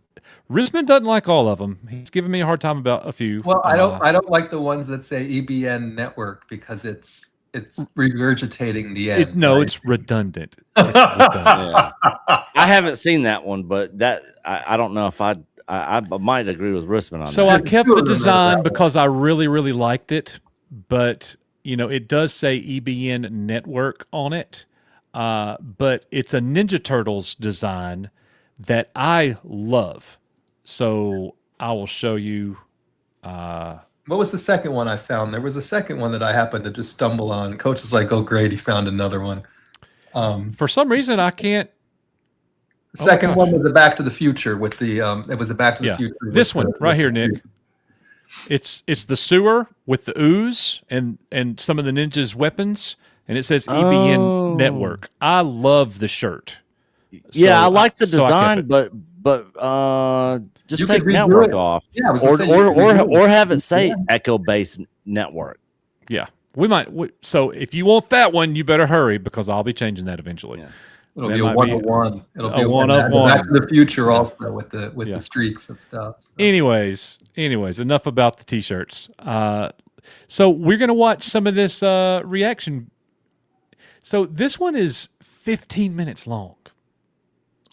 Speaker 2: Risman doesn't like all of them. He's giving me a hard time about a few.
Speaker 3: Well, I don't like the ones that say EBN network because it's regurgitating the end.
Speaker 2: No, it's redundant. It's redundant.
Speaker 4: Yeah. I haven't seen that one, but that I don't know if I might agree with Risman on
Speaker 2: So
Speaker 4: that.
Speaker 2: I kept the design because I really, really liked it, but it does say EBN network on it. But it's a Ninja Turtles design that I love. So I will show you.
Speaker 3: What was the second one I found? There was a second one that I happened to just stumble on. Coach is like, "Oh, great, he found another one."
Speaker 2: For some reason, I can't.
Speaker 3: The second one was a Back to the Future with the. It was a Back to the Future.
Speaker 2: This one right here, Nick. It's the sewer with the ooze and some of the ninjas' weapons, and it says EBN Network. I love the shirt.
Speaker 4: Yeah, I like the design, but just take network off.
Speaker 3: Yeah,
Speaker 4: or have it say Echo Base Network.
Speaker 2: Yeah, we might. So if you want that one, you better hurry because I'll be changing that eventually.
Speaker 3: Yeah. It'll be a 101. It'll be a
Speaker 2: 101.
Speaker 3: Back to the Future also with the streaks of stuff. So.
Speaker 2: Anyways, enough about the t-shirts. So we're gonna watch some of this reaction. So this one is 15 minutes long.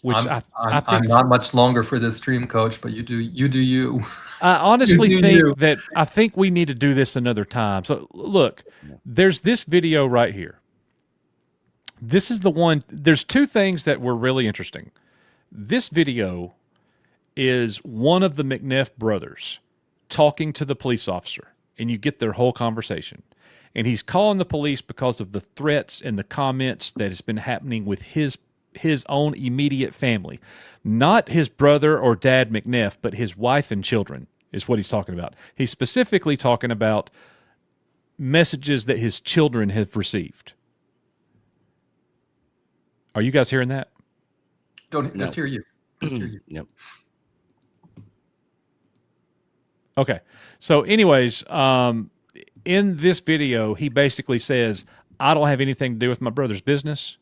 Speaker 2: Which I think
Speaker 3: I'm not much longer for this stream, Coach, but you do you.
Speaker 2: I honestly think that I think we need to do this another time. So look, there's this video right here. This is the one. There's two things that were really interesting. This video is one of the McNeff brothers talking to the police officer, and you get their whole conversation. And he's calling the police because of the threats and the comments that has been happening with his own immediate family. Not his brother or dad McNeff, but his wife and children is what he's talking about. He's specifically talking about messages that his children have received. Are you guys hearing that?
Speaker 3: Just hear you. Just hear you.
Speaker 4: Yep.
Speaker 2: Okay. So anyways, in this video, he basically says, I don't have anything to do with my brother's business.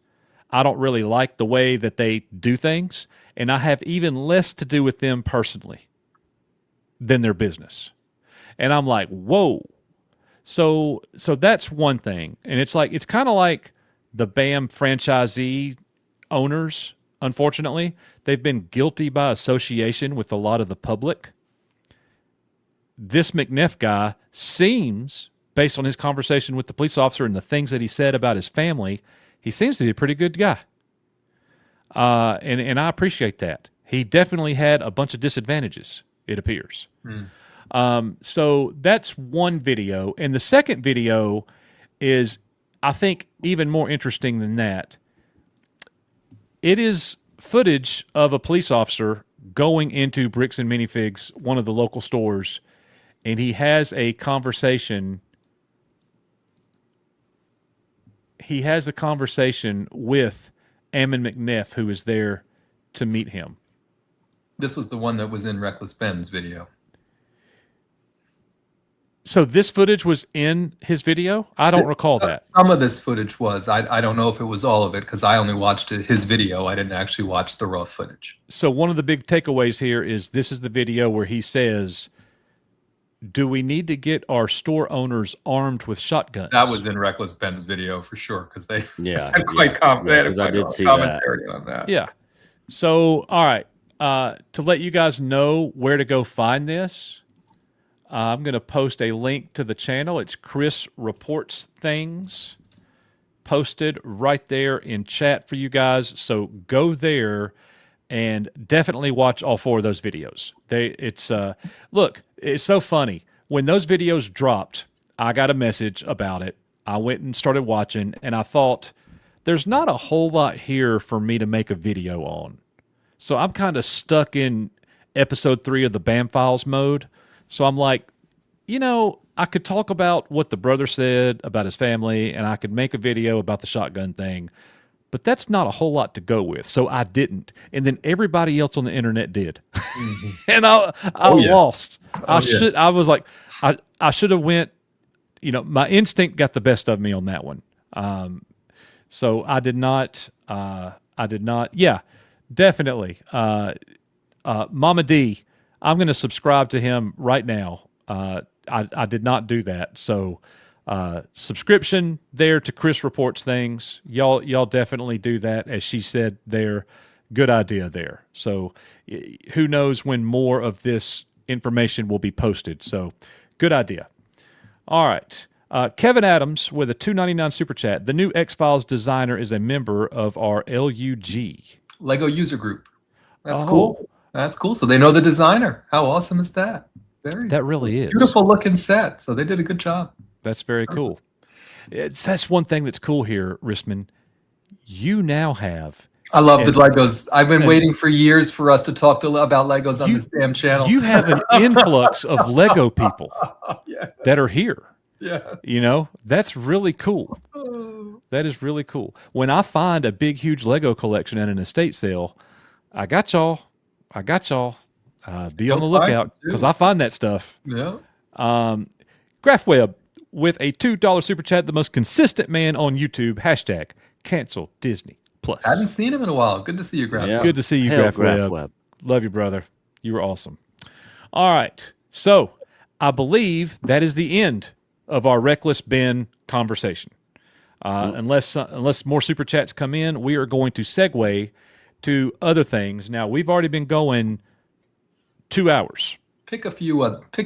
Speaker 2: I don't really like the way that they do things, and I have even less to do with them personally than their business. And I'm like, whoa. So that's one thing. And it's kind of like the BAM franchisee owners, unfortunately. They've been guilty by association with a lot of the public. This McNeff guy seems, based on his conversation with the police officer and the things that he said about his family, he seems to be a pretty good guy. And I appreciate that. He definitely had a bunch of disadvantages, it appears. So that's one video. And the second video is, I think, even more interesting than that. It is footage of a police officer going into Bricks and Minifigs, one of the local stores, and he has a conversation. He has a conversation with Ammon McNeff, who is there to meet him.
Speaker 3: This was the one that was in Reckless Ben's video.
Speaker 2: So this footage was in his video? I don't recall that.
Speaker 3: Some of this footage was. I don't know if it was all of it because I only watched his video. I didn't actually watch the raw footage.
Speaker 2: So one of the big takeaways here is this is the video where he says, do we need to get our store owners armed with shotguns?
Speaker 3: That was in Reckless Ben's video for sure because they had
Speaker 4: quite
Speaker 3: commentary on that.
Speaker 2: Yeah. So, all right. To let you guys know where to go find this, I'm going to post a link to the channel. It's Chris Reports Things, posted right there in chat for you guys. So go there and definitely watch all four of those videos. Look, it's so funny. When those videos dropped, I got a message about it. I went and started watching, and I thought, there's not a whole lot here for me to make a video on. So I'm kind of stuck in episode 3 of the BAM Files mode. So I'm like, I could talk about what the brother said about his family, and I could make a video about the shotgun thing, but that's not a whole lot to go with. So I didn't. And then everybody else on the internet did. Mm-hmm. And I lost. I was like, I should have went, my instinct got the best of me on that one. So I did not. Yeah, definitely. Mama D, I'm going to subscribe to him right now. I did not do that. So subscription there to Chris Reports Things. Y'all definitely do that. As she said there, good idea there. So who knows when more of this information will be posted. So good idea. All right. Kevin Adams with a $2.99 super chat. The new X-Files designer is a member of our LUG.
Speaker 3: Lego user group. That's cool. That's cool. So they know the designer. How awesome is that?
Speaker 2: That really is.
Speaker 3: Beautiful looking set. So they did a good job.
Speaker 2: That's very cool. That's one thing that's cool here, Risman. You now have...
Speaker 3: I love the Legos. I've been waiting for years for us to talk about Legos on this damn channel.
Speaker 2: You have an influx of Lego people that are here.
Speaker 3: Yes.
Speaker 2: You know, that's really cool. That is really cool. When I find a big, huge Lego collection at an estate sale, I got y'all. Be on the lookout because I find that stuff.
Speaker 3: Yeah.
Speaker 2: Graph Web with a $2 super chat, the most consistent man on YouTube. Hashtag cancel Disney Plus.
Speaker 3: I haven't seen him in a while. Good to see you, Graph.
Speaker 4: Yeah.
Speaker 2: Good to see you,
Speaker 4: Hail
Speaker 2: Graph Web. Love you, brother. You were awesome. All right. So I believe that is the end of our Reckless Ben conversation. Unless more super chats come in, we are going to segue to other things. Now, we've already been going 2 hours.
Speaker 3: Pick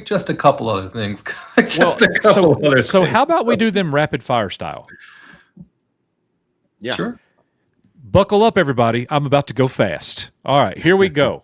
Speaker 3: just a couple other things. So
Speaker 2: how about we do them rapid fire style?
Speaker 4: Yeah.
Speaker 3: Sure.
Speaker 2: Buckle up, everybody. I'm about to go fast. All right, here we go.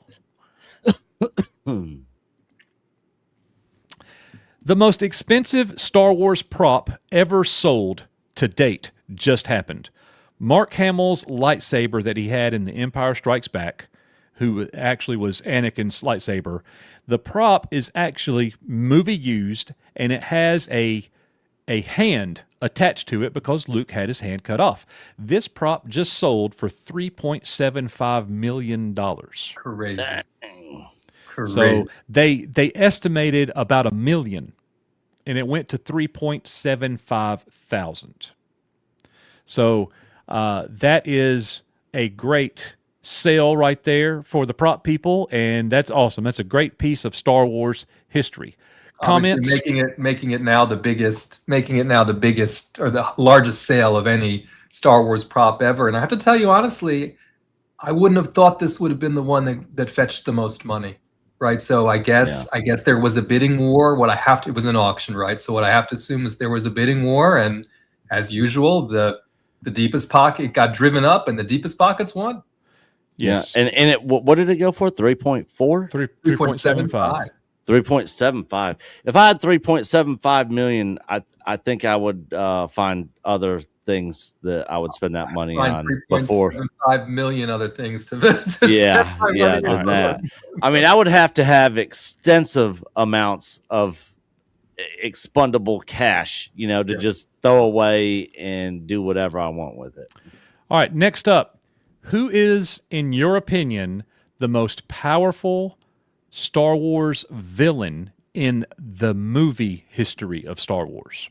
Speaker 2: The most expensive Star Wars prop ever sold to date just happened. Mark Hamill's lightsaber that he had in The Empire Strikes Back, who actually was Anakin's lightsaber. The prop is actually movie used, and it has a hand attached to it because Luke had his hand cut off. This prop just sold for $3.75 million.
Speaker 3: Crazy.
Speaker 2: So they estimated about $1 million, and it went to 3.75 thousand. So that is a great sale right there for the prop people, and that's awesome. That's a great piece of Star Wars history. Comments?
Speaker 3: Obviously making it now the biggest or the largest sale of any Star Wars prop ever. And I have to tell you honestly, I wouldn't have thought this would have been the one that fetched the most money. Right. So I guess there was a bidding war. It was an auction, right? So what I have to assume is there was a bidding war, and as usual, the deepest pocket got driven up and the deepest pockets won.
Speaker 2: Yes.
Speaker 4: Yeah. And what did it go for? 3.4?
Speaker 2: 3.75.
Speaker 4: 3.75. If I had 3.75 million, I think I would find other things that I would spend that money on before
Speaker 3: 3.75 million other things to
Speaker 4: yeah than that. I mean, I would have to have extensive amounts of expendable cash, to just throw away and do whatever I want with it.
Speaker 2: All right, next up, who is, in your opinion, the most powerful Star Wars villain in the movie history of Star Wars?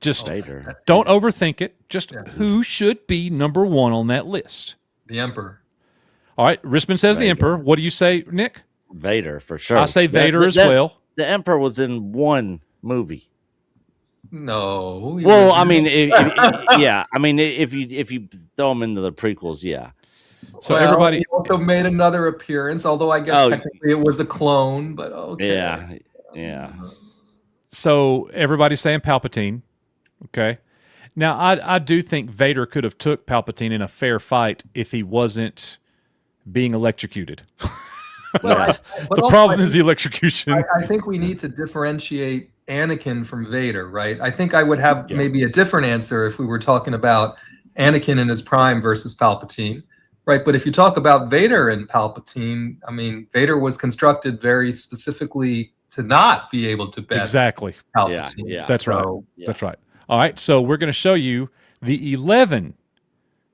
Speaker 2: Just
Speaker 4: Vader.
Speaker 2: Don't overthink it. Just who should be number one on that list?
Speaker 3: The Emperor.
Speaker 2: All right, Risman says the Emperor. What do you say, Nick?
Speaker 4: Vader, for sure.
Speaker 2: I say Vader as well.
Speaker 4: The Emperor was in one movie.
Speaker 3: No.
Speaker 4: Well, I mean, yeah. I mean, if you throw him into the prequels, yeah.
Speaker 2: So everybody
Speaker 3: he also made another appearance, although I guess technically it was a clone, but okay.
Speaker 4: Yeah.
Speaker 2: So everybody's saying Palpatine. Okay. Now I do think Vader could have took Palpatine in a fair fight if he wasn't being electrocuted. The problem is the electrocution.
Speaker 3: I think we need to differentiate Anakin from Vader, right? I think I would have maybe a different answer if we were talking about Anakin in his prime versus Palpatine, right? But if you talk about Vader and Palpatine, I mean, Vader was constructed very specifically to not be able to bet
Speaker 2: exactly
Speaker 3: Palpatine.
Speaker 4: Yeah.
Speaker 2: That's right. That's right. All right, so we're going to show you the 11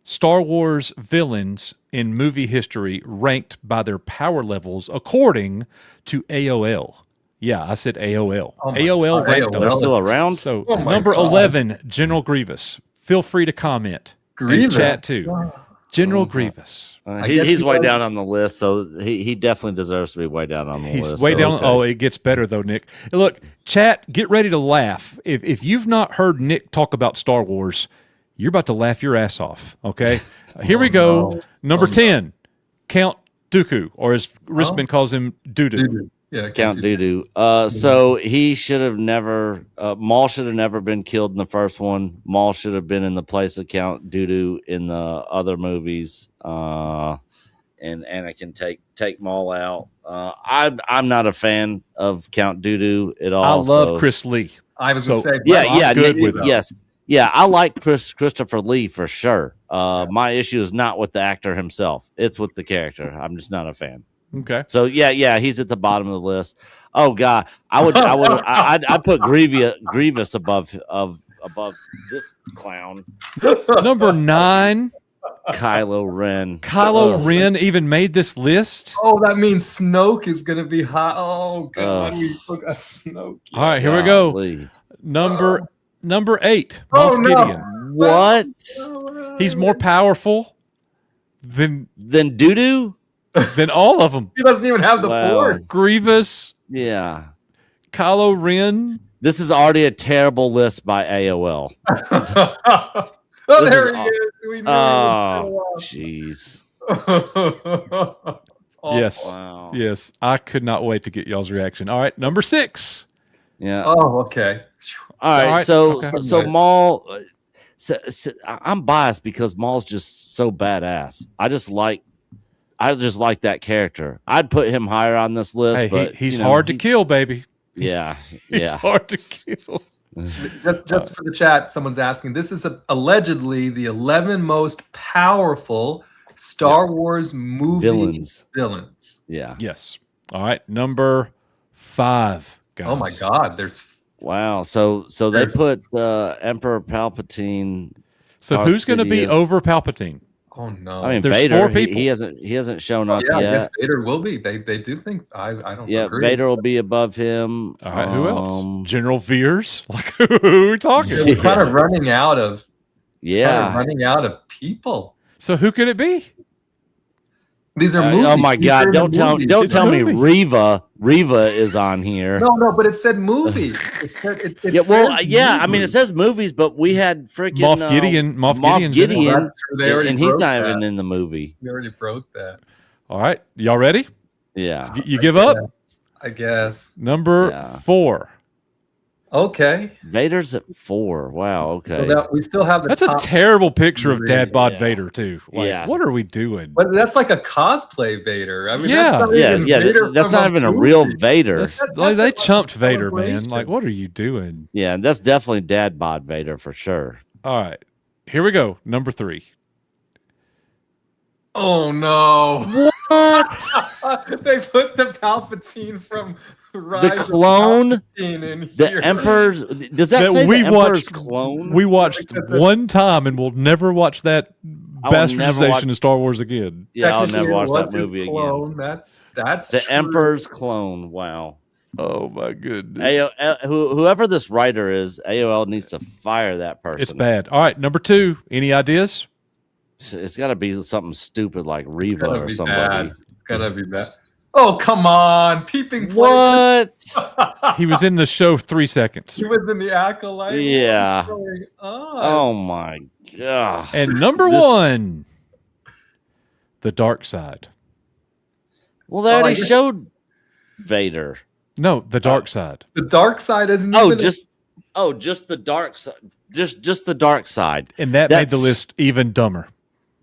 Speaker 2: Star Wars villains in movie history ranked by their power levels according to AOL. Yeah, I said AOL. AOL ranked them.
Speaker 4: They're still around?
Speaker 2: So number 11, General Grievous. Feel free to comment.
Speaker 3: Grievous.
Speaker 2: And chat too.
Speaker 3: Wow.
Speaker 2: General Grievous.
Speaker 4: He's way down on the list, so he definitely deserves to be way down on the list.
Speaker 2: He's way
Speaker 4: so,
Speaker 2: down.
Speaker 4: okay.
Speaker 2: Oh, it gets better though, Nick. Look, chat, get ready to laugh. If you've not heard Nick talk about Star Wars, you're about to laugh your ass off. Okay, here we go.
Speaker 3: No.
Speaker 2: Number 10, Count Dooku, or as Rispin calls him, Doodoo.
Speaker 3: Yeah,
Speaker 4: Count Dooku. So he should have never. Maul should have never been killed in the first one. Maul should have been in the place of Count Dooku in the other movies. And Anakin take Maul out. I'm not a fan of Count Dooku at all.
Speaker 2: I love
Speaker 4: so.
Speaker 2: Chris Lee.
Speaker 3: I was gonna say,
Speaker 2: I'm good with him.
Speaker 4: Yes. Yeah, I like Christopher Lee for sure. My issue is not with the actor himself; it's with the character. I'm just not a fan.
Speaker 2: Okay.
Speaker 4: So yeah, he's at the bottom of the list. Oh God, I'd put Grievous above this clown.
Speaker 2: Number 9,
Speaker 4: Kylo Ren.
Speaker 2: Kylo Ren even made this list.
Speaker 3: Oh, that means Snoke is gonna be hot. Oh God, we forgot Snoke.
Speaker 2: All right, here we go.
Speaker 4: Golly.
Speaker 2: Number 8,
Speaker 3: Oh,
Speaker 2: Moff
Speaker 3: no.
Speaker 2: Gideon.
Speaker 4: What?
Speaker 2: He's more powerful
Speaker 4: Then Doo-doo?
Speaker 2: than all of them.
Speaker 3: He doesn't even have the
Speaker 4: Wow.
Speaker 3: Force.
Speaker 2: Grievous,
Speaker 4: Yeah.
Speaker 2: Kylo Ren.
Speaker 4: This is already a terrible list by AOL.
Speaker 3: Oh,
Speaker 4: This
Speaker 3: there
Speaker 4: is
Speaker 3: he
Speaker 4: aw-
Speaker 3: is. We knew
Speaker 4: Oh, jeez.
Speaker 3: It's awful.
Speaker 2: Yes.
Speaker 4: Wow.
Speaker 2: Yes. I could not wait to get y'all's reaction. All right, number 6.
Speaker 4: Yeah.
Speaker 3: Oh, okay.
Speaker 4: All right,
Speaker 2: right,
Speaker 4: so
Speaker 2: okay.
Speaker 4: so Maul. I'm biased because Maul's just so badass. I just like that character. I'd put him higher on this list,
Speaker 2: Hey,
Speaker 4: but
Speaker 2: he's
Speaker 4: you know,
Speaker 2: hard to kill, baby.
Speaker 4: Yeah,
Speaker 2: He's
Speaker 4: yeah.
Speaker 2: hard to kill.
Speaker 3: Just for the chat, someone's asking. This is allegedly the 11 most powerful Star Wars movie villains.
Speaker 4: Yeah.
Speaker 2: Yes. All right, number 5, guys.
Speaker 3: Oh my God, there's
Speaker 4: Wow. So they put Emperor Palpatine.
Speaker 2: So
Speaker 4: Darth
Speaker 2: who's going to be
Speaker 4: Sidious.
Speaker 2: over Palpatine?
Speaker 3: oh no.
Speaker 4: I mean,
Speaker 2: There's
Speaker 4: Vader.
Speaker 2: 4
Speaker 4: He
Speaker 2: people.
Speaker 4: hasn't shown up
Speaker 3: yeah, I guess
Speaker 4: yet.
Speaker 3: Vader will be. They do think I don't
Speaker 4: Yeah,
Speaker 3: agree.
Speaker 4: Vader will be above him.
Speaker 2: All right, who else?
Speaker 4: Um,
Speaker 2: General Veers? Like, who are we talking?
Speaker 3: We're kind of running out of
Speaker 4: Yeah.
Speaker 3: people.
Speaker 2: So who could it be?
Speaker 3: These are movies.
Speaker 4: Oh my
Speaker 3: These are
Speaker 4: God!
Speaker 3: the
Speaker 4: Don't
Speaker 3: movies.
Speaker 4: tell
Speaker 2: It's a
Speaker 4: me
Speaker 2: movie.
Speaker 4: Reva is on here.
Speaker 3: No, but it said movie. It
Speaker 4: Yeah, well,
Speaker 3: says
Speaker 4: yeah. I mean, it
Speaker 3: movies.
Speaker 4: says movies, but we had freaking
Speaker 2: Moff Gideon. Moff Gideon's in it.
Speaker 4: Gideon,
Speaker 3: Well, that's true. They already
Speaker 4: and he's
Speaker 3: broke
Speaker 4: not
Speaker 3: that.
Speaker 4: even in the movie.
Speaker 3: We already broke that.
Speaker 2: All right, y'all ready?
Speaker 4: Yeah.
Speaker 2: You give up?
Speaker 3: Yes, I guess.
Speaker 2: Number
Speaker 4: Yeah.
Speaker 2: 4.
Speaker 3: Okay.
Speaker 4: Vader's at 4. Wow. Okay.
Speaker 3: So that we still have the
Speaker 2: That's a
Speaker 3: top,
Speaker 2: terrible picture of Dad Bod
Speaker 4: Yeah.
Speaker 2: Vader too. Like,
Speaker 4: Yeah.
Speaker 2: what are we doing?
Speaker 3: but that's like a cosplay Vader. I mean,
Speaker 2: Yeah.
Speaker 3: that's not
Speaker 4: yeah,
Speaker 3: even
Speaker 4: yeah.
Speaker 3: Vader
Speaker 4: That's
Speaker 3: from
Speaker 4: not even a real
Speaker 3: movie.
Speaker 4: Vader.
Speaker 2: That's,
Speaker 3: That's
Speaker 2: like, they
Speaker 3: like a
Speaker 2: chumped Vader, man.
Speaker 3: celebration.
Speaker 2: Like, what are you doing?
Speaker 4: Yeah, that's definitely Dad Bod Vader for sure.
Speaker 2: All right, here we go. Number 3.
Speaker 3: Oh no!
Speaker 4: What?
Speaker 3: They put the Palpatine from Rise of
Speaker 4: clone?
Speaker 3: Palpatine in
Speaker 4: The
Speaker 3: here.
Speaker 4: Emperor's. Does that,
Speaker 2: That
Speaker 4: say
Speaker 2: we
Speaker 4: the Emperor's
Speaker 2: watched-
Speaker 4: clone?
Speaker 2: We watched
Speaker 3: Because it's-
Speaker 2: one time, and we'll never watch that
Speaker 4: I will never
Speaker 2: bastardization
Speaker 4: watch-
Speaker 2: of Star Wars again.
Speaker 4: Yeah, I'll
Speaker 3: Technically,
Speaker 4: never
Speaker 3: it
Speaker 4: watch
Speaker 3: was
Speaker 4: that
Speaker 3: his
Speaker 4: movie again.
Speaker 3: clone. That's
Speaker 4: The
Speaker 3: true.
Speaker 4: Emperor's clone. Wow.
Speaker 2: Oh my goodness,
Speaker 4: Whoever this writer is, AOL needs to fire that person.
Speaker 2: it's bad. All right, number 2. Any ideas?
Speaker 4: It's got to be something stupid like
Speaker 3: It's
Speaker 4: Reva
Speaker 3: gotta
Speaker 4: or
Speaker 3: be
Speaker 4: somebody.
Speaker 3: bad. It's gotta be bad. Oh come on, peeping Tom.
Speaker 4: What?
Speaker 2: He was in the show 3 seconds.
Speaker 3: He was in the acolyte.
Speaker 4: Yeah.
Speaker 3: What is going on?
Speaker 4: Oh my god.
Speaker 2: And number
Speaker 4: This-
Speaker 2: 1, the dark side.
Speaker 4: Well, they
Speaker 3: Oh, I
Speaker 4: already
Speaker 3: guess-
Speaker 4: showed Vader.
Speaker 2: No, the dark side.
Speaker 3: The dark side isn't
Speaker 4: Oh,
Speaker 3: even.
Speaker 4: just the dark side. Just the dark side.
Speaker 2: And that made the
Speaker 4: That's-
Speaker 2: list even dumber.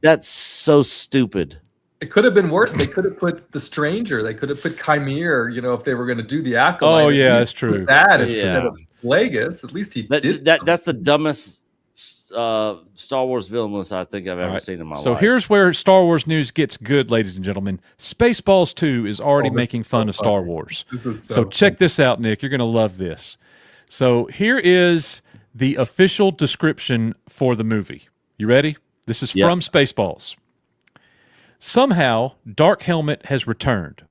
Speaker 4: That's so stupid.
Speaker 3: It could have been worse. They could have put the stranger. They could have put Chimere. You know, if they were going to do the acolyte.
Speaker 2: Oh,
Speaker 3: At
Speaker 2: yeah,
Speaker 3: least
Speaker 2: that's true.
Speaker 3: put That instead
Speaker 4: Yeah.
Speaker 3: of Plagueis. At least he did.
Speaker 4: That's the dumbest Star Wars villain list I think I've ever
Speaker 2: All right.
Speaker 4: seen in my
Speaker 2: So
Speaker 4: life.
Speaker 2: here's where Star Wars news gets good, ladies and gentlemen. Spaceballs 2 is already
Speaker 3: Oh, this
Speaker 2: making
Speaker 3: is
Speaker 2: fun
Speaker 3: so
Speaker 2: of Star
Speaker 3: funny.
Speaker 2: Wars.
Speaker 3: This is
Speaker 2: So check this out, Nick. You're going to love this. So here is the official description for the movie. You ready? This is
Speaker 4: Yep.
Speaker 2: from Spaceballs. Somehow, Dark Helmet has returned.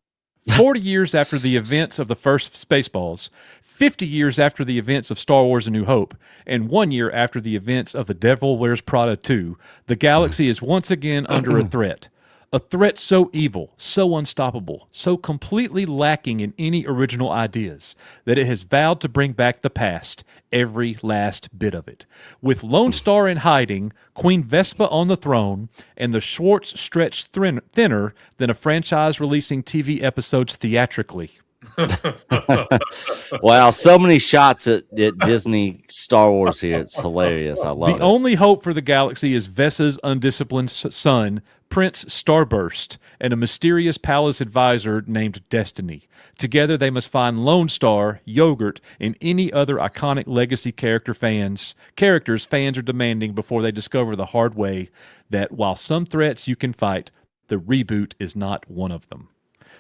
Speaker 2: 40 years after the events of the first Spaceballs, 50 years after the events of Star Wars A New Hope, and 1 year after the events of The Devil Wears Prada 2, the galaxy is once again under a threat. A threat so evil, so unstoppable, so completely lacking in any original ideas that it has vowed to bring back the past, every last bit of it. With Lone Star in hiding, Queen Vespa on the throne, and the Schwartz stretched thinner than a franchise releasing TV episodes theatrically.
Speaker 4: Wow, so many shots at Disney Star Wars here. It's hilarious. I love it.
Speaker 2: The only hope for the galaxy is Vessa's undisciplined son, Prince Starburst, and a mysterious palace advisor named Destiny. Together, they must find Lone Star, Yogurt, and any other iconic legacy characters fans are demanding before they discover the hard way that while some threats you can fight, the reboot is not one of them.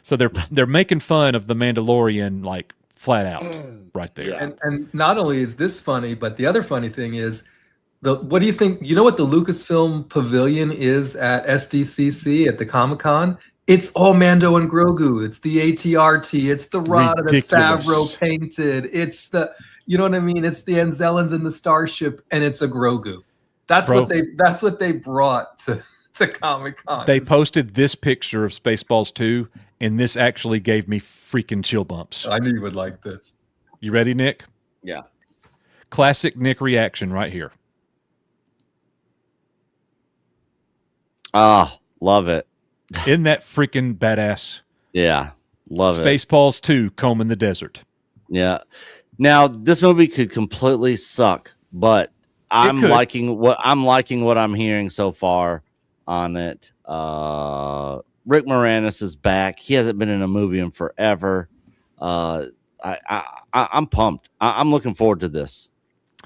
Speaker 2: So they're making fun of the Mandalorian like flat out right there.
Speaker 4: Yeah.
Speaker 3: And not only is this funny, but the other funny thing is what do you think? You know what the Lucasfilm Pavilion is at SDCC at the Comic-Con? It's all Mando and Grogu. It's the ATRT. It's the rod that Favreau painted. It's the, you know what I mean? It's the Anzellans in the starship, and it's a Grogu. That's what they brought to Comic-Con.
Speaker 2: They posted this picture of Spaceballs 2, and this actually gave me freaking chill bumps.
Speaker 3: I knew you would like this.
Speaker 2: You ready, Nick?
Speaker 4: Yeah.
Speaker 2: Classic Nick reaction right here.
Speaker 4: Ah, love it.
Speaker 2: Isn't that freaking badass?
Speaker 4: Yeah, love it.
Speaker 2: Spaceballs 2, Comb in the Desert.
Speaker 4: Yeah. Now, this movie could completely suck, but I'm liking what I'm hearing so far on it. Rick Moranis is back. He hasn't been in a movie in forever. I'm pumped. I'm looking forward to this.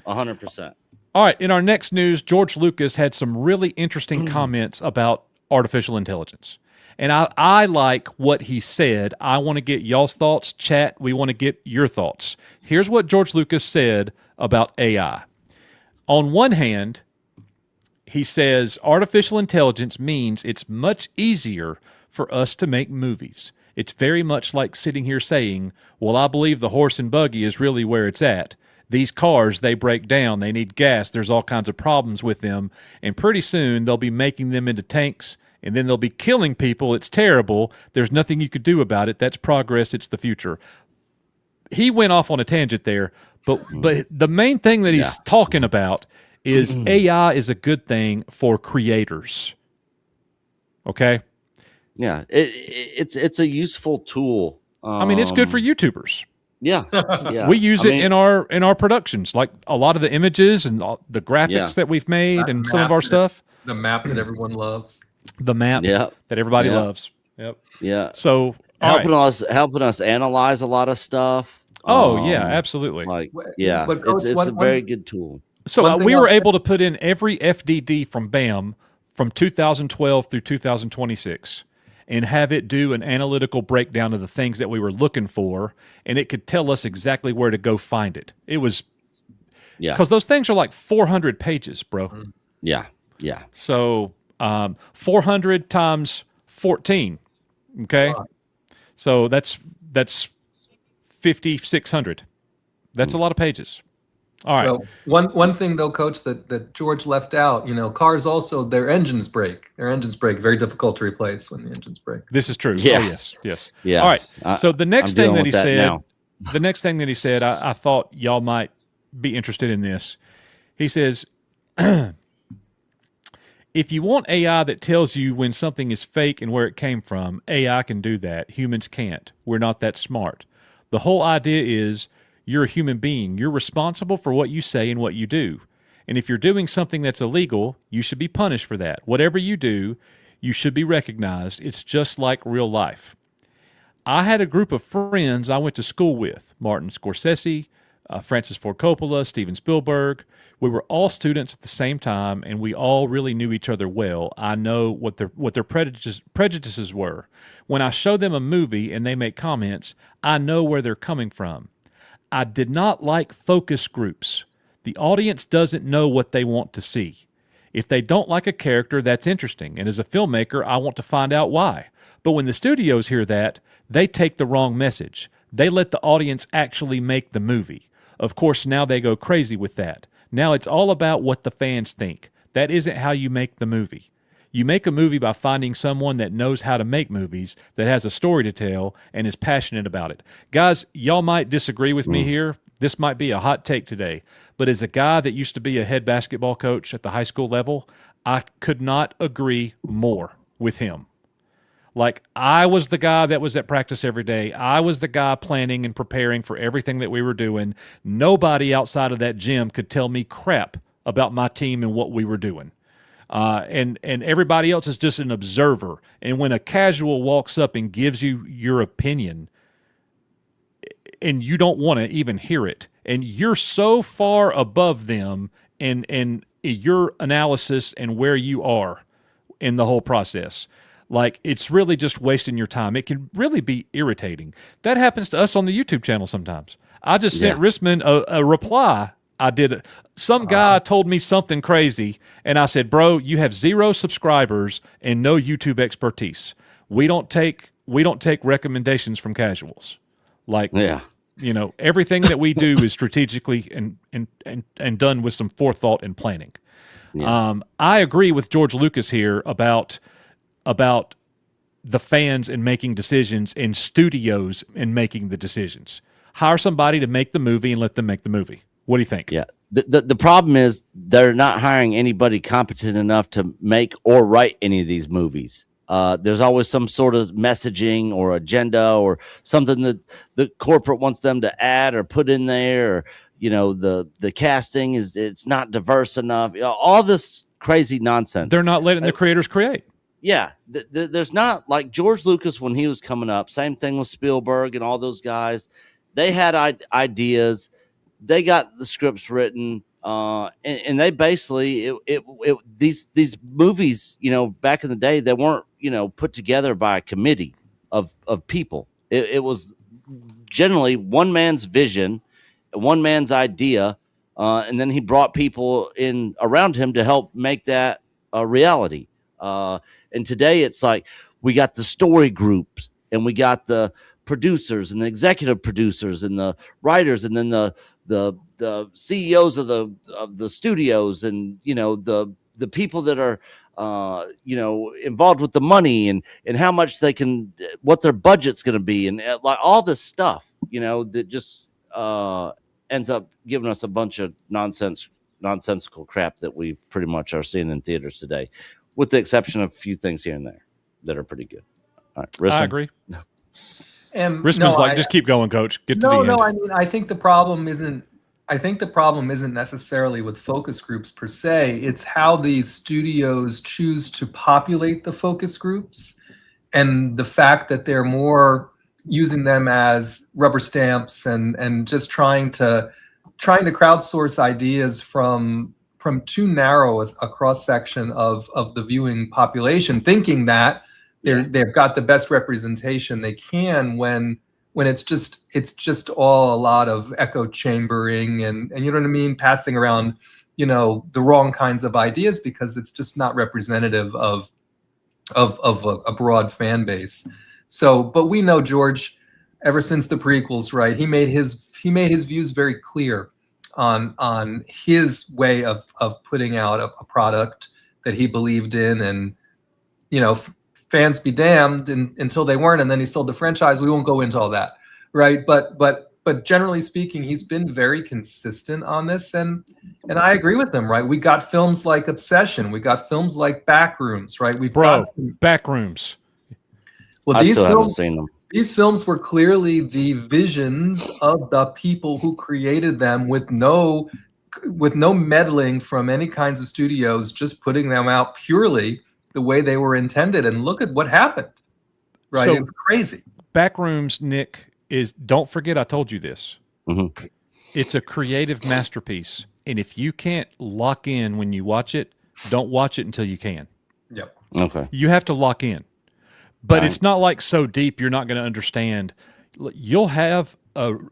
Speaker 4: 100%.
Speaker 2: All right, in our next news, George Lucas had some really interesting comments about artificial intelligence. And I like what he said. I want to get y'all's thoughts. Chat, we want to get your thoughts. Here's what George Lucas said about AI. On one hand, he says artificial intelligence means it's much easier for us to make movies. It's very much like sitting here saying, well, I believe the horse and buggy is really where it's at. These cars, they break down. They need gas. There's all kinds of problems with them. And pretty soon they'll be making them into tanks, and then they'll be killing people. It's terrible. There's nothing you could do about it. That's progress. It's the future. He went off on a tangent there, but the main thing that he's talking about is AI is a good thing for creators. Okay?
Speaker 4: Yeah, it's a useful tool.
Speaker 2: I mean, it's good for YouTubers.
Speaker 4: Yeah, yeah.
Speaker 2: We use it in our productions, like a lot of the images and the graphics that we've made and some of our stuff.
Speaker 3: The map that everyone loves.
Speaker 2: The map that everybody loves. Yep.
Speaker 4: Yeah.
Speaker 2: So
Speaker 4: helping us analyze a lot of stuff.
Speaker 2: Oh yeah, absolutely.
Speaker 4: Like it's a very good tool.
Speaker 2: So we were able to put in every FDD from BAM from 2012 through 2026. And have it do an analytical breakdown of the things that we were looking for, and it could tell us exactly where to go find it. It was, because those things are like 400 pages, bro.
Speaker 4: Yeah.
Speaker 2: So 400 times 14, okay? So that's 5,600. That's a lot of pages. All right.
Speaker 3: Well, one thing though, Coach, that George left out, cars also, their engines break. Very difficult to replace when the engines break.
Speaker 2: This is true.
Speaker 4: Yeah.
Speaker 2: Oh, yes.
Speaker 4: Yeah.
Speaker 2: All right. So the next thing that he said, I thought y'all might be interested in this. He says, if you want AI that tells you when something is fake and where it came from, AI can do that. Humans can't. We're not that smart. The whole idea is, you're a human being. You're responsible for what you say and what you do. And if you're doing something that's illegal, you should be punished for that. Whatever you do, you should be recognized. It's just like real life. I had a group of friends I went to school with, Martin Scorsese, Francis Ford Coppola, Steven Spielberg. We were all students at the same time, and we all really knew each other well. I know what their prejudices were. When I show them a movie and they make comments, I know where they're coming from. I did not like focus groups. The audience doesn't know what they want to see. If they don't like a character, that's interesting. And as a filmmaker, I want to find out why. But when the studios hear that, they take the wrong message. They let the audience actually make the movie. Of course, now they go crazy with that. Now it's all about what the fans think. That isn't how you make the movie. You make a movie by finding someone that knows how to make movies, that has a story to tell, and is passionate about it. Guys, y'all might disagree with me here. This might be a hot take today. But as a guy that used to be a head basketball coach at the high school level, I could not agree more with him. Like, I was the guy that was at practice every day. I was the guy planning and preparing for everything that we were doing. Nobody outside of that gym could tell me crap about my team and what we were doing. And everybody else is just an observer. And when a casual walks up and gives you your opinion, and you don't want to even hear it, and you're so far above them and your analysis and where you are in the whole process, like, it's really just wasting your time. It can really be irritating. That happens to us on the YouTube channel sometimes. I just sent Risman a reply. I did. Some guy told me something crazy, and I said, "Bro, you have 0 subscribers and no YouTube expertise. We don't take recommendations from casuals. Like, everything that we do is strategically and done with some forethought and planning." Yeah. I agree with George Lucas here about the fans and making decisions and studios and making the decisions. Hire somebody to make the movie and let them make the movie. What do you think?
Speaker 4: Yeah. The problem is they're not hiring anybody competent enough to make or write any of these movies. There's always some sort of messaging or agenda or something that the corporate wants them to add or put in there. Or, the casting it's not diverse enough. All this crazy nonsense.
Speaker 2: They're not letting the creators create.
Speaker 4: Yeah. There's not, like George Lucas when he was coming up. Same thing with Spielberg and all those guys. They had ideas. They got the scripts written, and they basically these movies, back in the day, they weren't put together by a committee of people. It was generally one man's vision, one man's idea, and then he brought people in around him to help make that a reality. And today it's like we got the story groups and we got the producers and the executive producers and the writers and then the CEOs of the studios and the people that are involved with the money and how much they can, what their budget's going to be, and like all this stuff that just ends up giving us a bunch of nonsensical crap that we pretty much are seeing in theaters today, with the exception of a few things here and there that are pretty good. All right, Risman?
Speaker 2: I agree.
Speaker 3: And
Speaker 2: Risman's just keep going, Coach. Get to the end.
Speaker 3: I mean, I think the problem isn't necessarily with focus groups per se. It's how these studios choose to populate the focus groups, and the fact that they're more using them as rubber stamps and just trying to crowdsource ideas from too narrow a cross section of the viewing population, thinking that they've got the best representation they can when it's just all a lot of echo chambering and you know what I mean, passing around the wrong kinds of ideas because it's just not representative of a broad fan base. So, but we know George, ever since the prequels, right? He made his views very clear on his way of putting out a product that he believed in, and fans be damned until they weren't, and then he sold the franchise. We won't go into all that, right? But generally speaking, he's been very consistent on this, and I agree with him, right? We got films like Obsession, we got films like Backrooms, right?
Speaker 2: Backrooms.
Speaker 3: Well,
Speaker 4: I still haven't seen them.
Speaker 3: These films were clearly the visions of the people who created them, with no meddling from any kinds of studios, just putting them out purely the way they were intended. And look at what happened, right?
Speaker 2: So,
Speaker 3: it's crazy.
Speaker 2: Backrooms, Nick, don't forget I told you this.
Speaker 4: Mm-hmm.
Speaker 2: It's a creative masterpiece. And if you can't lock in when you watch it, don't watch it until you can.
Speaker 3: Yep.
Speaker 4: Okay.
Speaker 2: You have to lock in. But it's not like so deep you're not going to understand. You'll have the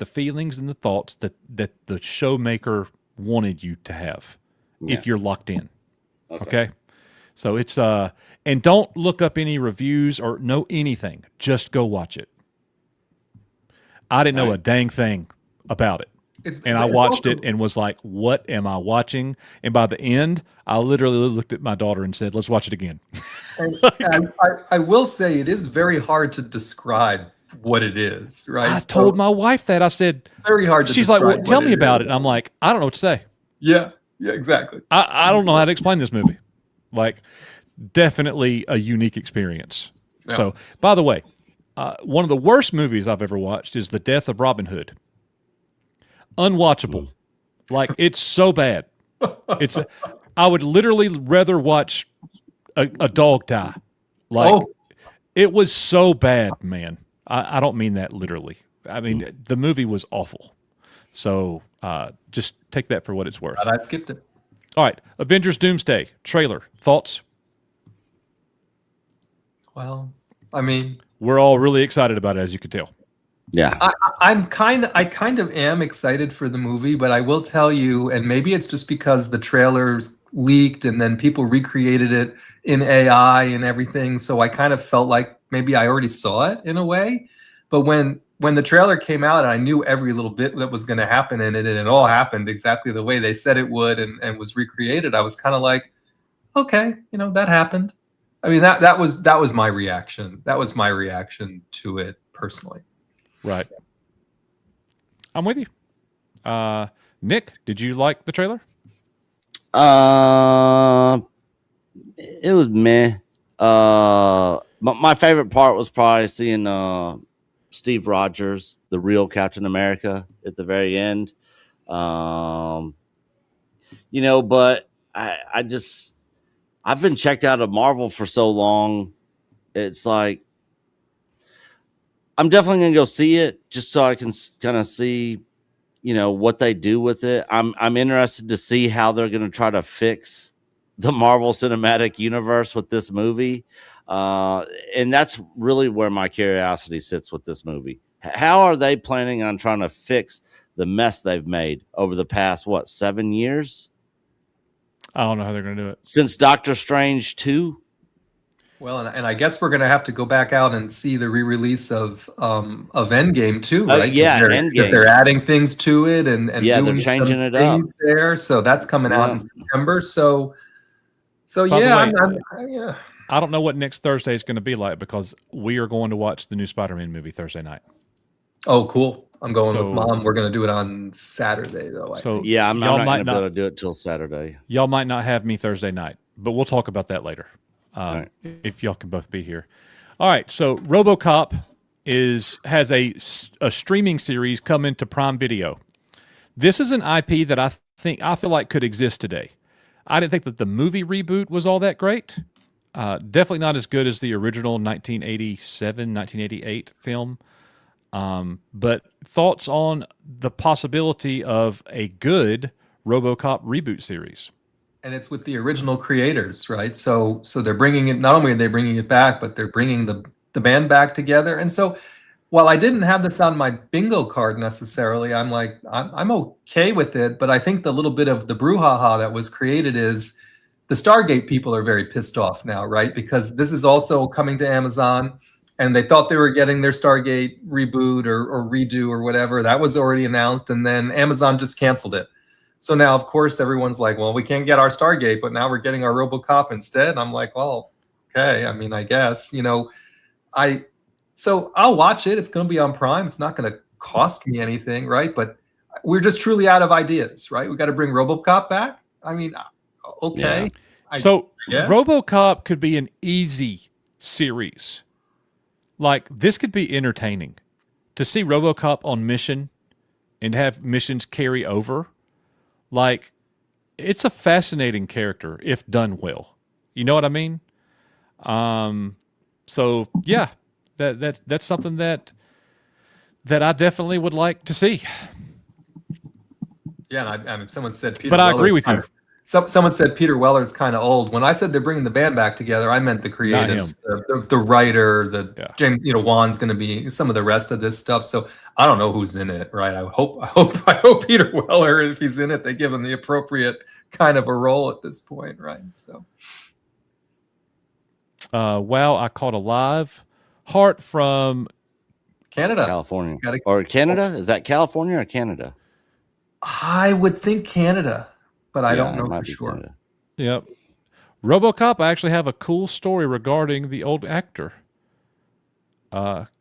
Speaker 2: feelings and the thoughts that the showmaker wanted you to have. if you're locked in. Okay. So it's and don't look up any reviews or know anything. Just go watch it. I didn't know a dang thing about it. And I watched it and was like, what am I watching? And by the end, I literally looked at my daughter and said, let's watch it again.
Speaker 3: And I will say it is very hard to describe what it is, right?
Speaker 2: I told my wife that. I said,
Speaker 3: very hard to
Speaker 2: she's like, well,
Speaker 3: describe
Speaker 2: tell
Speaker 3: what
Speaker 2: me
Speaker 3: it
Speaker 2: about
Speaker 3: is.
Speaker 2: it. And I'm like, I don't know what to say.
Speaker 3: Yeah, exactly.
Speaker 2: I don't know how to explain this movie. Like, definitely a unique experience.
Speaker 3: Yeah.
Speaker 2: So, by the way, one of the worst movies I've ever watched is The Death of Robin Hood. Unwatchable. Like, it's so bad. I would literally rather watch a dog die. Like, it was so bad, man. I don't mean that literally. I mean, the movie was awful. So just take that for what it's worth.
Speaker 3: But I skipped it.
Speaker 2: All right. Avengers Doomsday trailer. Thoughts?
Speaker 3: Well, I mean,
Speaker 2: We're all really excited about it, as you can tell.
Speaker 4: Yeah.
Speaker 3: I kind of am excited for the movie, but I will tell you, and maybe it's just because the trailers leaked and then people recreated it in AI and everything, so I kind of felt like maybe I already saw it in a way. But when the trailer came out and I knew every little bit that was going to happen in it, and it all happened exactly the way they said it would and was recreated, I was kind of like, okay, that happened. I mean, that was my reaction. That was my reaction to it personally.
Speaker 2: Right. I'm with you. Nick, did you like the trailer?
Speaker 4: It was meh. My favorite part was probably seeing Steve Rogers, the real Captain America, at the very end. But I've been checked out of Marvel for so long. It's like, I'm definitely going to go see it just so I can kind of see, what they do with it. I'm interested to see how they're going to try to fix the Marvel Cinematic Universe with this movie. And that's really where my curiosity sits with this movie. How are they planning on trying to fix the mess they've made over the past, 7 years?
Speaker 2: I don't know how they're going to do it.
Speaker 4: Since Doctor Strange 2?
Speaker 3: Well, and I guess we're going to have to go back out and see the re-release of Endgame too, right?
Speaker 4: Endgame.
Speaker 3: They're adding things to it and
Speaker 4: they're
Speaker 3: doing
Speaker 4: changing
Speaker 3: some
Speaker 4: it up
Speaker 3: things there. So that's coming out in September. So yeah, yeah.
Speaker 2: I don't know what next Thursday is going to be like because we are going to watch the new Spider-Man movie Thursday night.
Speaker 3: Oh, cool. I'm going with Mom. We're going to do it on Saturday, though. I think.
Speaker 4: Yeah, I'm not going to be able to do it till Saturday.
Speaker 2: Y'all might not have me Thursday night, but we'll talk about that later.
Speaker 4: Right.
Speaker 2: If y'all can both be here. All right, so RoboCop has a streaming series coming to Prime Video. This is an IP that I feel like could exist today. I didn't think that the movie reboot was all that great. Definitely not as good as the original 1987, 1988 film. But thoughts on the possibility of a good RoboCop reboot series?
Speaker 3: And it's with the original creators, right? So they're bringing it. Not only are they bringing it back, but they're bringing the band back together. And so, while I didn't have this on my bingo card necessarily, I'm like, I'm okay with it. But I think the little bit of the brouhaha that was created is the Stargate people are very pissed off now, right? Because this is also coming to Amazon, and they thought they were getting their Stargate reboot or redo or whatever. That was already announced, and then Amazon just canceled it. So now, of course, everyone's like, well, we can't get our Stargate, but now we're getting our RoboCop instead. And I'm like, well, okay. I mean, I guess, so I'll watch it. It's going to be on Prime. It's not going to cost me anything, right? But we're just truly out of ideas, right? We got to bring RoboCop back. I mean, okay.
Speaker 2: Yeah. So RoboCop could be an easy series. Like, this could be entertaining. To see RoboCop on mission and have missions carry over. Like, it's a fascinating character if done well. You know what I mean? So yeah, that's something that I definitely would like to see.
Speaker 3: Yeah, and I mean, someone said Peter.
Speaker 2: But I agree with you.
Speaker 3: Someone said Peter Weller's kind of old. When I said they're bringing the band back together, I meant the creatives, the writer, James. Wan's going to be some of the rest of this stuff. So I don't know who's in it, right? I hope Peter Weller, if he's in it, they give him the appropriate kind of a role at this point, right? So,
Speaker 2: Wow, I caught a live heart from
Speaker 3: Canada.
Speaker 4: California
Speaker 3: Gotta-
Speaker 4: or Canada? Is that California or Canada?
Speaker 3: I would think Canada, but I don't
Speaker 4: it
Speaker 3: know
Speaker 4: might
Speaker 3: for
Speaker 4: be
Speaker 3: sure.
Speaker 4: Canada.
Speaker 2: Yep. RoboCop, I actually have a cool story regarding the old actor.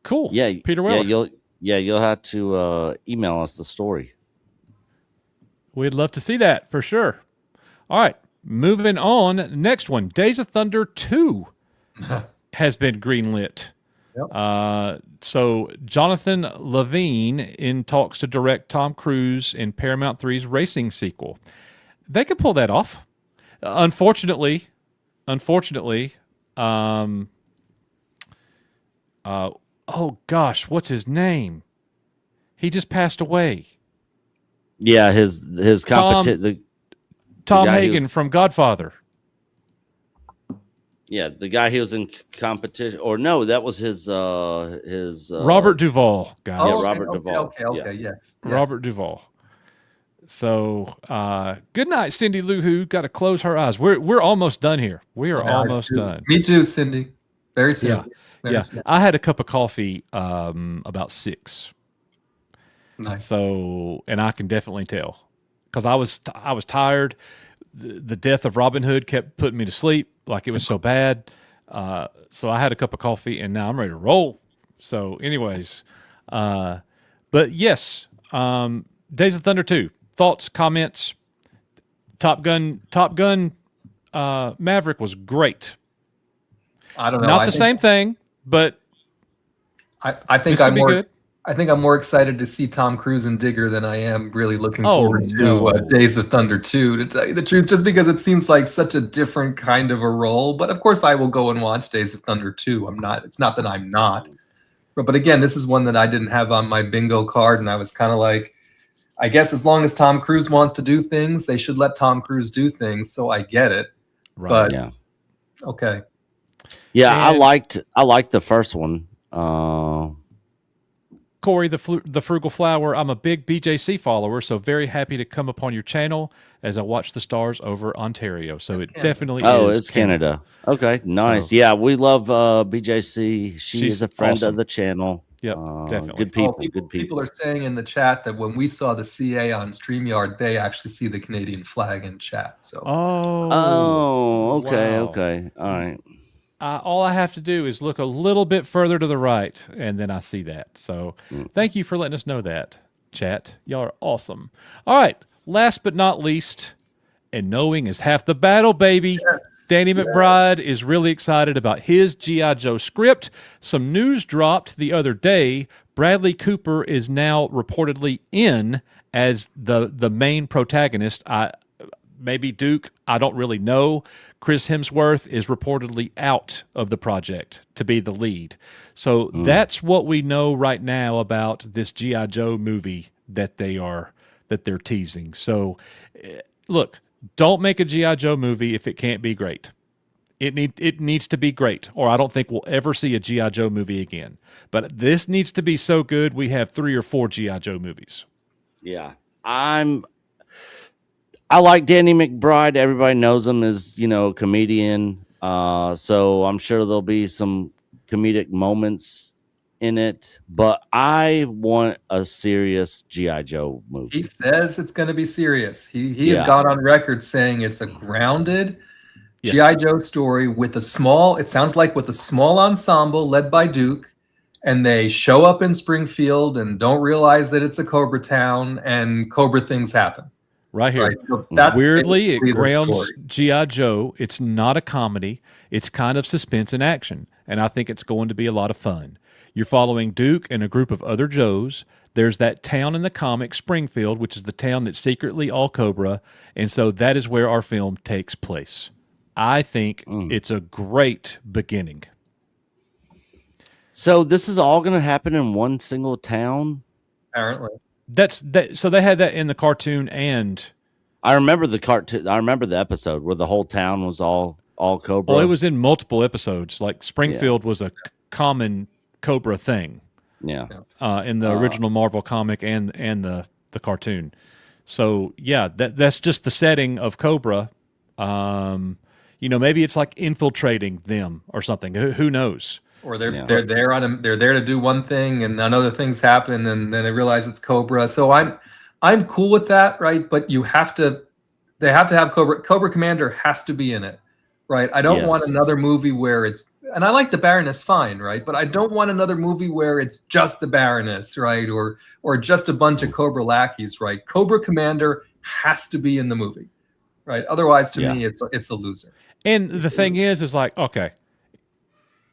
Speaker 2: Cool.
Speaker 4: Yeah,
Speaker 2: Peter Weller.
Speaker 4: You'll have to email us the story.
Speaker 2: We'd love to see that for sure. All right, moving on. Next one, Days of Thunder 2 has been greenlit.
Speaker 3: Yep.
Speaker 2: So Jonathan Levine in talks to direct Tom Cruise in Paramount 3's racing sequel. They could pull that off. Unfortunately, oh gosh, what's his name? He just passed away.
Speaker 4: Yeah, his competition.
Speaker 2: Tom
Speaker 4: guy
Speaker 2: Hagen from Godfather.
Speaker 4: Yeah, the guy he was in competition, or no, that was his
Speaker 2: Robert Duvall, guys.
Speaker 4: Yeah,
Speaker 3: okay,
Speaker 4: Robert Duvall.
Speaker 3: Okay, yes.
Speaker 2: Robert Duvall. So, good night, Cindy Lou Who. Got to close her eyes. We're almost done here. We are almost done.
Speaker 3: Me too, Cindy. Very soon.
Speaker 2: Yeah,
Speaker 3: Very soon.
Speaker 2: I had a cup of coffee about 6.
Speaker 3: Nice.
Speaker 2: So, and I can definitely tell because I was tired. The death of Robin Hood kept putting me to sleep. Like it was so bad. So I had a cup of coffee and now I'm ready to roll. So, anyways, but yes, Days of Thunder 2. Thoughts, comments. Top Gun Maverick was great.
Speaker 3: I don't know.
Speaker 2: Not the same thing, but
Speaker 3: I think
Speaker 2: this could be good.
Speaker 3: I think I'm more excited to see Tom Cruise and Digger than I am really looking
Speaker 2: Oh,
Speaker 3: forward to
Speaker 2: no.
Speaker 3: Days of Thunder 2, to tell you the truth, just because it seems like such a different kind of a role. But of course, I will go and watch Days of Thunder 2. It's not that I'm not. But again, this is one that I didn't have on my bingo card, and I was kind of like, I guess as long as Tom Cruise wants to do things, they should let Tom Cruise do things. So I get it.
Speaker 2: Right.
Speaker 3: But
Speaker 4: Yeah.
Speaker 3: okay.
Speaker 4: Yeah,
Speaker 2: And-
Speaker 4: I liked the first one.
Speaker 2: Corey, the Frugal Flower, I'm a big BJC follower, so very happy to come upon your channel as I watch the stars over Ontario. So it
Speaker 3: Canada.
Speaker 2: definitely
Speaker 4: Oh,
Speaker 2: is
Speaker 4: it's Canada. Okay, nice.
Speaker 2: So-
Speaker 4: Yeah, we love BJC. She
Speaker 2: She's
Speaker 4: is a friend
Speaker 2: awesome.
Speaker 4: of the channel.
Speaker 2: Yep, definitely.
Speaker 4: Good people.
Speaker 3: Oh,
Speaker 4: Good people.
Speaker 3: People are saying in the chat that when we saw the CA on StreamYard, they actually see the Canadian flag in chat. So
Speaker 4: Oh, okay,
Speaker 2: wow.
Speaker 4: okay. All right.
Speaker 2: All I have to do is look a little bit further to the right, and then I see that. So thank you for letting us know that, chat. Y'all are awesome. All right, last but not least, and knowing is half the battle, baby. Danny McBride is really excited about his G.I. Joe script. Some news dropped the other day. Bradley Cooper is now reportedly in as the main protagonist. Maybe Duke, I don't really know. Chris Hemsworth is reportedly out of the project to be the lead. So that's what we know right now about this G.I. Joe movie that they're teasing. So look, don't make a G.I. Joe movie if it can't be great. It needs to be great, or I don't think we'll ever see a G.I. Joe movie again. But this needs to be so good we have 3 or 4 G.I. Joe movies.
Speaker 4: Yeah, I like Danny McBride. Everybody knows him as, a comedian. So I'm sure there'll be some comedic moments in it. But I want a serious G.I. Joe movie.
Speaker 3: he says it's going to be serious. He has
Speaker 4: Yeah.
Speaker 3: gone on record saying it's a grounded
Speaker 2: Yes.
Speaker 3: G.I. Joe story with a small, it sounds like with a small ensemble led by Duke. And they show up in Springfield and don't realize that it's a Cobra town, and Cobra things happen.
Speaker 2: Right here.
Speaker 3: Right. So that's
Speaker 2: Weirdly, it
Speaker 3: basically the
Speaker 2: grounds
Speaker 3: story.
Speaker 2: G.I. Joe. It's not a comedy. It's kind of suspense and action. And I think it's going to be a lot of fun. You're following Duke and a group of other Joes. There's that town in the comic, Springfield, which is the town that's secretly all Cobra. And so that is where our film takes place. I think it's a great beginning.
Speaker 4: So this is all going to happen in one single town?
Speaker 3: Apparently.
Speaker 2: So they had that in the cartoon, and
Speaker 4: I remember the cartoon. I remember the episode where the whole town was all Cobra.
Speaker 2: well, it was in multiple episodes. Like Springfield was a common Cobra thing
Speaker 4: Yeah.
Speaker 2: in the original Marvel comic and the cartoon. So yeah, that's just the setting of Cobra. Maybe it's like infiltrating them or something. Who knows?
Speaker 3: Or they're there to do one thing, and then other things happen, and then they realize it's Cobra. So I'm cool with that, right? But they have to have Cobra Commander has to be in it, right? I don't want another movie where it's, and I like the Baroness fine, right? But I don't want another movie where it's just the Baroness, right? Or just a bunch of Cobra lackeys, right? Cobra Commander has to be in the movie, right? Otherwise, to me, it's a loser.
Speaker 2: And the thing is like, okay,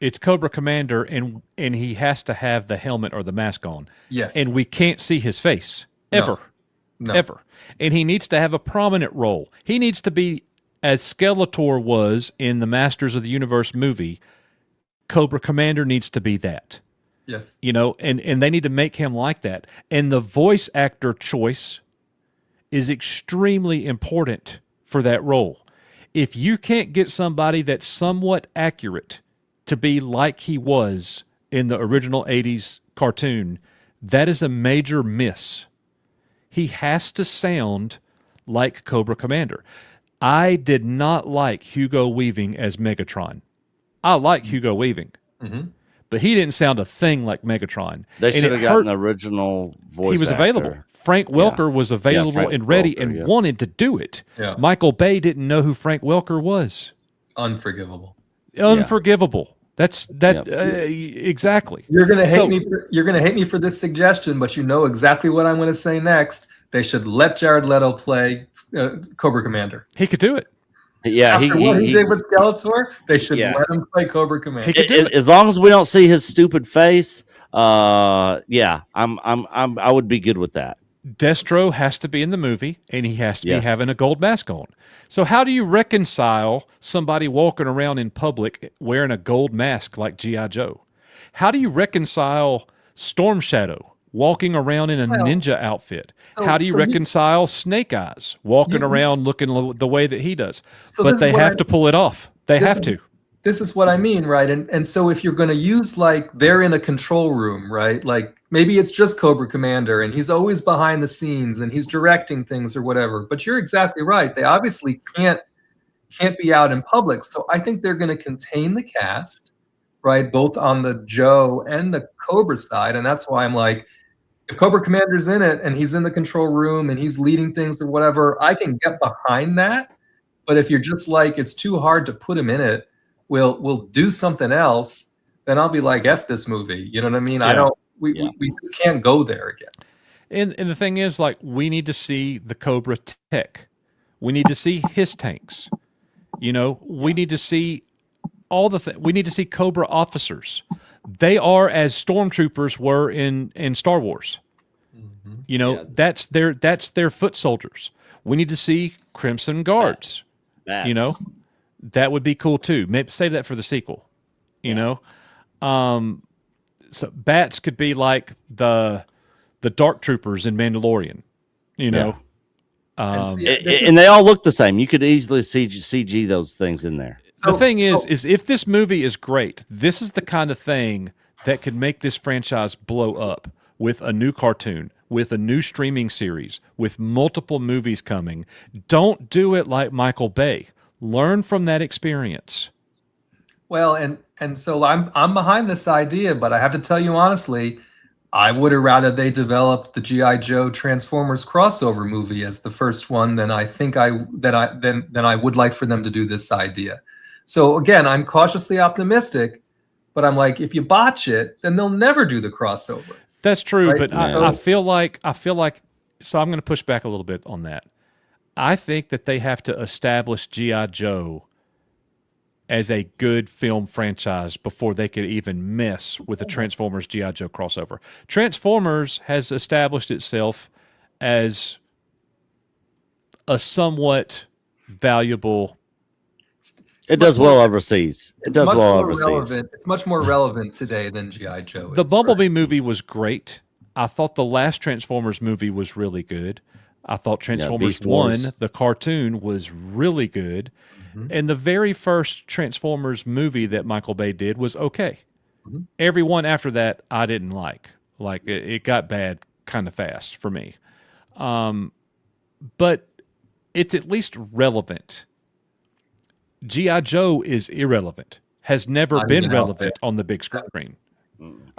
Speaker 2: it's Cobra Commander, and he has to have the helmet or the mask on.
Speaker 3: Yes.
Speaker 2: And we can't see his face ever.
Speaker 3: No.
Speaker 2: Ever. And he needs to have a prominent role. He needs to be, as Skeletor was in the Masters of the Universe movie, Cobra Commander needs to be that.
Speaker 3: Yes.
Speaker 2: And they need to make him like that. And the voice actor choice is extremely important for that role. If you can't get somebody that's somewhat accurate to be like he was in the original 80s cartoon, that is a major miss. He has to sound like Cobra Commander. I did not like Hugo Weaving as Megatron. I like Hugo Weaving, but he didn't sound a thing like Megatron.
Speaker 4: They should have gotten the original voice.
Speaker 2: He was available. Frank Welker was available and ready and wanted to do it.
Speaker 3: Yeah.
Speaker 2: Michael Bay didn't know who Frank Welker was.
Speaker 3: Unforgivable.
Speaker 2: Unforgivable. That's exactly.
Speaker 3: You're gonna hate me. You're gonna hate me for this suggestion, but you know exactly what I'm going to say next. They should let Jared Leto play Cobra Commander.
Speaker 2: He could do it.
Speaker 4: Yeah,
Speaker 3: After what he did with Skeletor, they should let him play Cobra Commander.
Speaker 2: He could do it.
Speaker 4: As long as we don't see his stupid face, I would be good with that.
Speaker 2: Destro has to be in the movie, and he has to be having a gold mask on. So how do you reconcile somebody walking around in public wearing a gold mask like G.I. Joe? How do you reconcile Storm Shadow walking around in a ninja outfit? How do you reconcile Snake Eyes walking around looking the way that he does? But they have to pull it off. They have to.
Speaker 3: This is what I mean, right? And so if you're going to use, like, they're in a control room, right? Like, maybe it's just Cobra Commander and he's always behind the scenes and he's directing things or whatever. But you're exactly right. They obviously can't be out in public. So I think they're going to contain the cast, right? Both on the Joe and the Cobra side. And that's why I'm like, if Cobra Commander's in it and he's in the control room and he's leading things or whatever, I can get behind that. But if you're just like, it's too hard to put him in it, we'll do something else, then I'll be like, F this movie. You know what I mean?
Speaker 2: Yeah.
Speaker 3: We just can't go there again.
Speaker 2: And the thing is, like, we need to see the Cobra tech. We need to see his tanks. We need to see all we need to see Cobra officers. They are as stormtroopers were in Star Wars. That's their foot soldiers. We need to see Crimson Guards. That would be cool too. Maybe save that for the sequel. So bats could be like the Dark Troopers in Mandalorian.
Speaker 4: And they all look the same. You could easily CG those things in there.
Speaker 2: The thing is if this movie is great, this is the kind of thing that could make this franchise blow up with a new cartoon, with a new streaming series, with multiple movies coming. Don't do it like Michael Bay. Learn from that experience.
Speaker 3: Well, and so I'm behind this idea, but I have to tell you honestly, I would have rather they developed the G.I. Joe Transformers crossover movie as the first one than I would like for them to do this idea. So again, I'm cautiously optimistic, but I'm like, if you botch it, then they'll never do the crossover.
Speaker 2: That's true,
Speaker 3: right?
Speaker 2: But I feel like so I'm going to push back a little bit on that. I think that they have to establish G.I. Joe as a good film franchise before they could even mess with the Transformers G.I. Joe crossover. Transformers has established itself as a somewhat valuable.
Speaker 4: It does well overseas. It does well overseas.
Speaker 3: It's much more relevant today than G.I. Joe.
Speaker 2: The Bumblebee movie was great. I thought the last Transformers movie was really good. I thought Transformers 1, the cartoon, was really good. Mm-hmm. And the very first Transformers movie that Michael Bay did was okay. Mm-hmm. Every one after that, I didn't like. Like, it got bad kind of fast for me. but it's at least relevant. G.I. Joe is irrelevant, has never been relevant on the big screen.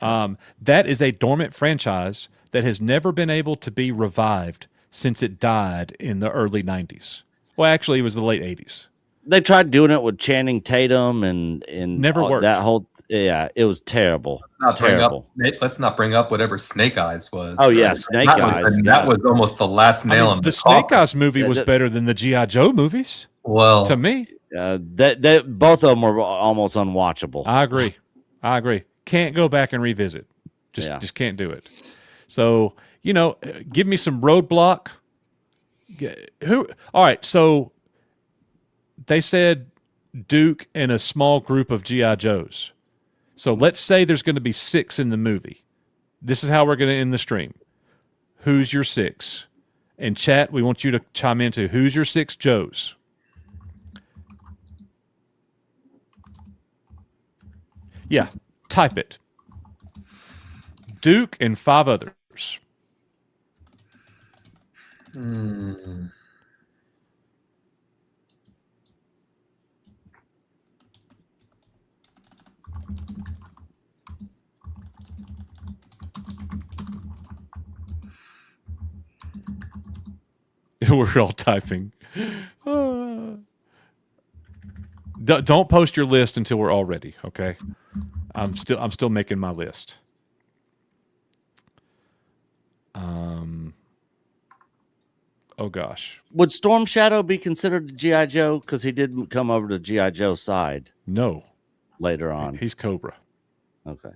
Speaker 2: That is a dormant franchise that has never been able to be revived since it died in the early 90s. Well, actually, it was the late 80s.
Speaker 4: They tried doing it with Channing Tatum and
Speaker 2: Never worked.
Speaker 4: That whole it was terrible.
Speaker 3: Let's not bring up whatever Snake Eyes was.
Speaker 4: Oh yeah, Snake Eyes.
Speaker 3: That was almost the last nail in the coffin.
Speaker 2: Snake Eyes movie was better than the G.I. Joe movies.
Speaker 3: Well,
Speaker 2: to me,
Speaker 4: that both of them were almost unwatchable.
Speaker 2: I agree. Can't go back and revisit. Just can't do it. So give me some Roadblock. All right, so they said Duke and a small group of G.I. Joes. So let's say there's going to be 6 in the movie. This is how we're going to end the stream. Who's your 6? And chat, we want you to chime into who's your 6 Joes. Yeah, type it. Duke and 5 others. We're all typing. Don't post your list until we're all ready, okay? I'm still making my list. Oh gosh.
Speaker 4: Would Storm Shadow be considered a G.I. Joe? Because he did come over to G.I. Joe's side.
Speaker 2: No.
Speaker 4: Later on.
Speaker 2: He's Cobra.
Speaker 4: Okay.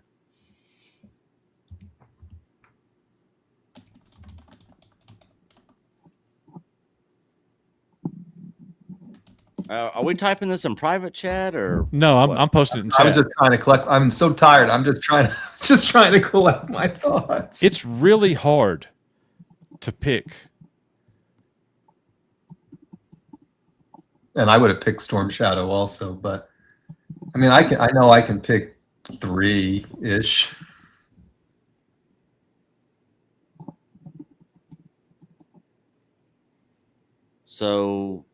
Speaker 4: Are we typing this in private chat or
Speaker 2: no? I'm posting it in chat.
Speaker 3: I was just trying to collect. I'm so tired. I'm just trying to collect my thoughts.
Speaker 2: It's really hard to pick.
Speaker 3: And I would have picked Storm Shadow also, but I mean, I know I can pick 3-ish.
Speaker 4: So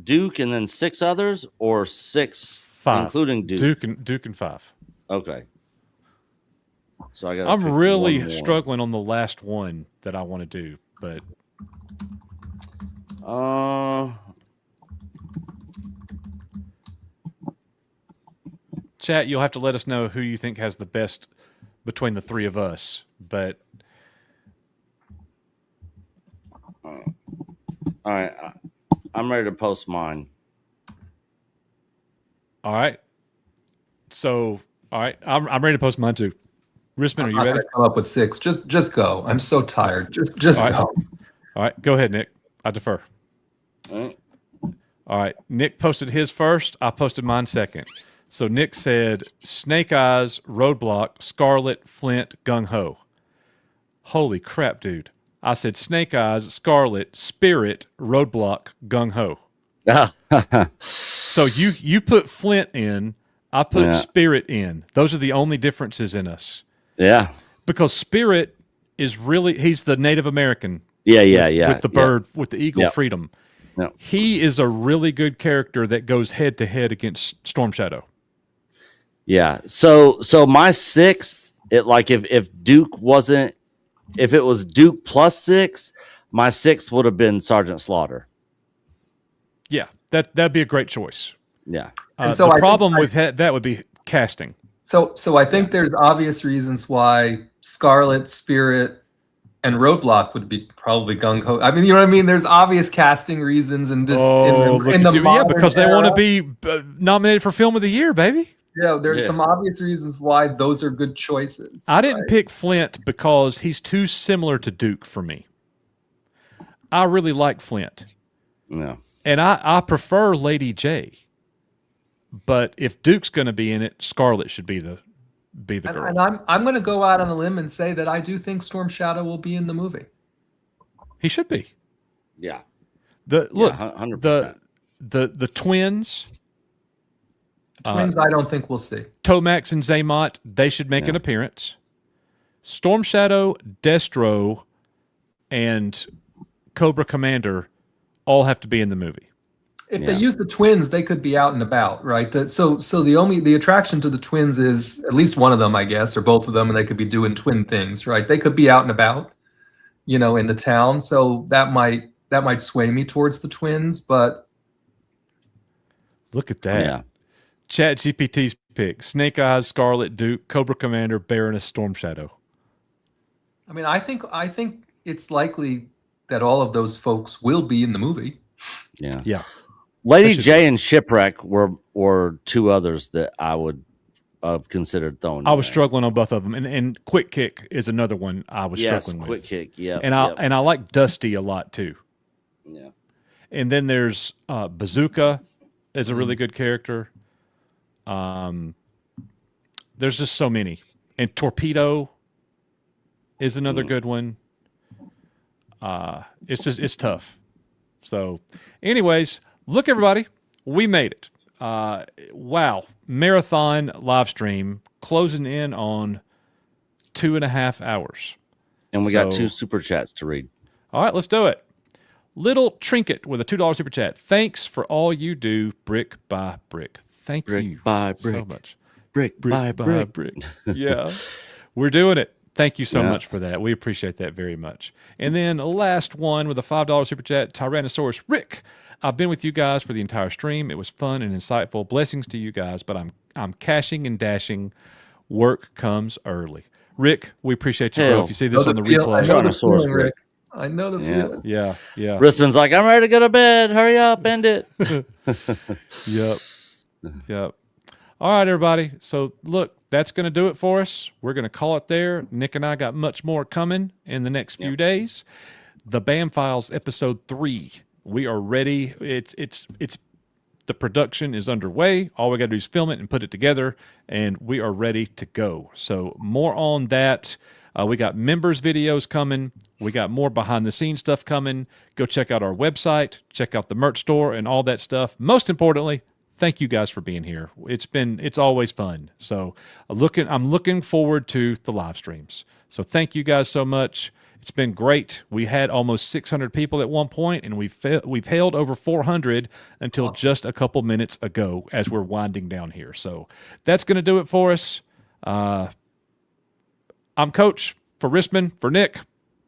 Speaker 4: Duke and then 6 others, or 6
Speaker 2: 5,
Speaker 4: including Duke?
Speaker 2: Duke and 5.
Speaker 4: Okay. So I got.
Speaker 2: I'm really struggling on the last one that I want to do, but chat, you'll have to let us know who you think has the best between the 3 of us. But
Speaker 4: all right, I'm ready to post mine.
Speaker 2: All right. So, all right, I'm ready to post mine too. Rissman, are you ready?
Speaker 3: Come up with 6. Just go. I'm so tired. Just
Speaker 2: all
Speaker 3: go.
Speaker 2: All right, go ahead, Nick. I defer.
Speaker 4: All
Speaker 2: right. Nick posted his first. I posted mine second. So Nick said Snake Eyes, Roadblock, Scarlet, Flint, Gung Ho. Holy crap, dude. I said Snake Eyes, Scarlet, Spirit, Roadblock, Gung Ho. So you put Flint in, I put Spirit in. Those are the only differences in us.
Speaker 4: Yeah.
Speaker 2: Because Spirit is he's the Native American.
Speaker 4: Yeah.
Speaker 2: With the bird, with the eagle freedom.
Speaker 4: Yep.
Speaker 2: He is a really good character that goes head to head against Storm Shadow.
Speaker 4: Yeah. So my 6th, if Duke wasn't, if it was Duke plus 6, my 6th would have been Sergeant Slaughter.
Speaker 2: Yeah, that'd be a great choice.
Speaker 4: Yeah.
Speaker 2: So the problem with that would be casting.
Speaker 3: So I think there's obvious reasons why Scarlet, Spirit, and Roadblock would be probably gung ho. I mean, you know what I mean? There's obvious casting reasons in this.
Speaker 2: Because they want to be nominated for Film of the Year, baby.
Speaker 3: Yeah, there's some obvious reasons why those are good choices.
Speaker 2: I didn't pick Flint because he's too similar to Duke for me. I really like Flint.
Speaker 4: Yeah.
Speaker 2: And I prefer Lady J. But if Duke's going to be in it, Scarlet should be the girl.
Speaker 3: And I'm going to go out on a limb and say that I do think Storm Shadow will be in the movie.
Speaker 2: He should be.
Speaker 4: Yeah.
Speaker 2: 100%. The twins.
Speaker 3: Twins, I don't think we'll see.
Speaker 2: Tomax and Zaymot, they should make an appearance. Storm Shadow, Destro, and Cobra Commander all have to be in the movie.
Speaker 3: If they use the twins, they could be out and about, right? So the attraction to the twins is at least one of them, I guess, or both of them, and they could be doing twin things, right? They could be out and about, in the town. So that might sway me towards the twins, but
Speaker 2: look at that.
Speaker 4: Yeah.
Speaker 2: Chat GPT's pick: Snake Eyes, Scarlet, Duke, Cobra Commander, Baroness, Storm Shadow.
Speaker 3: I mean, I think it's likely that all of those folks will be in the movie.
Speaker 4: Yeah.
Speaker 2: Yeah.
Speaker 4: Lady J and Shipwreck were two others that I would have considered throwing.
Speaker 2: I was struggling on both of them, and Quick Kick is another one I was struggling with.
Speaker 4: Quick Kick, yeah.
Speaker 2: And I like Dusty a lot too.
Speaker 4: Yeah.
Speaker 2: And then there's Bazooka is a really good character. There's just so many, and Torpedo is another good one. It's tough. So, anyways. Look, everybody, we made it. Wow. Marathon live stream closing in on 2.5 hours.
Speaker 4: And we got 2 super chats to read.
Speaker 2: All right, let's do it. Little Trinket with a $2 super chat. Thanks for all you do, brick by brick. Thank you
Speaker 4: by brick.
Speaker 2: so much.
Speaker 4: Brick by brick.
Speaker 2: Yeah, we're doing it. Thank you so much for that. We appreciate that very much. And then the last one with a $5 super chat, Tyrannosaurus Rick. I've been with you guys for the entire stream. It was fun and insightful. Blessings to you guys, but I'm cashing and dashing. Work comes early. Rick, we appreciate you, bro. If you see this on the replay.
Speaker 4: Tyrannosaurus Rick.
Speaker 3: I know the feeling.
Speaker 2: Yeah.
Speaker 4: Risman's like, I'm ready to go to bed. Hurry up, end it.
Speaker 2: Yep. All right, everybody. So, look, that's going to do it for us. We're going to call it there. Nick and I got much more coming in the next few days. The BAM Files episode 3. We are ready. It's the production is underway. All we got to do is film it and put it together, and we are ready to go. So more on that. We got members videos coming. We got more behind the scenes stuff coming. Go check out our website, check out the merch store and all that stuff. Most importantly, thank you guys for being here. It's always fun. So I'm looking forward to the live streams. So thank you guys so much. It's been great. We had almost 600 people at one point, and we've held over 400 until just a couple minutes ago as we're winding down here. So that's going to do it for us. I'm Coach for Risman, for Nick.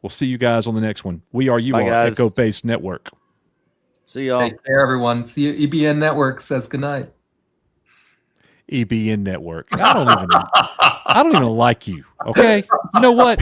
Speaker 2: We'll see you guys on the next one. We are Echo Base Network.
Speaker 4: See y'all.
Speaker 3: Take care, everyone. See you. EBN Network says goodnight.
Speaker 2: EBN Network. I don't even like you. Okay. You know what?